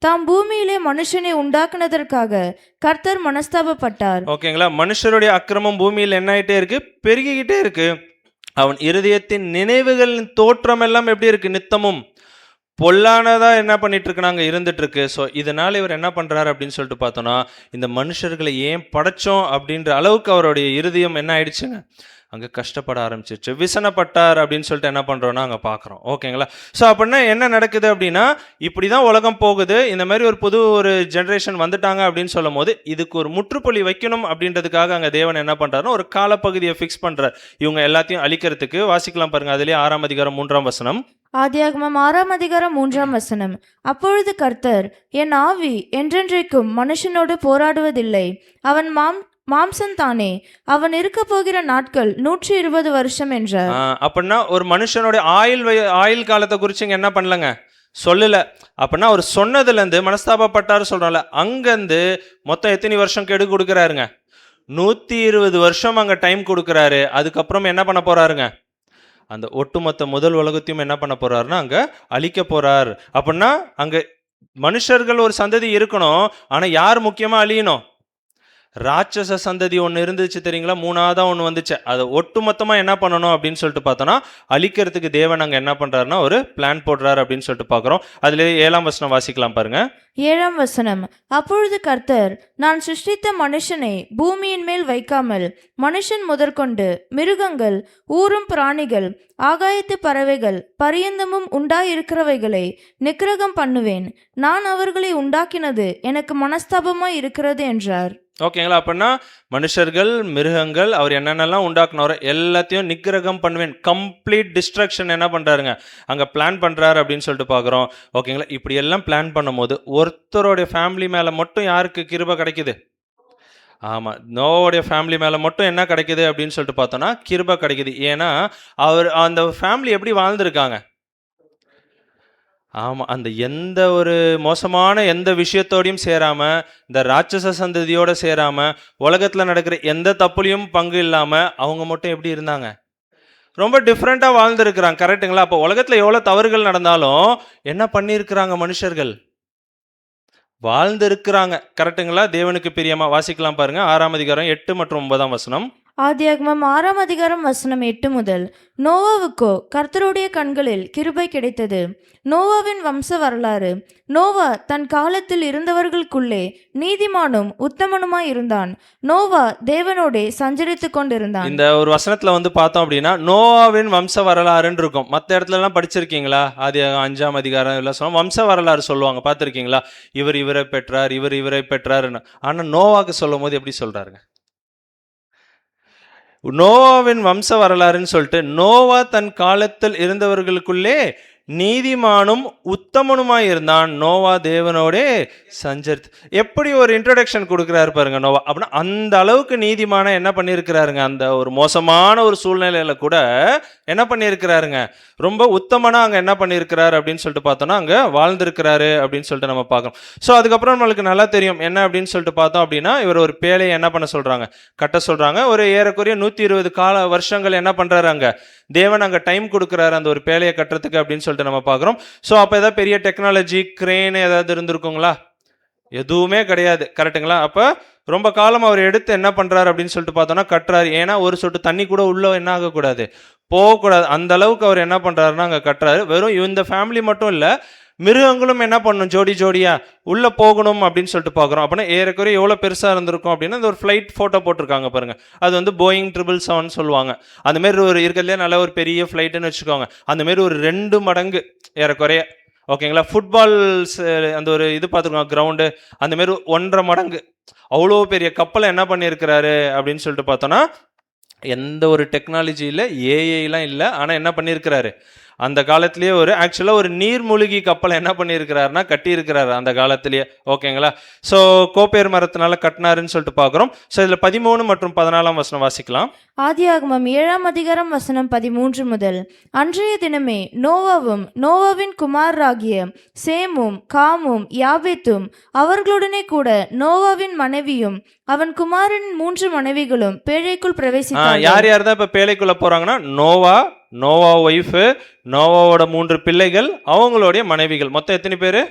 தாம் பூமியிலே மனுஷனை உண்டாக்குனதற்காக கர்த்தர் மனஸ்தாபப்பட்டார். ஓகேங்களா? மனுஷருடைய அக்கிரமம் பூமியில் என்ன ஆயிட்டே இருக்கு, பெருகிக்கிட்டே இருக்கு. அவன் இருதயத்தின் நினைவுகளின் தோற்றம் எல்லாம் எப்படி இருக்கு, நித்தமும் பொல்லானதா என்ன பண்ணிட்டு இருக்கு, நாங்கள் இருந்துட்டு இருக்கு. ஸோ இதனால இவர் என்ன பண்றாரு அப்படின்னு சொல்லிட்டு பார்த்தோன்னா இந்த மனுஷர்களை ஏன் படைச்சோம் அப்படின்ற அளவுக்கு அவருடைய இருதயம் என்ன ஆயிடுச்சுங்க, அங்கே கஷ்டப்பட ஆரம்பிச்சிருச்சு. விசனப்பட்டார் அப்படின்னு சொல்லிட்டு என்ன பண்ணுறோன்னா அங்கே பார்க்குறோம். ஓகேங்களா? ஸோ அப்படின்னா என்ன நடக்குது அப்படின்னா இப்படி தான் உலகம் போகுது. இந்த மாதிரி ஒரு புது ஒரு ஜென்ரேஷன் வந்துட்டாங்க அப்படின்னு சொல்லும் போது இதுக்கு ஒரு முற்றுப்புள்ளி வைக்கணும் அப்படின்றதுக்காக அங்கே தேவன் என்ன பண்ணுறாருன்னா ஒரு காலப்பகுதியை ஃபிக்ஸ் பண்ணுறார், இவங்க எல்லாத்தையும் அழிக்கிறதுக்கு. வாசிக்கலாம் பாருங்க, அதுலேயே 6ஆம் அதிகாரம் 3ஆம் வசனம். ஆதியாகமம் 6ஆம் அதிகாரம் 3ஆம் வசனம். அப்பொழுது கர்த்தர், என் ஆவி என்றென்றைக்கும் மனுஷனோடு போராடுவதில்லை, அவன் மாம்சந்தானே, அவன் இருக்க போகிற நாட்கள் 120 வருஷம் என்றார். அப்படின்னா ஒரு மனுஷனுடைய ஆயுள் காலத்தை குறித்து இங்க என்ன பண்ணலங்க, சொல்லல. அப்படின்னா அவர் சொன்னதுலேருந்து மனஸ்தாபப்பட்டாரு சொல்றோம்ல, அங்கேருந்து மொத்தம் எத்தனை வருஷம் கெடு கொடுக்குறாருங்க? 120 வருஷம் அங்கே டைம் கொடுக்குறாரு. அதுக்கப்புறம் என்ன பண்ண போறாருங்க? அந்த ஒட்டுமொத்த முதல் உலகத்தையும் என்ன பண்ண போறாருன்னா அங்கே அழிக்க போறார். அப்படின்னா அங்கே மனுஷர்கள் ஒரு சந்ததி இருக்கணும், ஆனால் யார் முக்கியமாக அழியணும்? ராட்சச சந்ததி ஒன்று இருந்துச்சு தெரியுங்களா, 3ஆவதா ஒன்று வந்துச்சு. அதை ஒட்டுமொத்தமாக என்ன பண்ணணும் அப்படின்னு சொல்லிட்டு பார்த்தோன்னா அழிக்கிறதுக்கு தேவன் அங்கே என்ன பண்ணுறாருன்னா ஒரு பிளான் போடுறாரு அப்படின்னு சொல்லிட்டு பார்க்குறோம். அதுலேயே 7ஆம் வசனம் வாசிக்கலாம் பாருங்க. 7ஆம் வசனம். அப்பொழுது கர்த்தர், நான் சிருஷ்டித்த மனுஷனை பூமியின் மேல் வைக்காமல் மனுஷன் முதற்கொண்டு மிருகங்கள், ஊரும் பிராணிகள், ஆகாயத்து பறவைகள் பரியந்தமும் உண்டாயிருக்கிறவைகளை நிக்கிரகம் பண்ணுவேன். நான் அவர்களை உண்டாக்கினது எனக்கு மனஸ்தாபமாய் இருக்கிறது என்றார். ஓகேங்களா? அப்படின்னா மனுஷர்கள், மிருகங்கள், அவர் என்னென்னலாம் உண்டாக்குனாரோ எல்லாத்தையும் நிக்கிரகம் பண்ணுவேன். கம்ப்ளீட் டிஸ்ட்ரக்ஷன் என்ன பண்ணுறாருங்க அங்கே பிளான் பண்ணுறாரு அப்படின்னு சொல்லிட்டு பார்க்குறோம். ஓகேங்களா? இப்படி எல்லாம் பிளான் பண்ணும்போது ஒருத்தருடைய ஃபேமிலி மேலே மட்டும் யாருக்கு கிருபை கிடைக்குது? ஆமாம், நோவோடைய ஃபேமிலி மேலே மட்டும் என்ன கிடைக்குது அப்படின்னு சொல்லிட்டு பார்த்தோன்னா கிருபை கிடைக்குது. ஏன்னா அவர் அந்த ஃபேமிலி எப்படி வாழ்ந்துருக்காங்க? ஆமாம், அந்த எந்த ஒரு மோசமான எந்த விஷயத்தோடையும் சேராமல், இந்த ராட்சச சந்ததியோடு சேராமல், உலகத்தில் நடக்கிற எந்த தப்புலையும் பங்கு இல்லாமல் அவங்க மட்டும் எப்படி இருந்தாங்க? ரொம்ப டிஃப்ரெண்ட்டாக வாழ்ந்துருக்குறாங்க. கரெக்டுங்களா? அப்போ உலகத்தில் எவ்வளோ தவறுகள் நடந்தாலும் என்ன பண்ணியிருக்கிறாங்க? மனுஷர்கள் வாழ்ந்திருக்கிறாங்க. கரெக்டுங்களா? தேவனுக்கு பிரியமா வாசிக்கலாம் பாருங்க. 6ஆம் அதிகாரம் 8 மற்றும் 9ஆம் வசனம். ஆதியாகமம் 6ஆம் அதிகாரம் வசனம் 8 முதல். நோவாவுக்கோ கர்த்தருடைய கண்களில் கிருபை கிடைத்தது. நோவாவின் வம்ச வரலாறு. நோவா தன் காலத்தில் இருந்தவர்களுக்குள்ளே நீதிமானும் உத்தமனுமாய் இருந்தான். நோவா தேவனோடே சஞ்சரித்து கொண்டிருந்தான். இந்த ஒரு வசனத்துல வந்து பார்த்தோம் அப்படின்னா நோவாவின் வம்ச வரலாறுன்னு இருக்கும். மற்ற இடத்துல எல்லாம் படிச்சிருக்கீங்களா? அது 5ஆம் அதிகாரம் எல்லாம் சொல்லுவோம், வம்ச வரலாறு சொல்லுவாங்க, பார்த்துருக்கீங்களா? இவர் இவரை பெற்றார், இவர் இவரை பெற்றாருன்னு. ஆனா நோவாக்கு சொல்லும் போது எப்படி சொல்றாருங்க? நோவாவின் வம்ச வரலாறுன்னு சொல்லிட்டு, நோவா தன் காலத்தில் இருந்தவர்களுக்குள்ளே நீதிமானும் உத்தமனுமாய் இருந்தான். நோவா தேவனோடே சஞ்சரித்து. எப்படி ஒரு இன்ட்ரோடக்ஷன் கொடுக்குறாரு பாருங்க நோவா. அப்படின்னா அந்த அளவுக்கு நீதிமான என்ன பண்ணியிருக்கிறாருங்க, அந்த ஒரு மோசமான ஒரு சூழ்நிலையில கூட என்ன பண்ணியிருக்கிறாருங்க, ரொம்ப உத்தமனா அங்கே என்ன பண்ணியிருக்கிறாரு அப்படின்னு சொல்லிட்டு பார்த்தோன்னா அங்கே வாழ்ந்திருக்கிறாரு அப்படின்னு சொல்லிட்டு நம்ம பார்க்கணும். ஸோ அதுக்கப்புறம் நம்மளுக்கு நல்லா தெரியும் என்ன அப்படின்னு சொல்லிட்டு பார்த்தோம் அப்படின்னா, இவர் ஒரு பேழையை என்ன பண்ண சொல்கிறாங்க, கட்ட சொல்கிறாங்க. ஒரு ஏறக்குறைய 120 வருஷங்கள் என்ன பண்ணுறாரு அங்கே தேவன் அங்கே டைம் கொடுக்குறாரு அந்த ஒரு பேழையை கட்டுறதுக்கு அப்படின்னு சொல்லிட்டு நம்ம பார்க்குறோம். ஸோ அப்போ ஏதாவது பெரிய டெக்னாலஜி, கிரேன் ஏதாவது இருந்திருக்குங்களா? எதுவுமே கிடையாது. கரெக்டுங்களா? அப்போ ரொம்ப காலம் அவர் எடுத்து என்ன பண்ணுறாரு அப்படின்னு சொல்லிட்டு பார்த்தோன்னா கட்டுறாரு. ஏன்னா ஒரு சொட்டு தண்ணி கூட உள்ளே என்ன ஆகக்கூடாது, போகக்கூடாது. அந்த அளவுக்கு அவர் என்ன பண்ணுறாருன்னா அங்கே கட்டுறாரு. வெறும் இந்த ஃபேமிலி மட்டும் இல்லை, மிருகங்களும் என்ன பண்ணணும், ஜோடி ஜோடியா உள்ளே போகணும் அப்படின்னு சொல்லிட்டு பார்க்குறோம். அப்படின்னா ஏறக்குறைய எவ்வளோ பெருசாக இருந்திருக்கும் அப்படின்னா, அந்த ஒரு ஃப்ளைட் ஃபோட்டோ போட்டிருக்காங்க பாருங்கள். அது வந்து போயிங் 777 சொல்லுவாங்க. அந்தமாரி ஒரு இருக்கிறதுலே நல்ல ஒரு பெரிய ஃப்ளைட்டுன்னு வச்சுக்கோங்க. அந்தமாரி ஒரு 2 மடங்கு ஏறக்குறைய. ஓகேங்களா? ஃபுட்பால்ஸ் அந்த ஒரு இது பார்த்துருக்கோம் கிரவுண்டு, அந்தமாரி 1.5 மடங்கு அவ்வளோ பெரிய கப்பலை என்ன பண்ணியிருக்கிறாரு அப்படின்னு சொல்லிட்டு பார்த்தோன்னா, எந்த ஒரு டெக்னாலஜி இல்லை, ஏஐலாம் இல்லை. ஆனால் என்ன பண்ணியிருக்கிறாரு, அந்த காலத்திலேயே ஒரு ஆக்சுவலாக ஒரு நீர்மூழ்கி கப்பலை என்ன பண்ணியிருக்கிறாருன்னா கட்டியிருக்கிறாரு அந்த காலத்திலேயே. ஓகேங்களா? ஸோ கோப்பேர் மரத்தினால கட்டினாருன்னு சொல்லிட்டு பார்க்குறோம். ஸோ இதில் 13 மற்றும் 14ஆம் வசனம் வாசிக்கலாம். ஆதியாகமம் 7ஆம் அதிகாரம் வசனம் 13 முதல். அன்றைய தினமே நோவாவும் நோவாவின் குமாரராகிய சேமும் காமும் யாபேத்தும் அவர்களுடனே கூட நோவாவின் மனைவியும் அவன் குமாரின் 3 மனைவிகளும் பேழைக்குள் பிரவேசித்தார்கள். யார் யார் தான் இப்போ பேழைக்குள்ள போறாங்கன்னா, நோவா ஒய்ஃபு, நோவாவோட 3 பிள்ளைகள், அவங்களுடைய மனைவிகள். மொத்தம் எத்தனை பேர்?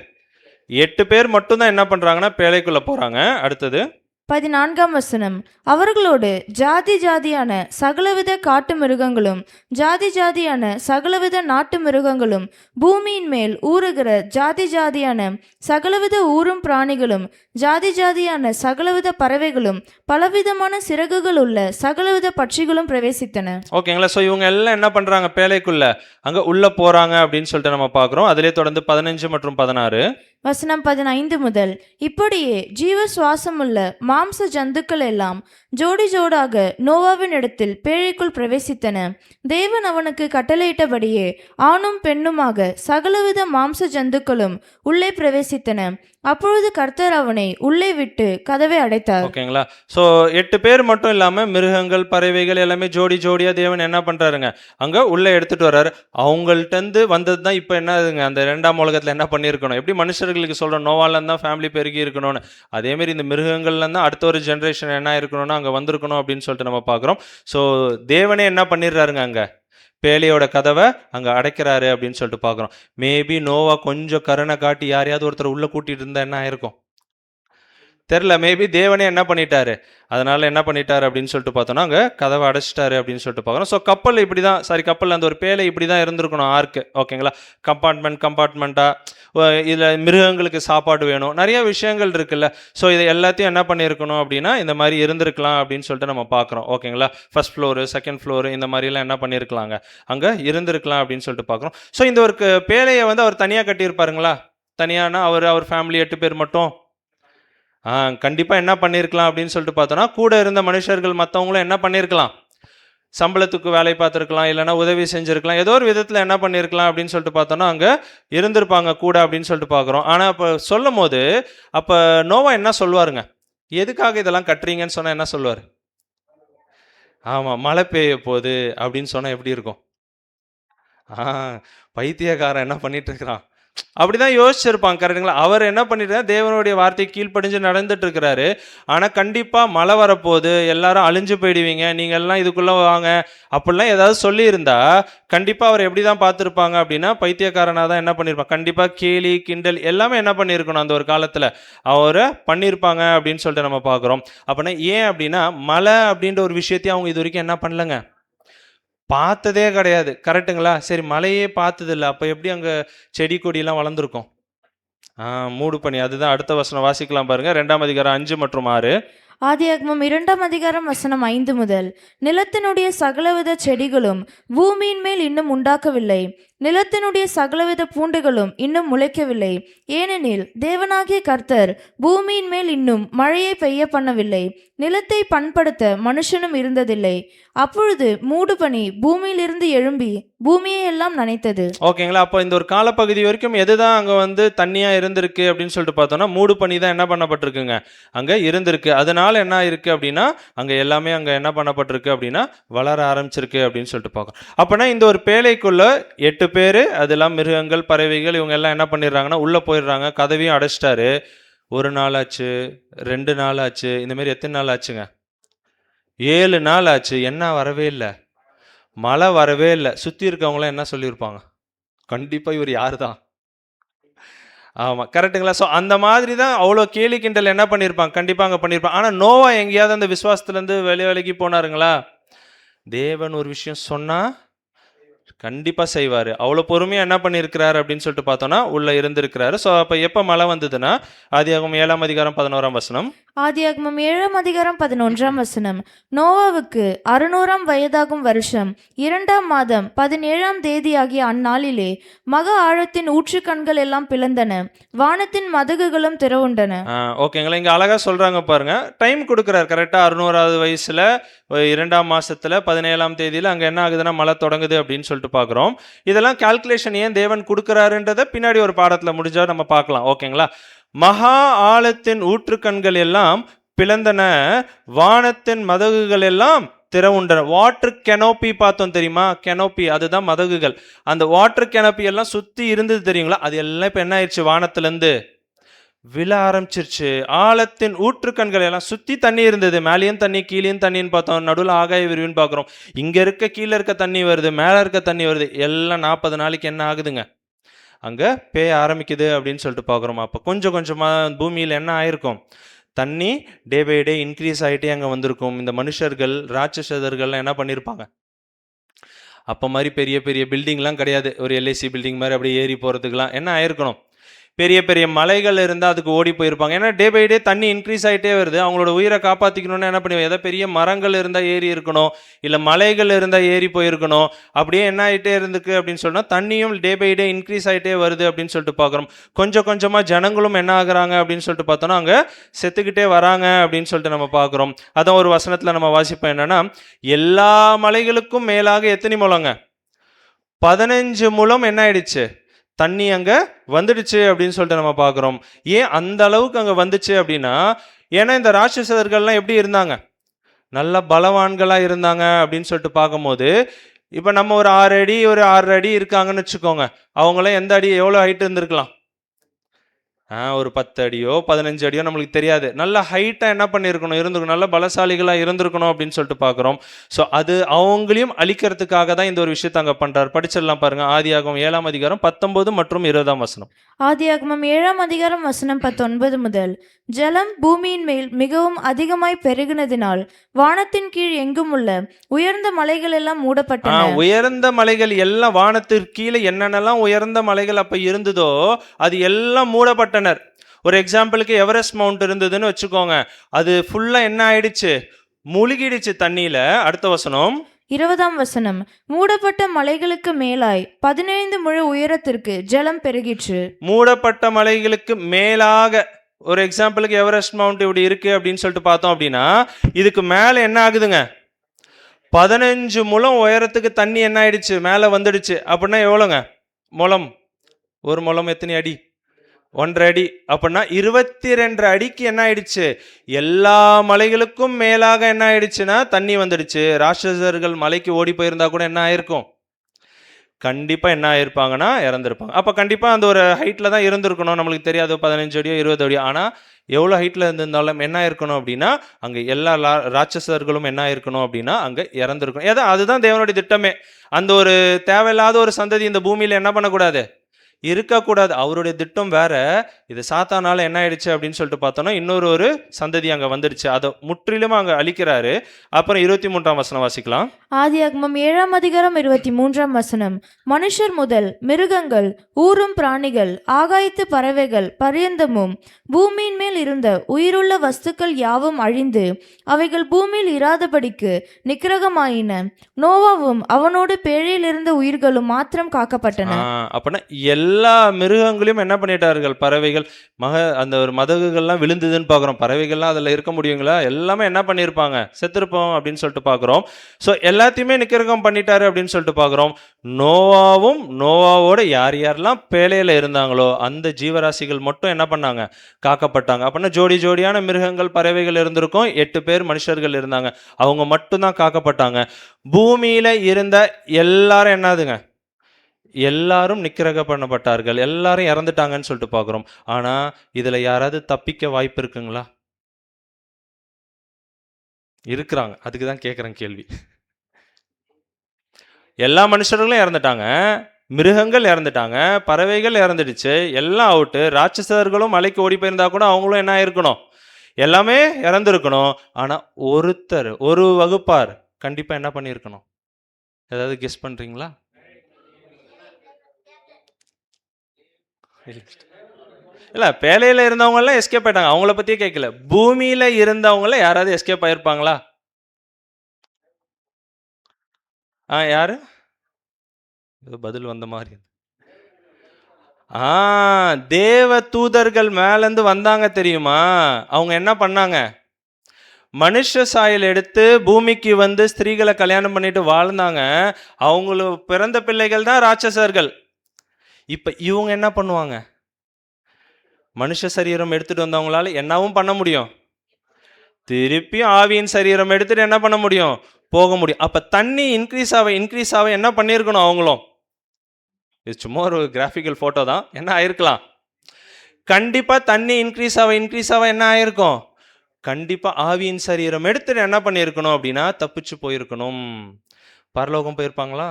8 பேர் மட்டும்தான் என்ன பண்றாங்கன்னா பேழைக்குள்ள போறாங்க. அடுத்தது 14ஆம் வசனம். அவர்களோடு ஜாதி ஜாதியான சகலவித காட்டு மிருகங்களும் ஜாதி ஜாதியான சகலவித நாட்டு மிருகங்களும் பூமியின் மேல் ஊறுகிற ஜாதி ஜாதியான சகலவித ஊரும் பிராணிகளும் ஜாதி ஜாதியான சகலவித பறவைகளும் பலவிதமான சிறகுகள் உள்ள சகலவித பட்சிகளும் பிரவேசித்தன. ஓகேங்களா? ஸோ இவங்க எல்லாம் என்ன பண்றாங்க, பேழைக்குள்ள அங்க உள்ள போறாங்க அப்படின்னு சொல்லிட்டு நம்ம பார்க்குறோம். அதிலே தொடர்ந்து 15 மற்றும் 16 வசனம் 15 முதல். இப்படியே ஜீவ சுவாசமுள்ள மாம்ச ஜந்துக்கள் எல்லாம் ஜோடி ஜோடாக நோவாவின் இடத்தில் பேழைக்குள் பிரவேசித்தன. தேவன் அவனுக்கு கட்டளையிட்டபடியே ஆணும் பெண்ணுமாக சகலவித மாம்ச ஜந்துக்களும் உள்ளே பிரவேசித்தன. அப்பொழுது கர்த்தர் அவனை உள்ளே விட்டு கதவை அடைத்தார். ஓகேங்களா? ஸோ 8 பேர் மட்டும் இல்லாம மிருகங்கள், பறவைகள் எல்லாமே ஜோடி ஜோடியா தேவன் என்ன பண்றாருங்க, அங்க உள்ள எடுத்துட்டு வர்றாரு. அவங்கள்ட்டேருந்து வந்தது தான் இப்போ என்ன ஆகுதுங்க, அந்த 2ஆம் உலகத்துல என்ன பண்ணியிருக்கணும், எப்படி மனுஷர்களுக்கு சொல்றோம் நோவால இருந்தா ஃபேமிலி பெருகி இருக்கணும்னு, அதே மாதிரி இந்த மிருகங்கள்ல இருந்தா அடுத்த ஒரு ஜெனரேஷன் என்ன இருக்கணும்னா அங்க வந்திருக்கணும் அப்படின்னு சொல்லிட்டு நம்ம பார்க்குறோம். ஸோ தேவனே என்ன பண்ணிடுறாருங்க, அங்க பேழையோட கதவை அங்க அடைக்கிறாரு அப்படின்னு சொல்லிட்டு பார்க்குறோம். மேபி நோவா கொஞ்சம் கருணை காட்டி யாரையாவது ஒருத்தர் உள்ள கூட்டிட்டு இருந்தா என்ன ஆயிருக்கும் தெரில. மேபி தேவனே என்ன பண்ணிட்டாரு, அதனால என்ன பண்ணிட்டாரு அப்படின்னு சொல்லிட்டு பார்த்தோன்னா அங்கே கதவை அடைச்சிட்டாரு அப்படின்னு சொல்லிட்டு பார்க்குறோம். ஸோ கப்பல் இப்படி தான், சாரி கப்பல் அந்த ஒரு பேலை இப்படி தான் இருந்திருக்கணும் ஆர்க்கு. ஓகேங்களா? கம்பார்ட்மெண்ட்டாக இதில் மிருகங்களுக்கு சாப்பாடு வேணும், நிறைய விஷயங்கள் இருக்குல்ல. ஸோ இது எல்லாத்தையும் என்ன பண்ணியிருக்கணும் அப்படின்னா இந்த மாதிரி இருந்திருக்கலாம் அப்படின்னு சொல்லிட்டு நம்ம பார்க்குறோம். ஓகேங்களா? ஃபர்ஸ்ட் ஃப்ளோரு, செகண்ட் ஃப்ளோரு, இந்த மாதிரிலாம் என்ன பண்ணியிருக்கலாங்க, அங்கே இருந்திருக்கலாம் அப்படின்னு சொல்லிட்டு பார்க்குறோம். ஸோ இந்த ஒரு பேழையை வந்து அவர் தனியாக கட்டியிருப்பாருங்களா? தனியானா அவர் ஃபேமிலி 8 பேர் மட்டும் கண்டிப்பாக என்ன பண்ணியிருக்கலாம் அப்படின்னு சொல்லிட்டு பார்த்தோன்னா, கூட இருந்த மனுஷர்கள் மற்றவங்களும் என்ன பண்ணியிருக்கலாம், சம்பளத்துக்கு வேலை பார்த்துருக்கலாம், இல்லைனா உதவி செஞ்சுருக்கலாம், ஏதோ ஒரு விதத்தில் என்ன பண்ணியிருக்கலாம் அப்படின்னு சொல்லிட்டு பார்த்தோன்னா அங்கே இருந்திருப்பாங்க கூட அப்படின்னு சொல்லிட்டு பார்க்குறோம். ஆனால் அப்போ சொல்லும் போது அப்போ நோவா என்ன சொல்லுவாருங்க, எதுக்காக இதெல்லாம் கட்டுறீங்கன்னு சொன்னால் என்ன சொல்லுவார்? ஆமாம், மழை பெய்ய போகுது அப்படின்னு சொன்னால் எப்படி இருக்கும்? பைத்தியக்காரன் என்ன பண்ணிட்டு இருக்கிறான் அப்படிதான் யோசிச்சிருப்பாங்க. கரெக்டுங்களா? அவர் என்ன பண்ணிட்டு தேவனுடைய வார்த்தை கீழ்ப்படிஞ்சு நடந்துட்டு இருக்கிறாரு. ஆனா கண்டிப்பா மழை வரப்போகுது, எல்லாரும் அழிஞ்சு போயிடுவீங்க, நீங்க எல்லாம் இதுக்குள்ள வாங்க அப்படிலாம் ஏதாவது சொல்லி இருந்தா கண்டிப்பா அவர் எப்படிதான் பார்த்துருப்பாங்க அப்படின்னா பைத்தியக்காரனா தான் என்ன பண்ணிருப்பாங்க. கண்டிப்பா கேலி கிண்டல் எல்லாமே என்ன பண்ணியிருக்கணும் அந்த ஒரு காலத்துல அவரை பண்ணியிருப்பாங்க அப்படின்னு சொல்லிட்டு நம்ம பார்க்குறோம். அப்படின்னா ஏன் அப்படின்னா மழை அப்படின்ற ஒரு விஷயத்தையும் அவங்க இது வரைக்கும் என்ன பண்ணலங்க, பார்த்ததே கிடையாது. கரெக்டுங்களா? சரி, மழையே பார்த்ததில்ல, அப்போ எப்படி அங்கே செடி கொடியெல்லாம் வளர்ந்துருக்கும்? மூடு பனி. அதுதான் அடுத்த வசனம் வாசிக்கலாம் பாருங்க, 2ஆம் அதிகாரம் 5 மற்றும் 6. ஆதியாகமம் 2ஆம் அதிகாரம் வசனம் 5 முதல். நிலத்தினுடைய சகலவித செடிகளும் பூமியின் மேல் இன்னும் உண்டாக்கவில்லை, நிலத்தினுடைய சகலவித பூண்டுகளும் இன்னும் முளைக்கவில்லை, ஏனெனில் தேவனாகிய கர்த்தர் பூமியின் மேல் இன்னும் மழையை பெய்ய பண்ணவில்லை, நிலத்தை பண்படுத்த மனுஷனும் இருந்ததில்லை. அப்பொழுது மூடுபனி பூமியிலிருந்து எழும்பி பூமியை எல்லாம் நனைத்தது. ஓகேங்களா? அப்போ இந்த ஒரு காலப்பகுதி வரைக்கும் எதுதான் அங்கே வந்து தண்ணியாக இருந்திருக்கு அப்படின்னு சொல்லிட்டு பார்த்தோம்னா மூடு பனி தான் என்ன பண்ணப்பட்டிருக்குங்க, அங்கே இருந்திருக்கு. அதனால என்ன இருக்கு அப்படின்னா அங்கே எல்லாமே அங்கே என்ன பண்ணப்பட்டிருக்கு அப்படின்னா வளர ஆரம்பிச்சிருக்கு அப்படின்னு சொல்லிட்டு பார்க்கணும். அப்போனா இந்த ஒரு பேழைக்குள்ள 8 பேர், அதெல்லாம் மிருகங்கள் பறவைகள் இவங்க எல்லாம் என்ன பண்ணிடுறாங்கன்னா உள்ளே போயிடுறாங்க, கதவையும் அடைச்சிட்டாரு. 1 நாள் ஆச்சு, 2 நாள் ஆச்சு, இந்த மாதிரி எத்தனை நாள் ஆச்சுங்க? 7 நாள் ஆச்சு. என்ன வரவே இல்லை, மழை வரவே இல்லை. சுற்றி இருக்கவங்களாம் என்ன சொல்லியிருப்பாங்க, கண்டிப்பாக இவர் யார் தான். ஆமாம், கரெக்டுங்களா? ஸோ அந்த மாதிரி தான் அவ்வளோ கேலி கிண்டல் என்ன பண்ணியிருப்பாங்க, கண்டிப்பாக அங்கே பண்ணியிருப்பாங்க. ஆனால் நோவா எங்கேயாவது அந்த விசுவாசத்துலேருந்து விலகி போனாருங்களா? தேவன் ஒரு விஷயம் சொன்னால் கண்டிப்பாக செய்வார். அவ்வளோ பொறுமையாக என்ன பண்ணியிருக்கிறாரு அப்படின்னு சொல்லிட்டு பார்த்தோன்னா உள்ளே இருந்திருக்கிறாரு. ஸோ அப்போ எப்போ மழை வந்ததுன்னா ஆதியாகமம் 7ஆம் அதிகாரம் 11ஆம் வசனம். ஆதியாகமம் 7ஆம் அதிகாரம் 11ஆம் வசனம். நோவாவுக்கு 600ஆம் வயதாகும் வருஷம் 2ஆம் மாதம் 17ஆம் தேதியாகிய அந்நாளிலே மகா ஆழத்தின் ஊற்றுக்கண்கள் எல்லாம் பிளந்தன, வானத்தின் மதகுகளும் திறவுண்டன. ஓகேங்களா? இங்கே அழகாக சொல்கிறாங்க பாருங்க, டைம் கொடுக்குறாரு கரெக்டாக. 600ஆவது வயசில் 2ஆம் மாதத்தில் 17ஆம் தேதியில் அங்கே என்ன ஆகுதுன்னா மழை தொடங்குது அப்படின்னு சொல்லிட்டு பார்க்குறோம். இதெல்லாம் கால்குலேஷன் ஏன் தேவன் கொடுக்குறாருன்றதை பின்னாடி ஒரு பாடத்தில் முடிஞ்சா நம்ம பார்க்கலாம். ஓகேங்களா? மகா ஆழத்தின் ஊற்றுக்கண்கள் எல்லாம் பிளந்தன, வானத்தின் மதகுகள் எல்லாம் திறவுண்டன. வாட்டர் கெனோப்பி பார்த்தோம் தெரியுமா? கெனோப்பி அதுதான் மதகுகள். அந்த வாட்டர் கெனோப்பி எல்லாம் சுற்றி இருந்தது தெரியுங்களா? அது எல்லாம் இப்போ என்ன ஆயிடுச்சு, வானத்திலேருந்து விழ ஆரம்பிச்சிருச்சு. ஆழத்தின் ஊற்றுக்கண்கள் எல்லாம் சுற்றி தண்ணி இருந்தது, மேலேயும் தண்ணி கீழேயும் தண்ணின்னு பார்த்தோம், நடுவில் ஆகாய விரிவுன்னு பார்க்குறோம். இங்கே இருக்க கீழே இருக்க தண்ணி வருது, மேலே இருக்க தண்ணி வருது, எல்லாம் 40 நாளைக்கு என்ன ஆகுதுங்க, அங்கே பேய ஆரம்பிக்குது அப்படின்னு சொல்லிட்டு பார்க்குறோம். அப்போ கொஞ்சம் கொஞ்சமாக பூமியில் என்ன ஆயிருக்கும், தண்ணி டே பை டே இன்க்ரீஸ் ஆகிட்டே அங்கே வந்திருக்கும். இந்த மனுஷர்கள் ராட்சசர்கள்லாம் என்ன பண்ணியிருப்பாங்க, அப்போ மாதிரி பெரிய பெரிய பில்டிங்லாம் கிடையாது, ஒரு எல்ஐசி பில்டிங் மாதிரி அப்படியே ஏறி போகிறதுக்கெலாம் என்ன ஆயிருக்கணும், பெரிய பெரிய மலைகள் இருந்தால் அதுக்கு ஓடி போயிருப்பாங்க. ஏன்னா டே பை டே தண்ணி இன்க்ரீஸ் ஆகிட்டே வருது, அவங்களோட உயிரை காப்பாற்றிக்கணும்னு என்ன பண்ணுவோம், எதாவது பெரிய மரங்கள் இருந்தால் ஏறி இருக்கணும், இல்லை மலைகள் இருந்தால் ஏறி போயிருக்கணும். அப்படியே என்ன ஆகிட்டே இருந்துக்கு அப்படின்னு சொன்னால் தண்ணியும் டே பை டே இன்க்ரீஸ் ஆகிட்டே வருது அப்படின்னு சொல்லிட்டு பார்க்குறோம். கொஞ்சம் கொஞ்சமாக ஜனங்களும் என்ன ஆகுறாங்க அப்படின்னு சொல்லிட்டு பார்த்தோன்னா அங்கே செத்துக்கிட்டே வராங்க அப்படின்னு சொல்லிட்டு நம்ம பார்க்குறோம். அதான் ஒரு வசனத்தில் நம்ம வாசிப்போம் என்னன்னா, எல்லா மலைகளுக்கும் மேலாக எத்தனை முழங்க, 15 முழம் என்ன ஆயிடுச்சு, தண்ணி அங்கே வந்துடுச்சு அப்படின்னு சொல்லிட்டு நம்ம பார்க்குறோம். ஏன் அந்த அளவுக்கு அங்கே வந்துச்சு அப்படின்னா, ஏன்னா இந்த ராட்சசர்கள்லாம் எப்படி இருந்தாங்க, நல்ல பலவான்களாக இருந்தாங்க அப்படின்னு சொல்லிட்டு பார்க்கும்போது, இப்போ நம்ம ஒரு 6 அடி ஒரு 6 அடி இருக்காங்கன்னு வச்சுக்கோங்க. அவங்களாம் எந்த அடி எவ்வளோ ஹைட் இருந்திருக்கலாம், ஒரு 10 அடியோ 15 அடியோ நம்மளுக்கு தெரியாது. நல்ல ஹைட்டாக என்ன பண்ணியிருக்கணும், இருந்திருக்கணும், நல்ல பலசாலிகளாக இருந்திருக்கணும் அப்படின்னு சொல்லிட்டு பார்க்குறோம். ஸோ அது அவங்களையும் அழிக்கிறதுக்காக தான் இந்த ஒரு விஷயத்தை அங்கே பண்ணுறாரு. படிச்சிடலாம் பாருங்க. ஆதியாகமம் 7ஆம் அதிகாரம் 19 மற்றும் 20ஆம் வசனம். ஆதியாகமம் 7ஆம் அதிகாரம் வசனம் 19 முதல். ஜலம் பூமியின் மேல் மிகவும் அதிகமாய் பெருகினதினால் வானத்தின் கீழ் எங்கும் உள்ள உயர்ந்த மலைகள் எல்லாம் மூடப்பட்டன. உயர்ந்த மலைகள் எல்லாம், வானத்திற்கு கீழே என்னென்னலாம் உயர்ந்த மலைகள் அப்ப இருந்ததோ அது எல்லாம் மூடப்பட்டனர். ஒரு எக்ஸாம்பிளுக்கு எவரெஸ்ட் மவுண்ட் இருந்ததுன்னு வச்சுக்கோங்க. அது ஃபுல்லா என்ன ஆயிடுச்சு, முழுகிடுச்சு தண்ணியில. அடுத்த வசனம் 20ஆம் வசனம். மூடப்பட்ட மலைகளுக்கு மேலாய் 15 முழ உயரத்திற்கு ஜலம் பெருகிற்று. மூடப்பட்ட மலைகளுக்கு மேலாக, ஒரு எக்ஸாம்பிளுக்கு எவரெஸ்ட் மவுண்ட் இப்படி இருக்கு அப்படின்னு சொல்லிட்டு பார்த்தோம் அப்படின்னா, இதுக்கு மேல என்ன ஆகுதுங்க, 15 முழம் உயரத்துக்கு தண்ணி என்ன ஆயிடுச்சு, மேல வந்துடுச்சு. அப்படின்னா எவ்வளோங்க முழம், ஒரு முழம் எத்தனை அடி, 1.5 அடி. அப்படின்னா 22 அடிக்கு என்ன ஆயிடுச்சு, எல்லா மலைகளுக்கும் மேலாக என்ன ஆயிடுச்சுன்னா தண்ணி வந்துடுச்சு. ராட்சசர்கள் மலைக்கு ஓடி போயிருந்தா கூட என்ன ஆயிருக்கும், கண்டிப்பாக என்ன ஆயிருப்பாங்கன்னா இறந்துருப்பாங்க. அப்போ கண்டிப்பாக அந்த ஒரு ஹைட்டில் தான் இருந்திருக்கணும். நம்மளுக்கு தெரியாது 15 அடியோ 20 அடியோ. ஆனால் எவ்வளோ ஹைட்டில் இருந்திருந்தாலும் என்ன இருக்கணும் அப்படின்னா, அங்கே எல்லா ராட்சசர்களும் என்ன இருக்கணும் அப்படின்னா அங்கே இறந்துருக்கணும். அதுதான் தேவனுடைய திட்டமே. அந்த ஒரு தேவையில்லாத ஒரு சந்ததி இந்த பூமியில் என்ன பண்ணக்கூடாது, இருக்கக்கூடாது. அவருடைய திட்டம் வேற. இது சாத்தானால என்ன ஆயிடுச்சு அப்படின்னு சொல்லிட்டு பார்த்தோன்னா, இன்னொரு சந்ததி அங்கே வந்துடுச்சு. அதை முற்றிலும் அங்கே அழிக்கிறாரு. அப்புறம் 23ஆம் வசனம் வாசிக்கலாம். ஆதியாகமம் 7ஆம் அதிகாரம் 23ஆம் வசனம். மனுஷர் முதல் மிருகங்கள், ஊரும் பிராணிகள், ஆகாயத்து பறவைகள் பரியந்தமும் பூமியின் மேல் இருந்த உயிருள்ள வஸ்துக்கள் யாவும் அழிந்து அவைகள் பூமியில் இராதபடிக்கு நிக்கிரகமாயின. நோவாவும் அவனோடு பேழையில் இருந்த உயிர்களும் மாத்திரம் காக்கப்பட்டன. அப்படின்னா எல்லா மிருகங்களையும் என்ன பண்ணிட்டார்கள், பறவைகள், அந்த ஒரு மதகுகள்லாம் விழுந்ததுன்னு பார்க்குறோம். பறவைகள்லாம் அதில் இருக்க முடியுங்களா, எல்லாமே என்ன பண்ணியிருப்பாங்க, செத்துருப்போம் அப்படின்னு சொல்லிட்டு பார்க்குறோம். ஸோ எல்லாத்தையுமே நிக்கிரகம் பண்ணிட்டாரு அப்படின்னு சொல்லிட்டு பார்க்குறோம். நோவாவும் நோவாவோட யார் யாரெல்லாம் பேழையில் இருந்தாங்களோ அந்த ஜீவராசிகள் மட்டும் என்ன பண்ணாங்க, காக்கப்பட்டாங்க. அப்படின்னா ஜோடி ஜோடியான மிருகங்கள் பறவைகள் இருந்திருக்கும். 8 பேர் மனுஷர்கள் இருந்தாங்க, அவங்க மட்டும்தான் காக்கப்பட்டாங்க. பூமியில் இருந்த எல்லாரும் என்னதுங்க, எல்லாரும் நிக்கிரக பண்ணப்பட்டார்கள், எல்லாரும் இறந்துட்டாங்கன்னு சொல்லிட்டு பார்க்குறோம். ஆனால் இதில் யாராவது தப்பிக்க வாய்ப்பு இருக்குங்களா, இருக்கிறாங்க. அதுக்கு தான் கேட்குறேன் கேள்வி. எல்லா மனுஷர்களும் இறந்துட்டாங்க, மிருகங்கள் இறந்துட்டாங்க, பறவைகள் இறந்துடுச்சு, எல்லாம் அவுட்டு. ராட்சசர்களும் மலைக்கு ஓடி போயிருந்தா கூட அவங்களும் என்ன ஆயிருக்கணும், எல்லாமே இறந்துருக்கணும். ஆனால் ஒருத்தர், ஒரு வகுப்பார் கண்டிப்பாக என்ன பண்ணியிருக்கணும், ஏதாவது கெஸ் பண்ணுறீங்களா? இல்லை, பேலையில் இருந்தவங்கெல்லாம் எஸ்கேப் ஆயிட்டாங்க, அவங்கள பற்றியே கேட்கல. பூமியில் இருந்தவங்கள யாராவது எஸ்கேப் ஆயிருப்பாங்களா? யாரு பதில் வந்த மாதிரி. தேவ தூதர்கள் மேலேருந்து வந்தாங்க தெரியுமா. அவங்க என்ன பண்ணாங்க, மனுஷ சாயல் எடுத்து பூமிக்கு வந்து ஸ்திரீகளை கல்யாணம் பண்ணிட்டு வாழ்ந்தாங்க. அவங்களுக்கு பிறந்த பிள்ளைகள் தான் ராட்சசர்கள். இப்போ இவங்க என்ன பண்ணுவாங்க, மனுஷ சரீரம் எடுத்துட்டு வந்தவங்களால என்னவும் பண்ண முடியும், திருப்பியும் ஆவியின் சரீரம் எடுத்துட்டு என்ன பண்ண முடியும், போக முடியும். அப்போ தண்ணி இன்க்ரீஸ் ஆக என்ன பண்ணியிருக்கணும் அவங்களும். இது சும்மா ஒரு கிராஃபிக்கல் ஃபோட்டோ தான், என்ன ஆயிருக்கலாம், கண்டிப்பாக தண்ணி இன்க்ரீஸ் ஆக என்ன ஆயிருக்கும், கண்டிப்பாக ஆவியின் சரீரம் எடுத்துட்டு என்ன பண்ணியிருக்கணும் அப்படின்னா தப்பிச்சு போயிருக்கணும். பரலோகம் போயிருப்பாங்களா?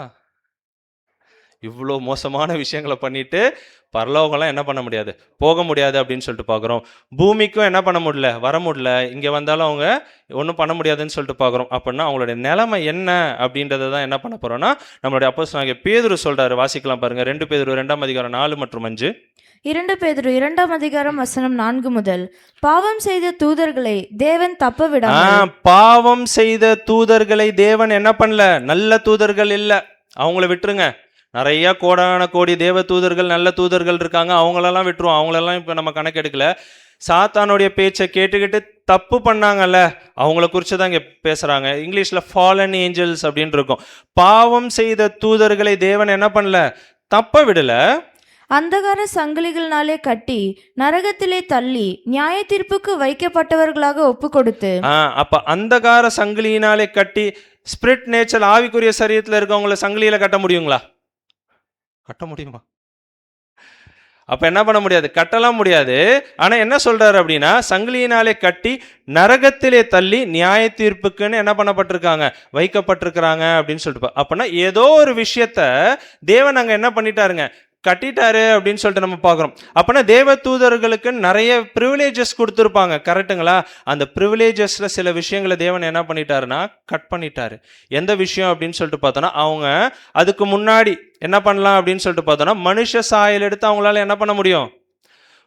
இவ்வளோ மோசமான விஷயங்களை பண்ணிட்டு பரலோகம்லாம் என்ன பண்ண முடியாது, போக முடியாது அப்படின்னு சொல்லிட்டு பார்க்குறோம். பூமிக்கும் என்ன பண்ண முடியல, வர முடியல. இங்கே வந்தாலும் அவங்க ஒன்றும் பண்ண முடியாதுன்னு சொல்லிட்டு பார்க்குறோம். அப்படின்னா அவங்களுடைய நிலைமை என்ன அப்படின்றத தான் என்ன பண்ண போகிறோன்னா நம்மளுடைய அப்போஸ்தலனாகிய பேதுரு சொல்கிறாரு. வாசிக்கலாம் பாருங்க. 2 பேதுரு 2ஆம் அதிகாரம் 4 மற்றும் 5. 2 பேதுரு 2ஆம் அதிகாரம் வசனம் 4 முதல். பாவம் செய்த தூதர்களை தேவன் தப்ப விடாமல். பாவம் செய்த தூதர்களை தேவன் என்ன பண்ணல, நல்ல தூதர்கள் இல்லை, அவங்கள விட்டுருங்க. நிறைய கோடான கோடி தேவ தூதர்கள், நல்ல தூதர்கள் இருக்காங்க, அவங்களெல்லாம் விட்டுருவோம். அவங்களெல்லாம் இப்போ நம்ம கணக்கெடுக்கல. சாத்தானுடைய பேச்சை கேட்டுக்கிட்டு தப்பு பண்ணாங்கல்ல, அவங்கள குறித்து தான் இங்கே பேசுகிறாங்க. இங்கிலீஷில் ஃபாலன் ஏஞ்சல்ஸ் அப்படின்னு இருக்கும். பாவம் செய்த தூதர்களை தேவன் என்ன பண்ணல, தப்ப விடலை. அந்தகார சங்கிலிகளினாலே கட்டி நரகத்திலே தள்ளி நியாய தீர்ப்புக்கு வைக்கப்பட்டவர்களாக ஒப்பு கொடுத்து. அப்ப அந்தகார சங்கிலியினாலே கட்டி, ஸ்பிரிட் நேச்சர் ஆவிக்குரிய சரீரத்தில் இருக்கவங்கள சங்கிலியில கட்ட முடியுங்களா? கட்ட முடியுமா? அப்ப என்ன பண்ண முடியாது, கட்டலாம் முடியாது. ஆனா என்ன சொல்றாரு அப்படின்னா, சங்கிலியினாலே கட்டி நரகத்திலே தள்ளி நியாய தீர்ப்புக்குன்னு என்ன பண்ணப்பட்டிருக்காங்க, வைக்கப்பட்டிருக்கிறாங்க அப்படின்னு சொல்லிட்டு. அப்படின்னா ஏதோ ஒரு விஷயத்த தேவன் அங்க என்ன பண்ணிட்டாருங்க, கட்டிட்டாரு அப்படின்னு சொல்லிட்டு நம்ம பார்க்குறோம். அப்போனா தேவ தூதர்களுக்கு நிறைய ப்ரிவிலேஜஸ் கொடுத்துருப்பாங்க, கரெக்டுங்களா? அந்த ப்ரிவிலேஜஸில் சில விஷயங்களை தேவன் என்ன பண்ணிட்டாருன்னா கட் பண்ணிட்டாரு. எந்த விஷயம் அப்படின்னு சொல்லிட்டு பார்த்தோன்னா, அவங்க அதுக்கு முன்னாடி என்ன பண்ணலாம் அப்படின்னு சொல்லிட்டு பார்த்தோன்னா, மனுஷ சாயல் எடுத்து அவங்களால என்ன பண்ண முடியும்,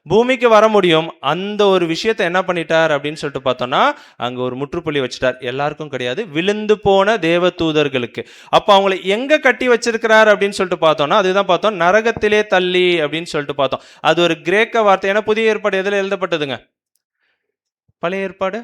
பூமிக்கு வர முடியும். அந்த ஒரு விஷயத்தை என்ன பண்ணிட்டார் அப்படின்னு சொல்லிட்டு பார்த்தோன்னா, அங்கே ஒரு முற்றுப்புள்ளி வச்சுட்டார். எல்லாருக்கும் கிடையாது, விழுந்து போன தேவ தூதர்களுக்கு. அப்போ அவங்களை எங்கே கட்டி வச்சிருக்கிறார் அப்படின்னு சொல்லிட்டு பார்த்தோன்னா, அதுதான் பார்த்தோம், நரகத்திலே தள்ளி அப்படின்னு சொல்லிட்டு பார்த்தோம். அது ஒரு கிரேக்க வார்த்தை. ஏன்னா புதிய ஏற்பாடு எதில் எழுதப்பட்டதுங்க? பழைய ஏற்பாடு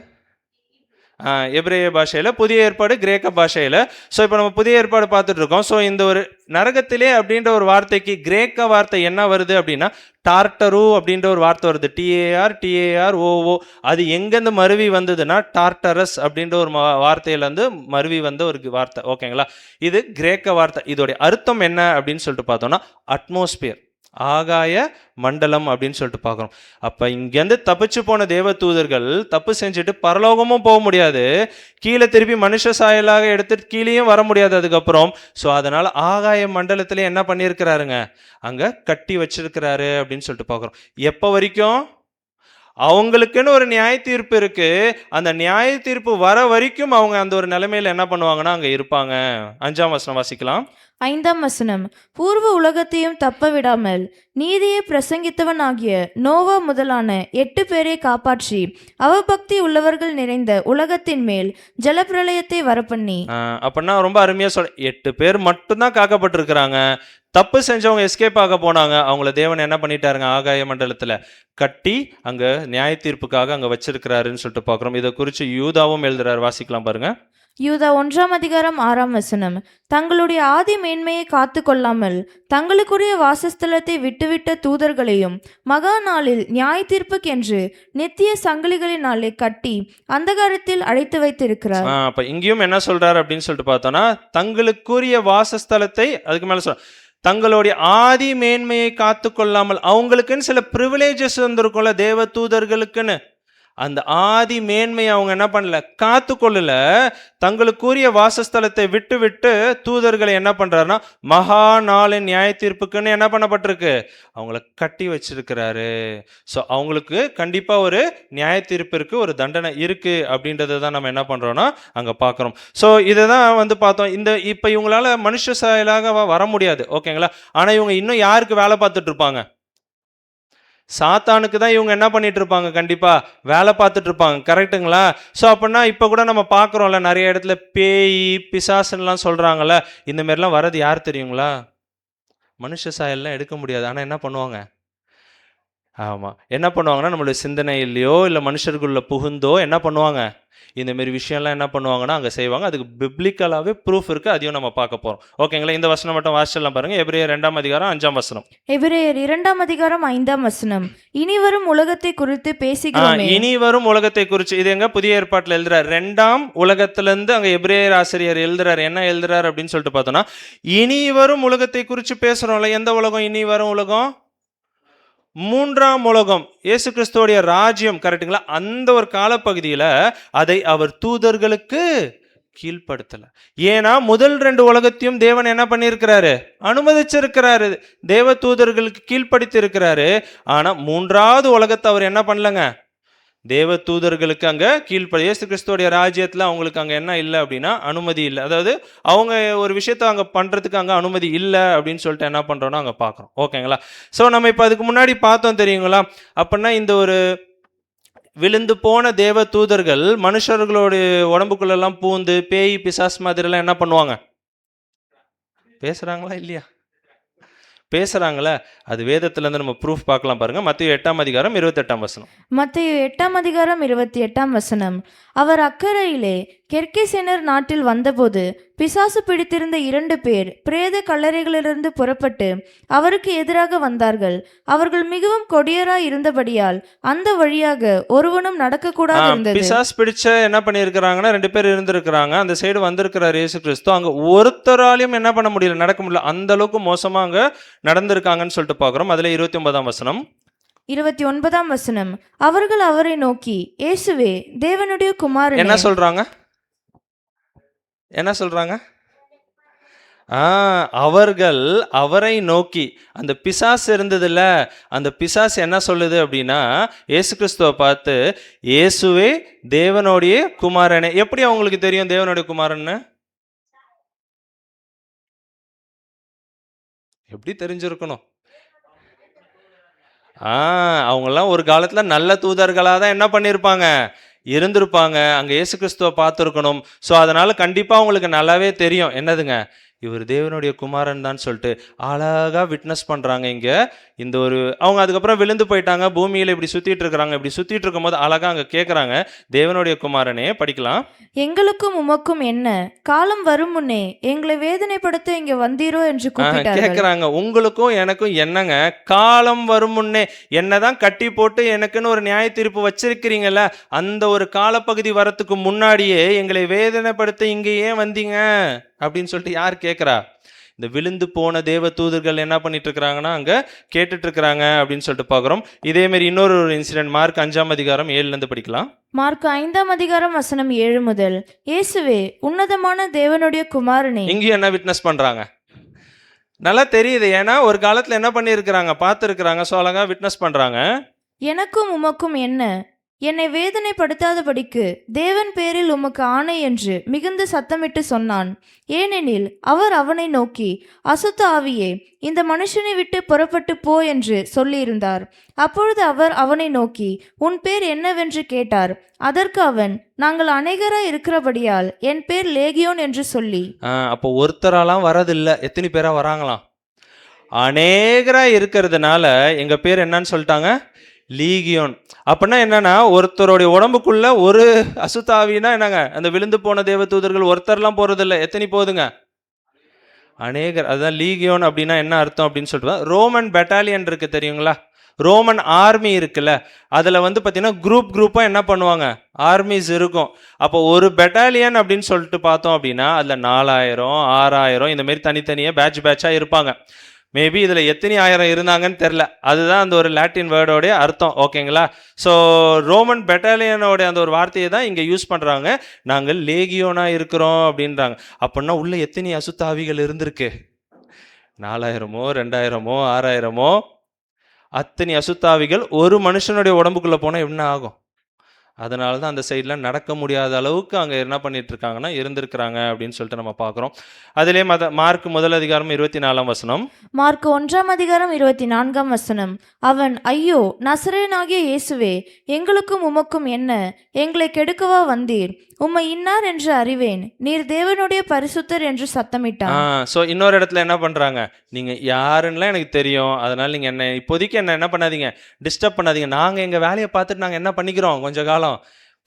எபிரேய பாஷையில், புதிய ஏற்பாடு கிரேக்க பாஷையில். ஸோ இப்போ நம்ம புதிய ஏற்பாடு பார்த்துட்டு இருக்கோம். ஸோ இந்த ஒரு நரகத்திலே அப்படின்ற ஒரு வார்த்தைக்கு கிரேக்க வார்த்தை என்ன வருது அப்படின்னா, டார்டரு அப்படின்ற ஒரு வார்த்தை வருது. TAROO. அது எங்கேருந்து மருவி வந்ததுன்னா, டார்டரஸ் அப்படின்ற ஒரு வார்த்தையிலேருந்து மருவி வந்த ஒரு வார்த்தை. ஓகேங்களா? இது கிரேக்க வார்த்தை. இதோடைய அர்த்தம் என்ன அப்படின்னு சொல்லிட்டு பார்த்தோம்னா, அட்மாஸ்பியர், ஆகாய மண்டலம் அப்படின்னு சொல்லிட்டு பார்க்குறோம். அப்போ இங்கேருந்து தப்பிச்சு போன தேவ தூதர்கள் தப்பு செஞ்சுட்டு பரலோகமும் போக முடியாது, கீழே திருப்பி மனுஷ சாயலாக எடுத்துட்டு கீழேயும் வர முடியாது அதுக்கப்புறம். ஸோ அதனால் ஆகாய மண்டலத்திலே என்ன பண்ணியிருக்கிறாருங்க, அங்கே கட்டி வச்சிருக்கிறாரு அப்படின்னு சொல்லிட்டு பார்க்குறோம். எப்போ வரைக்கும்? அவங்களுக்குன்னு ஒரு நியாய தீர்ப்பு இருக்கு. அந்த நியாய தீர்ப்பு வர வரைக்கும் அவங்க அந்த ஒரு நிலைமையில என்ன பண்ணுவாங்கன்னா அங்கே இருப்பாங்க. 5ஆம் வசனம் வாசிக்கலாம். 5ஆம் வசனம். பூர்வ உலகத்தையும் தப்ப விடாமல் நீதியை பிரசங்கித்தவன் ஆகிய நோவா முதலான 8 பேரை காப்பாற்றி அவபக்தி உள்ளவர்கள் நிறைந்த உலகத்தின் மேல் ஜலப்பிரளயத்தை வரப்பண்ணி. அப்படின்னா ரொம்ப அருமையா சொல்ல, 8 பேர் மட்டும்தான் காக்கப்பட்டிருக்கிறாங்க. தப்பு செஞ்சவங்க எஸ்கேப் ஆக போனாங்க. அவங்கள தேவன் என்ன பண்ணிட்டாருங்க, ஆகாய மண்டலத்துல கட்டி அங்க நியாய தீர்ப்புக்காக அங்க வச்சிருக்கிறாருன்னு சொல்லிட்டு பார்க்குறோம். இதை குறித்து யூதாவும் எழுதுறாரு. வாசிக்கலாம் பாருங்க. யூதா 1ஆம் அதிகாரம் 6ஆம் வசனம். தங்களுடைய ஆதி மேன்மையை காத்து கொள்ளாமல் தங்களுக்குரிய வாசஸ்தலத்தை விட்டுவிட்ட தூதர்களையும் மகா நாளில் நியாய தீர்ப்புக்கென்று நித்திய சங்கிலிகளினாலே கட்டி அந்தகாரத்தில் அழைத்து வைத்திருக்கிறார். அப்ப இங்கேயும் என்ன சொல்றாரு அப்படின்னு சொல்லிட்டு பார்த்தோம்னா, தங்களுக்குரிய வாசஸ்தலத்தை, அதுக்கு மேல சொல்ற, தங்களுடைய ஆதி மேன்மையை காத்து கொள்ளாமல், அவங்களுக்குன்னு சில ப்ரிவிலேஜஸ் வந்திருக்கும்ல தேவ தூதர்களுக்குன்னு, அந்த ஆதி மேன்மையை அவங்க என்ன பண்ணல, காத்து கொள்ளல. தங்களுக்குரிய வாசஸ்தலத்தை விட்டு விட்டு தூதர்களை என்ன பண்றாருன்னா, மகா நாளின் நியாய தீர்ப்புக்குன்னு என்ன பண்ணப்பட்டிருக்கு, அவங்கள கட்டி வச்சிருக்கிறாரு. ஸோ அவங்களுக்கு கண்டிப்பா ஒரு நியாய தீர்ப்பு இருக்கு, ஒரு தண்டனை இருக்கு அப்படின்றத தான் நம்ம என்ன பண்றோம்னா அங்க பார்க்குறோம். ஸோ இதை தான் பார்த்தோம். இந்த இப்போ இவங்களால மனுஷ சாயலாக வர முடியாது, ஓகேங்களா? ஆனா இவங்க இன்னும் யாருக்கு வேலை பார்த்துட்டு இருப்பாங்க? சாத்தானுக்கு தான் இவங்க என்ன பண்ணிட்டு இருப்பாங்க, கண்டிப்பா வேலை பார்த்துட்டு இருப்பாங்க, கரெக்டுங்களா? ஸோ அப்படின்னா இப்போ கூட நம்ம பார்க்குறோம்ல, நிறைய இடத்துல பேய் பிசாசுன்னெலாம் சொல்கிறாங்கல்ல, இந்த மாதிரிலாம் வர்றது யார் தெரியுங்களா? மனுஷ சாயல்லாம் எடுக்க முடியாது. ஆனால் என்ன பண்ணுவாங்க, ஆமாம், என்ன பண்ணுவாங்கன்னா நம்மளுடைய சிந்தனையிலையோ இல்லை மனுஷர்களுள்ள புகுந்தோ என்ன பண்ணுவாங்க, இந்தமாரி விஷயம்லாம் என்ன பண்ணுவாங்கன்னா அங்கே செய்வாங்க. அதுக்கு பிப்ளிக்கலாகவே ப்ரூஃப் இருக்குது, அதையும் நம்ம பார்க்க போகிறோம். ஓகேங்களா? இந்த வசனம் மட்டும் வாசிச்சலாம் பாருங்கள். எபிரேயர் 2ஆம் அதிகாரம் 5ஆம் வசனம். எபிரேயர் 2ஆம் அதிகாரம் 5ஆம் வசனம். இனிவரும் உலகத்தை குறித்து பேசுகிறோம். இனிவரும் உலகத்தை குறித்து, இது எங்க புதிய ஏற்பாட்டில் எழுதுறாரு, 2ஆம் உலகத்திலிருந்து அங்கே எபிரேயர் ஆசிரியர் எழுதுறாரு. என்ன எழுதுறாரு அப்படின்னு சொல்லிட்டு பார்த்தோன்னா, இனிவரும் உலகத்தை குறித்து பேசுகிறோம்ல. எந்த உலகம் இனி வரும் உலகம்? 3ஆம் உலகம், இயேசு கிறிஸ்துவோடைய ராஜ்யம், கரெக்டுங்களா? அந்த ஒரு காலப்பகுதியில் அதை அவர் தூதர்களுக்கு கீழ்ப்படுத்தல. ஏன்னா முதல் 2 உலகத்தையும் தேவன் என்ன பண்ணியிருக்கிறாரு, அனுமதிச்சிருக்கிறாரு, தேவ தூதர்களுக்கு கீழ்ப்படுத்தி இருக்கிறாரு. ஆனா 3ஆவது உலகத்தை அவர் என்ன பண்ணலங்க, தேவ தூதர்களுக்கு அங்க இயேசு கிறிஸ்துவோடைய ராஜ்யத்துல அவங்களுக்கு அங்க என்ன இல்லை அப்படின்னா அனுமதி இல்லை. அதாவது அவங்க ஒரு விஷயத்த அங்க பண்றதுக்கு அங்க அனுமதி இல்லை அப்படின்னு சொல்லிட்டு என்ன பண்றோம்னா அங்க பார்க்குறோம். ஓகேங்களா? ஸோ நம்ம இப்போ அதுக்கு முன்னாடி பார்த்தோம் தெரியுங்களா? அப்படின்னா இந்த ஒரு விழுந்து போன தேவ தூதர்கள் மனுஷர்களோட உடம்புக்குள்ளெல்லாம் பூந்து பேய் பிசாஸ் மாதிரிலாம் என்ன பண்ணுவாங்க, பேசுறாங்களா இல்லையா? பேசுறாங்களே, அது வேதத்திலிருந்து நம்ம ப்ரூஃப் பார்க்கலாம் பாருங்க. மத்தேயு 8ஆம் அதிகாரம் 28ஆம் வசனம். மத்தேயு 8ஆம் அதிகாரம் 28ஆம் வசனம். அவர் அக்கரையிலே கெர்கேசேனர் நாட்டில் வந்தபோது பிசாசு பிடித்திருந்த 2 பேர் பிரேத கல்லறைகளிலிருந்து புறப்பட்டு அவருக்கு எதிராக வந்தார்கள். அவர்கள் மிகவும் கொடியராய் இருந்தபடியால் அந்த வழியாக ஒருவனும் நடக்கக்கூடாது இருந்தது. பிசாஸ் பிடிச்ச என்ன பண்ணியிருக்கிறாங்கன்னா 2 பேர் இருந்திருக்கிறாங்க. அந்த சைடு வந்திருக்கிறார் இயேசு கிறிஸ்து. அங்க ஒருத்தராலையும் என்ன பண்ண முடியல, நடக்க முடியல. அந்த அளவுக்கு மோசமா அங்க நடந்திருக்காங்கன்னு சொல்லிட்டு பார்க்கிறோம். அதுல 29ஆம் வசனம். 29ஆம் வசனம். அவர்கள் அவரை நோக்கி, இயேசுவே தேவனுடைய குமாரனே. என்ன சொல்றாங்க? என்ன சொல்றாங்க? அவர்கள் அவரை நோக்கி, அந்த பிசாசு இருந்ததுல, அந்த பிசாசு என்ன சொல்லுது அப்படின்னா, இயேசு கிறிஸ்துவை பார்த்து, இயேசுவே தேவனுடைய குமாரனே. எப்படி அவங்களுக்கு தெரியும் தேவனுடைய குமாரன்னு? எப்படி தெரிஞ்சிருக்கணும்? அவங்கெல்லாம் ஒரு காலத்துல நல்ல தூதர்களாக தான் என்ன பண்ணியிருப்பாங்க, இருந்திருப்பாங்க. அங்க இயேசு கிறிஸ்துவை பார்த்துருக்கணும். ஸோ அதனால கண்டிப்பா அவங்களுக்கு நல்லாவே தெரியும் என்னதுங்க, இவர் தேவனுடைய குமாரன் தான் சொல்லிட்டு அழகா விட்னஸ் பண்றாங்க இங்க. இந்த ஒரு அவங்க அதுக்கப்புறம் விழுந்து போயிட்டாங்க, பூமியில இப்படி சுத்திட்டு இருக்கிறாங்க. இப்படி சுத்திட்டு இருக்கும் போது அழகா அங்க கேட்கறாங்க, தேவனுடைய குமாரனே. படிக்கலாம். எங்களுக்கும் உமக்கும் என்ன, காலம் வரும் முன்னே எங்களை வேதனைப்படுத்த இங்க வந்தீரோ என்று கூப்பிட்டார்கள். கேட்கறாங்க, உங்களுக்கும் எனக்கும் என்னங்க, காலம் வரும் முன்னே என்னதான் கட்டி போட்டு எனக்குன்னு ஒரு நியாய தீர்ப்பு வச்சிருக்கிறீங்கல்ல, அந்த ஒரு காலப்பகுதி வரத்துக்கு முன்னாடியே எங்களை வேதனைப்படுத்த இங்க ஏன் வந்தீங்க அப்படின்னு சொல்லிட்டு யார் கேட்கறா? இந்த விழுந்து போன தேவ தூதர்கள் என்ன பண்ணிட்டு இருக்கிறாங்கன்னா அங்க கேட்டுட்டு இருக்கிறாங்க அப்படின்னு சொல்லிட்டு பார்க்கிறோம். இதே மாதிரி இன்னொரு இன்சிடென்ட் மார்க் 5ஆம் அதிகாரம் 7ல இருந்து படிக்கலாம். மார்க் 5ஆம் அதிகாரம் வசனம் 7 முதல். இயேசுவே உன்னதமான தேவனுடைய குமாரனே. இங்கேயும் என்ன விட்னஸ் பண்றாங்க? நல்லா தெரியுது, ஏன்னா ஒரு காலத்துல என்ன பண்ணியிருக்கிறாங்க, பார்த்துருக்கிறாங்க. ஸோ அழகா விட்னஸ் பண்றாங்க. எனக்கும் உமக்கும் என்ன, என்னை வேதனைப்படுத்தாதபடிக்கு தேவன் பேரில் உமக்கு ஆணை என்று மிகுந்த சத்தமிட்டு சொன்னான். ஏனெனில் அவர் அவனை நோக்கி, அசுத்த ஆவியே இந்த மனுஷனை விட்டு புறப்பட்டு போ என்று சொல்லியிருந்தார். அப்பொழுது அவர் அவனை நோக்கி, உன் பேர் என்னவென்று கேட்டார். அதற்கு அவன், நாங்கள் அநேகராய் இருக்கிறபடியால் என் பேர் லேகியோன் என்று சொல்லி. அப்போ ஒருத்தராலாம் வரதில்லை, எத்தனை பேரா வராங்களாம்? அநேகரா இருக்கிறதுனால எங்க பேர் என்னன்னு சொல்லிட்டாங்க, லீகியோன். அப்படின்னா என்னன்னா, ஒருத்தருடைய உடம்புக்குள்ள ஒரு அசுத்தாவினா என்னங்க, அந்த விழுந்து போன தேவ தூதர்கள் ஒருத்தர்லாம் போறதில்லை, எத்தனை போதுங்க, அநேகர். அதுதான் லீகியோன் அப்படின்னா என்ன அர்த்தம் அப்படின்னு சொல்லிட்டு, ரோமன் பெட்டாலியன் இருக்கு தெரியுங்களா, ரோமன் ஆர்மி இருக்குல்ல, அதில் வந்து பார்த்தீங்கன்னா குரூப்பாக என்ன பண்ணுவாங்க, ஆர்மிஸ் இருக்கும். அப்போ ஒரு பெட்டாலியன் அப்படின்னு சொல்லிட்டு பார்த்தோம் அப்படின்னா அதில் 4000 6000 இந்த மாதிரி தனித்தனியாக பேட்சாக இருப்பாங்க. மேபி இதில் எத்தனை ஆயிரம் இருந்தாங்கன்னு தெரில, அதுதான் அந்த ஒரு லாட்டின் வேர்டோடைய அர்த்தம். ஓகேங்களா? ஸோ ரோமன் பெட்டாலியனோட அந்த ஒரு வார்த்தையை தான் இங்கே யூஸ் பண்ணுறாங்க, நாங்கள் லேகியோனாக இருக்கிறோம் அப்படின்றாங்க. அப்படின்னா உள்ள எத்தனை அசுத்தாவிகள் இருந்திருக்கு, 4000மோ 2000மோ 6000மோ அத்தனை அசுத்தாவிகள் ஒரு மனுஷனுடைய உடம்புக்குள்ளே போனால் என்ன ஆகும்? அதனால தான் அந்த சைடில் நடக்க முடியாத அளவுக்கு அங்கே என்ன பண்ணிட்டு இருக்காங்கன்னா இருந்திருக்கிறாங்க அப்படின்னு சொல்லிட்டு நம்ம பார்க்குறோம். அதிலே மார்க் 1 அதிகாரம் 24ஆம் வசனம். மார்க் 1ஆம் அதிகாரம் 24ஆம் வசனம். அவன், ஐயோ நசரேயனாகிய இயேசுவே எங்களுக்கும் உமக்கும் என்ன, எங்களை கெடுக்கவா வந்தீர், உம்மை இன்னார் என்று அறிவேன், நீர் தேவனுடைய பரிசுத்தர் என்று சத்தமிட்டான். ஸோ இன்னொரு இடத்துல என்ன பண்ணுறாங்க, நீங்கள் யாருன்னெலாம் எனக்கு தெரியும், அதனால் நீங்கள் இப்போதைக்கு என்ன பண்ணாதீங்க, டிஸ்டர்ப் பண்ணாதீங்க, நாங்கள் எங்கள் வேலையை பார்த்துட்டு நாங்கள் என்ன பண்ணிக்கிறோம், கொஞ்ச காலம்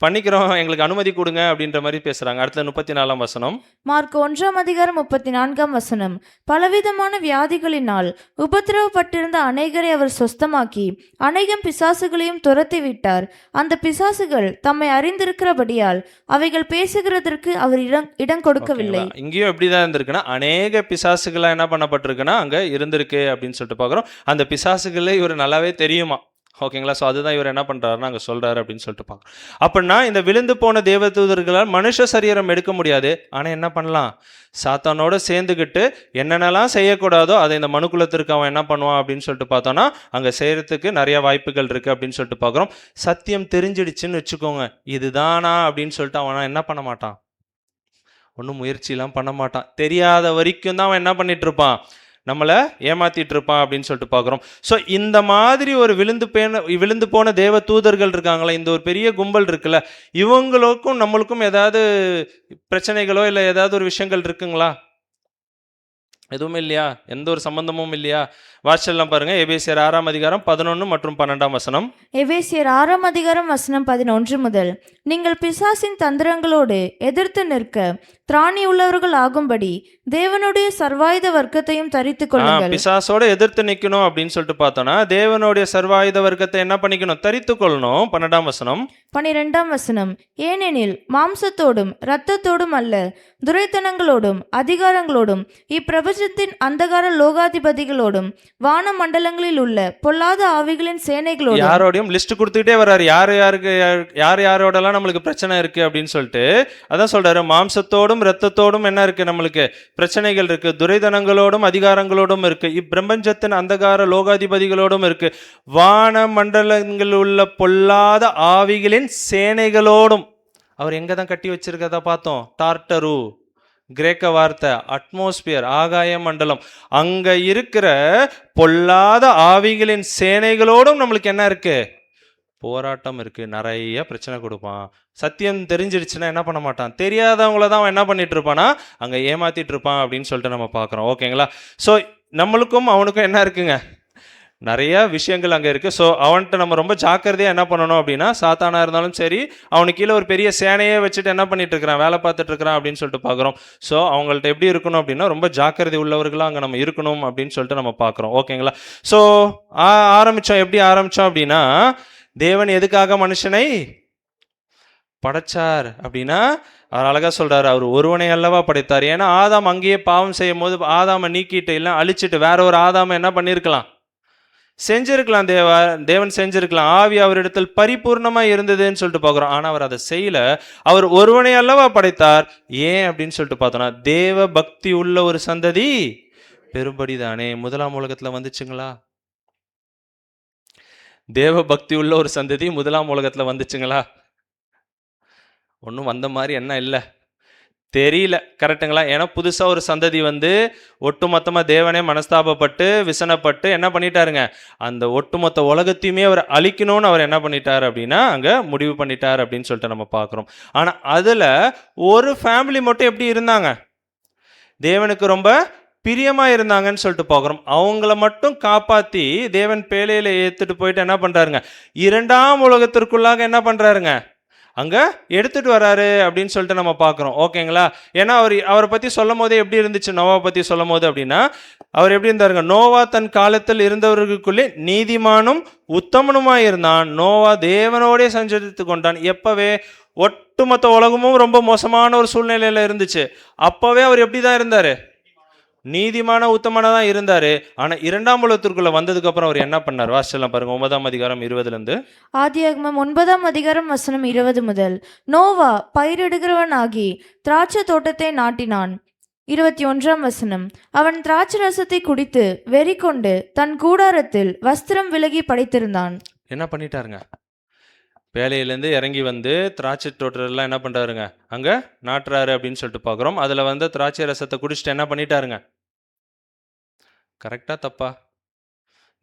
பண்ணிக்கிறோம், எங்களுக்கு அனுமதி கொடுங்க அப்படின்ற மாதிரி பேசுறாங்க. அடுத்த 34ஆம் வசனம். மார்க் 1ஆம் அதிகாரம் 34ஆம் வசனம். பலவிதமான வியாதிகளினால் உபத்திரவப்பட்டிருந்த அநேகரை அவர் சொஸ்தமாக்கி அநேகம் பிசாசுகளையும் துரத்தி விட்டார். அந்த பிசாசுகள் தம்மை அறிந்திருக்கிறபடியால் அவைகள் பேசுகிறதற்கு அவர் இடம் கொடுக்கவில்லை. இங்கேயும் எப்படிதான் இருந்திருக்குன்னா, அநேக பிசாசுகளா என்ன பண்ணப்பட்டிருக்குன்னா அங்க இருந்திருக்கு அப்படின்னு சொல்லிட்டு பார்க்குறோம். அந்த பிசாசுகளே இவர் நல்லாவே தெரியுமா. ஓகேங்களா? ஸோ அதுதான் இவர் என்ன பண்ணுறாருன்னா அங்கே சொல்கிறாரு அப்படின்னு சொல்லிட்டு பார்க்குறோம். அப்படின்னா இந்த விழுந்து போன தேவதூதர்களால் மனுஷ சரீரம் எடுக்க முடியாது, ஆனால் என்ன பண்ணலாம், சாத்தானோட சேர்ந்துக்கிட்டு என்னென்னலாம் செய்யக்கூடாதோ அதை இந்த மனுக்குலத்திற்கு அவன் என்ன பண்ணுவான் அப்படின்னு சொல்லிட்டு பார்த்தோன்னா அங்கே செய்கிறதுக்கு நிறைய வாய்ப்புகள் இருக்குது அப்படின்னு சொல்லிட்டு பார்க்குறோம். சத்தியம் தெரிஞ்சிடுச்சுன்னு வச்சுக்கோங்க, இதுதானா அப்படின்னு சொல்லிட்டு அவன் என்ன பண்ண மாட்டான், ஒன்றும் முயற்சியெலாம் பண்ண மாட்டான். தெரியாத வரைக்கும் தான் அவன் என்ன பண்ணிட்டு இருப்பான், நம்மளை ஏமாத்திட்டு இருப்பான் அப்படின்னு சொல்லிட்டு பார்க்குறோம். ஸோ இந்த மாதிரி ஒரு விழுந்து போன தேவ தூதர்கள் இருக்காங்களா, இந்த ஒரு பெரிய கும்பல் இருக்குல்ல, இவங்களுக்கும் நம்மளுக்கும் ஏதாவது பிரச்சனைகளோ இல்லை ஏதாவது ஒரு விஷயங்கள் இருக்குங்களா? எதுவுமே இல்லையா? எந்த ஒரு சம்பந்தமும் இல்லையா? வாசிச்செல்லாம் பாருங்க. எபேசியர் 6ஆம் அதிகாரம் 11 மற்றும் 12ஆம் வசனம். எபேசியர் 6ஆம் அதிகாரம் வசனம் 11 முதல். நீங்கள் பிசாசின் தந்திரங்களோடு எதிர்த்து நிற்க திராணி உள்ளவர்கள் ஆகும்படி தேவனுடைய சர்வாயுத வர்க்கத்தையும் தரித்து கொள்ளுங்கள். பிசாசோட எதிர்த்து நிக்கணும் அப்படின்னு சொல்லிட்டு பார்த்தோம்னா தேவனுடைய சர்வாயுத வர்க்கத்தை என்ன பண்ணிக்கணும்? தரித்து கொள்ளணும். 12ஆம் வசனம். 12ஆம் வசனம். ஏனெனில் மாம்சத்தோடும் இரத்தத்தோடும் அல்ல, துரைத்தனங்களோடும் அதிகாரங்களோடும் இப்பிரபஞ்சத்தின் அந்தகார லோகாதிபதிகளோடும் வான மண்டலங்களில் உள்ள பொல்லாத ஆவிகளின் சேனைகளோடும். யாரோடையும் லிஸ்ட் கொடுத்துக்கிட்டே வர்றாரு. யாரோடலாம் நம்மளுக்கு பிரச்சனை இருக்கு அப்படின்னு சொல்லிட்டு அதான் சொல்றாரு. மாம்சத்தோடும் இரத்தத்தோடும் என்ன இருக்கு? நம்மளுக்கு பிரச்சனைகள் இருக்கு. துரைதனங்களோடும் அதிகாரங்களோடும் இருக்கு. இப்பிரபஞ்சத்தின் அந்தகார லோகாதிபதிகளோடும் இருக்கு. வான மண்டலங்களில் உள்ள பொல்லாத ஆவிகளின் சேனைகளோடும். அவர் எங்க தான் கட்டி வச்சிருக்கதா பார்த்தோம். டார்டரு, கிரேக்க வார்த்தை அட்மாஸ்பியர், ஆகாய மண்டலம். அங்க இருக்கிற பொல்லாத ஆவிகளின் சேனைகளோடும் நம்மளுக்கு என்ன இருக்கு? போராட்டம் இருக்கு. நிறைய பிரச்சனை கொடுப்பான். சத்தியம் தெரிஞ்சிடுச்சுன்னா என்ன பண்ண மாட்டான்? தெரியாதவங்கள தான் அவன் என்ன பண்ணிட்டு இருப்பானா அங்க ஏமாத்திட்டு இருப்பான் அப்படின்னு சொல்லிட்டு நம்ம பார்க்குறோம். ஓகேங்களா? ஸோ நம்மளுக்கும் அவனுக்கும் என்ன இருக்குங்க? நிறைய விஷயங்கள் அங்கே இருக்குது. ஸோ அவன்கிட்ட நம்ம ரொம்ப ஜாக்கிரதையாக என்ன பண்ணணும் அப்படின்னா, சாத்தானாக இருந்தாலும் சரி, அவனுக்கு கீழே ஒரு பெரிய சேனையே வச்சுட்டு என்ன பண்ணிட்டு இருக்கிறான், வேலை பார்த்துட்டு இருக்கிறான் அப்படின்னு சொல்லிட்டு பார்க்குறோம். ஸோ அவங்கள்ட்ட எப்படி இருக்கணும் அப்படின்னா, ரொம்ப ஜாக்கிரதை உள்ளவர்களாக அங்கே நம்ம இருக்கணும் அப்படின்னு சொல்லிட்டு நம்ம பார்க்குறோம். ஓகேங்களா? ஸோ எப்படி ஆரம்பித்தோம் அப்படின்னா, தேவன் எதுக்காக மனுஷனை படைச்சார் அப்படின்னா, அவர் அழகா சொல்றாரு, அவர் ஒருவனை அல்லவா படைத்தார். ஏன்னா ஆதாம் அங்கேயே பாவம் செய்யும் போது ஆதாமை நீக்கிட்டு இல்லை அழிச்சிட்டு வேற ஒரு ஆதாமை என்ன பண்ணியிருக்கலாம்? செஞ்சிருக்கலாம். தேவன் செஞ்சிருக்கலாம். ஆவி அவரிடத்தில் பரிபூர்ணமா இருந்ததுன்னு சொல்லிட்டு பார்க்குறோம். ஆனால் அவர் அதை செய்யல. அவர் ஒருவனை அல்லவா படைத்தார். ஏன் அப்படின்னு சொல்லிட்டு பார்த்தோம்னா, தேவ பக்தி உள்ள ஒரு சந்ததி பெரும்படி தானே. முதலாம் உலகத்தில் வந்துச்சுங்களா? தேவ பக்தி உள்ள ஒரு சந்ததி முதலாம் உலகத்தில் வந்துச்சுங்களா? ஒன்றும் வந்த மாதிரி என்ன இல்லை, தெரியல. கரெக்டுங்களா? ஏன்னா புதுசாக ஒரு சந்ததி ஒட்டுமொத்தமாக தேவனே மனஸ்தாபப்பட்டு விசனப்பட்டு என்ன பண்ணிட்டாருங்க, அந்த ஒட்டுமொத்த உலகத்தையுமே அவர் அழிக்கணும்னு அவர் என்ன பண்ணிட்டார் அப்படின்னா அங்கே முடிவு பண்ணிட்டார் அப்படின்னு சொல்லிட்டு நம்ம பார்க்குறோம். ஆனால் அதில் ஒரு ஃபேமிலி மட்டும் எப்படி இருந்தாங்க? தேவனுக்கு ரொம்ப பிரியமாக இருந்தாங்கன்னு சொல்லிட்டு பார்க்குறோம். அவங்கள மட்டும் காப்பாற்றி தேவன் பேழையில் ஏற்றுட்டு போயிட்டு என்ன பண்ணுறாருங்க, இரண்டாம் உலகத்திற்குள்ளாக என்ன பண்ணுறாருங்க, அங்கே எடுத்துகிட்டு வராரு அப்படின்னு சொல்லிட்டு நம்ம பார்க்குறோம். ஓகேங்களா? ஏன்னா அவரை பற்றி சொல்லும் போதே எப்படி இருந்துச்சு, நோவா பற்றி சொல்லும் போது அப்படின்னா, அவர் எப்படி இருந்தாருங்க, நோவா தன் காலத்தில் இருந்தவர்களுக்குள்ளே நீதிமானும் உத்தமனுமாக இருந்தான். நோவா தேவனோடே சஞ்சரித்து கொண்டான். எப்போவே ஒட்டுமொத்த உலகமும் ரொம்ப மோசமான ஒரு சூழ்நிலையில் இருந்துச்சு. அப்போவே அவர் எப்படி தான் இருந்தார்? நீதிமான உத்தமனா தான் இருந்தாரு. ஆனா இரண்டாம் உலகத்திற்குள்ள வந்ததுக்கு அப்புறம் அவர் என்ன பண்ணார்? வாசிச்சலாம் பாருங்க. 9ஆம் அதிகாரம் 20 ஆதியாகமம் 9ஆம் அதிகாரம் வசனம் 20 முதல். நோவா பயிரிடுகிறவனாகி திராட்சை தோட்டத்தை நாட்டினான். 21ஆம் வசனம். அவன் திராட்சை ரசத்தை குடித்து வெறி கொண்டு தன் கூடாரத்தில் வஸ்திரம் விலகி படைத்திருந்தான். என்ன பண்ணிட்டாருங்க? வேலையிலேருந்து இறங்கி திராட்சை தோட்டெல்லாம் என்ன பண்ணுறாருங்க, அங்கே நாட்டுறாரு அப்படின்னு சொல்லிட்டு பார்க்குறோம். அதில் திராட்சை ரசத்தை குடிச்சிட்டு என்ன பண்ணிட்டாருங்க? கரெக்டாக தப்பா?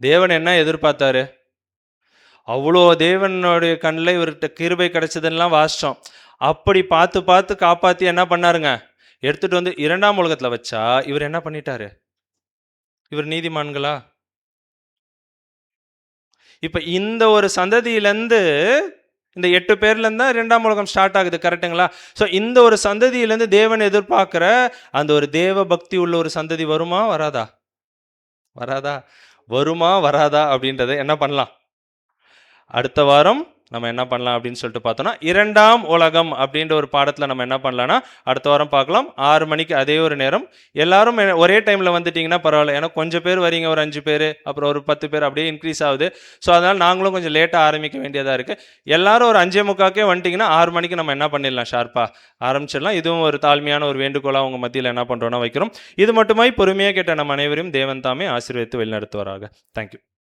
தேவன் என்ன எதிர்பார்த்தாரு? அவ்வளோ தேவனுடைய கண்ணில் இவர்கிட்ட கிருபை கிடைச்சதுன்னெலாம் வாசித்தோம். அப்படி பார்த்து பார்த்து காப்பாற்றி என்ன பண்ணாருங்க, எடுத்துகிட்டு இரண்டாம் உலகத்தில் வச்சா இவர் என்ன பண்ணிட்டாரு? இவர் நீதிமான்களா? இப்போ இந்த ஒரு சந்ததியிலேருந்து, இந்த 8 பேர்லேருந்து தான் இரண்டாம் உலகம் ஸ்டார்ட் ஆகுது. கரெக்டுங்களா? ஸோ இந்த ஒரு சந்ததியிலேருந்து தேவன் எதிர்பார்க்குற அந்த ஒரு தேவ பக்தி உள்ள ஒரு சந்ததி வருமா வராதா? வருமா வராதா அப்படின்றத என்ன பண்ணலாம், அடுத்த வாரம் நம்ம என்ன பண்ணலாம் அப்படின்னு சொல்லிட்டு பார்த்தோன்னா, இரண்டாம் உலகம் அப்படின்ற ஒரு பாடத்தில் நம்ம என்ன பண்ணலான்னா அடுத்த வாரம் பார்க்கலாம். 6 மணிக்கு அதே ஒரு நேரம். எல்லாரும் ஒரே டைமில் வந்துட்டிங்கன்னா பரவாயில்ல. ஏன்னா கொஞ்சம் பேர் வரீங்க, ஒரு 5 பேர், அப்புறம் ஒரு 10 பேர் அப்படியே இன்க்ரீஸ் ஆகுது. ஸோ அதனால் நாங்களும் கொஞ்சம் லேட்டாக ஆரம்பிக்க வேண்டியதாக இருக்குது. எல்லாரும் ஒரு 5:45 வந்துட்டிங்கன்னா 6 மணிக்கு நம்ம என்ன பண்ணிடலாம், ஷார்ப்பாக ஆரம்பிச்சிடலாம். இதுவும் ஒரு தாழ்மையான ஒரு வேண்டுகோளாக உங்கள் மத்தியில் என்ன பண்ணுறோன்னா வைக்கிறோம். இது மட்டுமாய் பொறுமையாக கேட்ட நம்ம அனைவரையும் தேவன் தாமே ஆசீர்வதித்து வழிநடத்துவாராக. தேங்க்யூ.